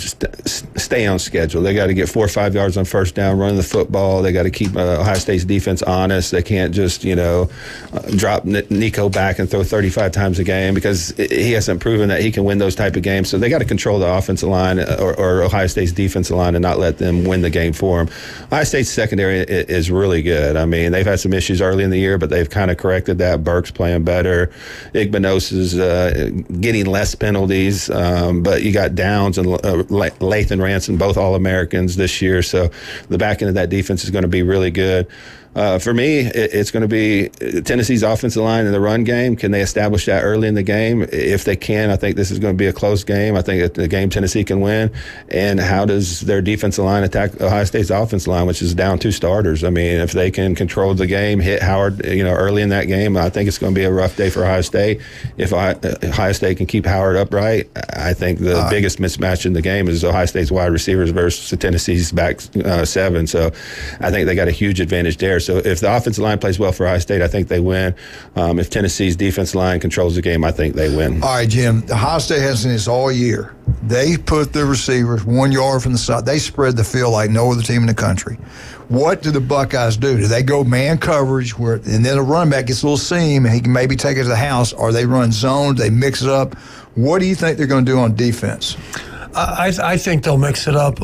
stay on schedule. They got to get 4 or 5 yards on first down, running the football. They got to keep Ohio State's defense honest. They can't just, drop Nico back and throw 35 times a game, because he hasn't proven that he can win those type of games. So they got to control the offensive line or Ohio State's defensive line and not let them win the game for them. Ohio State's secondary is really good. I mean, they've had some issues early in the year, but they've kind of corrected that. Burke's playing better. Igbenos is getting less penalties, but you got Downs and Lathan Ransom, both All-Americans this year, so the back end of that defense is going to be really good. For me, it's going to be Tennessee's offensive line in the run game. Can they establish that early in the game? If they can, I think this is going to be a close game. I think it's a game Tennessee can win. And how does their defensive line attack Ohio State's offensive line, which is down 2 starters? I mean, if they can control the game, hit Howard, early in that game, I think it's going to be a rough day for Ohio State. If Ohio State can keep Howard upright, I think the biggest mismatch in the game is Ohio State's wide receivers versus Tennessee's back 7. So I think they got a huge advantage there. So if the offensive line plays well for Ohio State, I think they win. If Tennessee's defensive line controls the game, I think they win. All right, Jim. Ohio State has seen this all year. They put the receivers 1 yard from the side. They spread the field like no other team in the country. What do the Buckeyes do? Do they go man coverage and then a running back gets a little seam and he can maybe take it to the house, or they run zone, they mix it up? What do you think they're going to do on defense? I think they'll mix it up.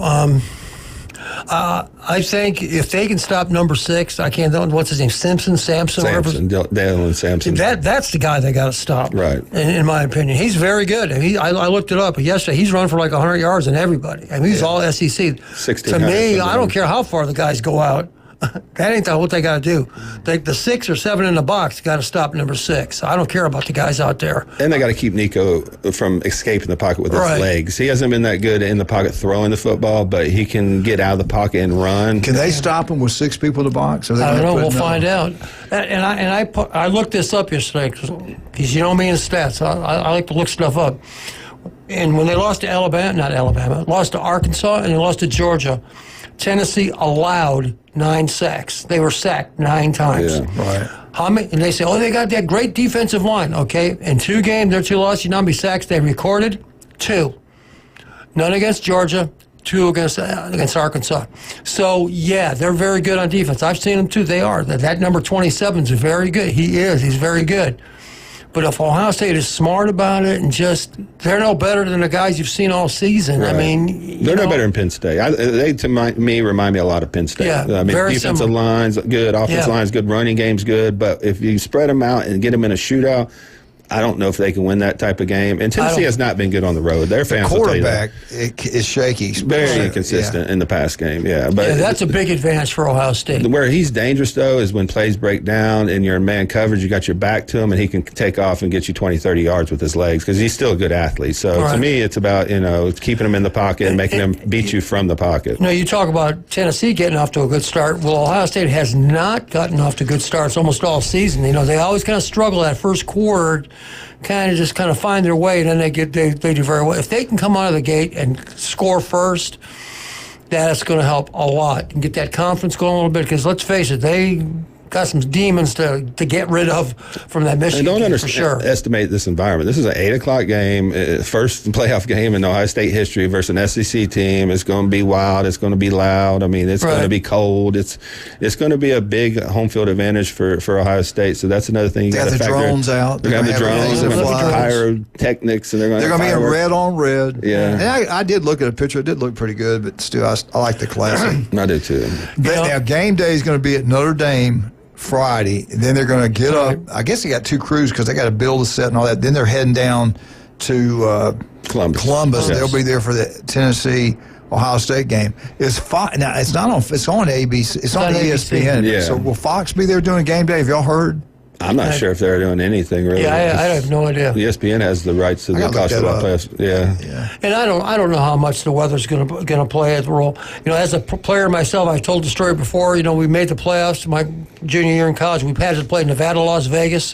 I think if they can stop number 6, I can't. What's his name? Samson, Dalen Sampson. That's the guy they got to stop. Right. In my opinion, he's very good. I looked it up yesterday. He's run for like 100 yards than everybody. I mean, he's all SEC. To me, I don't care how far the guys go out. That ain't what they got to do. The 6 or 7 in the box got to stop number 6. I don't care about the guys out there. And they got to keep Nico from escaping the pocket with his legs. He hasn't been that good in the pocket throwing the football, but he can get out of the pocket and run. Can they stop him with 6 people in the box? I don't know. We'll find out. And I looked this up yesterday because you know me and stats. I like to look stuff up. And when they lost to lost to Arkansas and they lost to Georgia, Tennessee allowed 9 sacks. They were sacked 9 times. Yeah, right. How many? And they say, they got that great defensive line. Okay, in 2 games, their 2 losses, you know how many sacks they recorded? 2. None against Georgia, 2 against Arkansas. So, yeah, they're very good on defense. I've seen them, too. They are. That number 27 is very good. He's very good. But if Ohio State is smart about it and they're no better than the guys you've seen all season. Right. I mean, they're no better than Penn State. They, to me, remind me a lot of Penn State. Yeah, I mean, very defensive similar. line's good, offensive line's good, running game's good. But if you spread them out and get them in a shootout, I don't know if they can win that type of game. And Tennessee has not been good on the road. Their fans will tell you that. Quarterback is shaky. Very inconsistent in the pass game, But that's a big advantage for Ohio State. Where he's dangerous, though, is when plays break down and you're in man coverage, you got your back to him, and he can take off and get you 20, 30 yards with his legs because he's still a good athlete. So to me, it's about keeping him in the pocket and making him beat you from the pocket. You talk about Tennessee getting off to a good start. Well, Ohio State has not gotten off to good starts almost all season. They always kind of struggle that first quarter, kind of find their way, and then they do very well. If they can come out of the gate and score first, that's going to help a lot and get that confidence going a little bit. Because let's face it, they got some demons to get rid of from that Michigan game, for sure. Estimate this environment. This is an 8 o'clock game, first playoff game in Ohio State history versus an SEC team. It's going to be wild. It's going to be loud. I mean, it's going to be cold. It's going to be a big home field advantage for Ohio State. So that's another thing you got to factor in. They have the drones out. They're going to have the drones. They're going to have pyrotechnics. And they're going to be in red on red. Yeah. And I did look at a picture. It did look pretty good, but still, I like the classic. I do, too. Now, game day is going to be at Notre Dame Friday, and then they're going to get up. I guess they got 2 crews because they got to build a set and all that. Then they're heading down to Columbus. Yes. They'll be there for the Tennessee Ohio State game. It's now. It's not on. It's on ABC. It's on ESPN. Yeah. So will Fox be there doing game day? Have y'all heard? I'm not sure if they're doing anything really. Yeah, I have no idea. ESPN has the rights to the college football playoffs. Yeah. And I don't know how much the weather's going to play a role. As a player myself, I told the story before. We made the playoffs my junior year in college. We had to play Nevada, Las Vegas,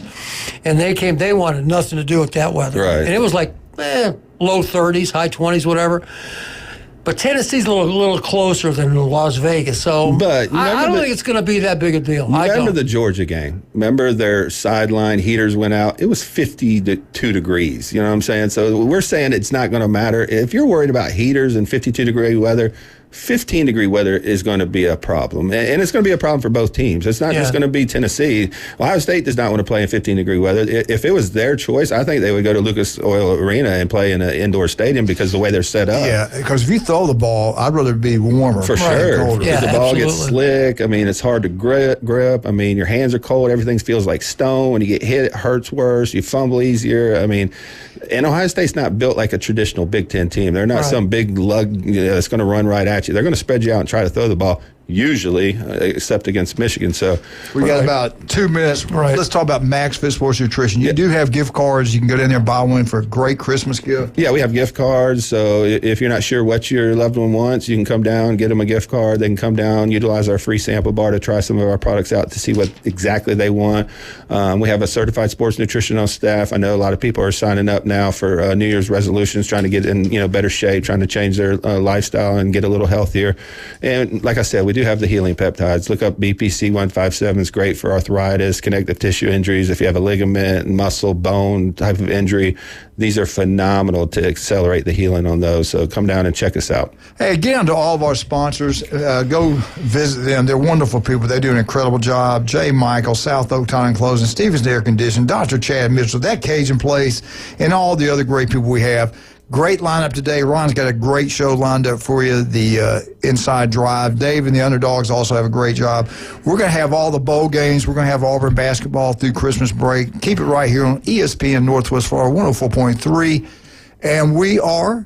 and they wanted nothing to do with that weather. Right. And it was like low 30s, high 20s, whatever. But Tennessee's a little closer than Las Vegas, so I don't think it's going to be that big a deal. Remember the Georgia game? Remember their sideline heaters went out? It was 52 degrees. You know what I'm saying? So we're saying it's not going to matter. If you're worried about heaters and 52-degree weather, 15-degree weather is going to be a problem. And it's going to be a problem for both teams. It's not just going to be Tennessee. Ohio State does not want to play in 15-degree weather. If it was their choice, I think they would go to Lucas Oil Arena and play in an indoor stadium because of the way they're set up. Yeah, because if you throw the ball, I'd rather be warmer. For sure. Because the ball gets slick. I mean, it's hard to grip. I mean, your hands are cold. Everything feels like stone. When you get hit, it hurts worse. You fumble easier. I mean, and Ohio State's not built like a traditional Big Ten team. They're not some big lug that's going to run right at you. They're going to spread you out and try to throw the ball, usually, except against Michigan. So we got about 2 minutes. Right. Let's talk about Max Fit Sports Nutrition. You do have gift cards. You can go down there and buy one for a great Christmas gift. Yeah, we have gift cards. So if you're not sure what your loved one wants, you can come down, get them a gift card. They can come down, utilize our free sample bar to try some of our products out to see what exactly they want. We have a certified sports nutrition on staff. I know a lot of people are signing up now for New Year's resolutions, trying to get in better shape, trying to change their lifestyle and get a little healthier. And like I said, we do have the healing peptides. Look up BPC 157. It's great for arthritis, connective tissue injuries. If you have a ligament, muscle, bone type of injury, these are phenomenal to accelerate the healing on those. So come down and check us out. Hey, get on to all of our sponsors. Go visit them. They're wonderful people. They do an incredible job. J. Michael, South Oak Tile and Closing, Stevens Air Conditioning, Dr. Chad Mitchell, That Cajun Place, and all the other great people we have. Great lineup today. Ron's got a great show lined up for you, the Inside Drive. Dave and the Underdogs also have a great job. We're going to have all the bowl games. We're going to have Auburn basketball through Christmas break. Keep it right here on ESPN Northwest Florida 104.3. And we are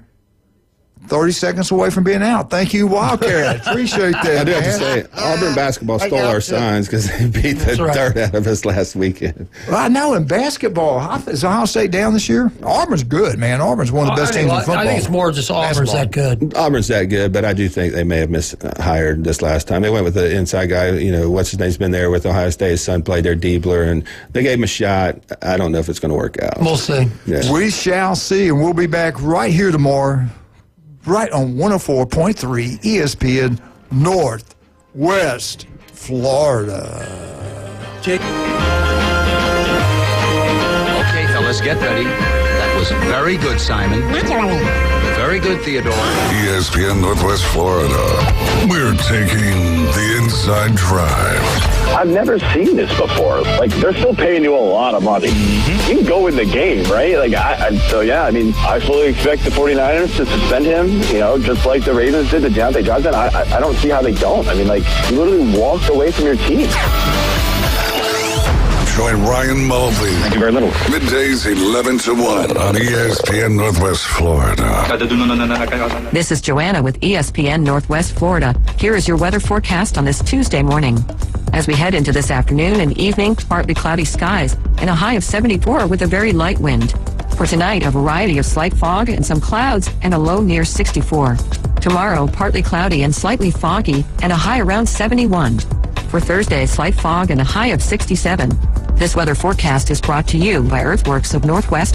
30 seconds away from being out. Thank you, Wildcat. Appreciate that. I do have to say, Auburn basketball stole our signs because they beat the dirt out of us last weekend. Well, I know in basketball, is Ohio State down this year? Auburn's good, man. Auburn's one of the best teams in football. I think it's more just Auburn's that good. Auburn's that good, but I do think they may have mishired this last time. They went with the inside guy, what's his name's been there with Ohio State. His son played there, Diebler, and they gave him a shot. I don't know if it's going to work out. We'll see. Yeah. We shall see, and we'll be back right here tomorrow. Right on 104.3 ESPN Northwest Florida. Okay, fellas, get ready. That was very good, Simon. Naturally. Very good, Theodore. ESPN Northwest Florida. We're taking the inside drive. I've never seen this before. Like, they're still paying you a lot of money. You can go in the game, right? Like, I fully expect the 49ers to suspend him, just like the Ravens did to Deontay Johnson. I don't see how they don't. I mean, like, you literally walked away from your team. Join Ryan Mulvey. Thank you very little. Middays 11 to 1 on ESPN Northwest Florida. This is Joanna with ESPN Northwest Florida. Here is your weather forecast on this Tuesday morning. As we head into this afternoon and evening, partly cloudy skies and a high of 74 with a very light wind. For tonight, a variety of slight fog and some clouds and a low near 64. Tomorrow, partly cloudy and slightly foggy and a high around 71. For Thursday, slight fog and a high of 67. This weather forecast is brought to you by Earthworks of Northwest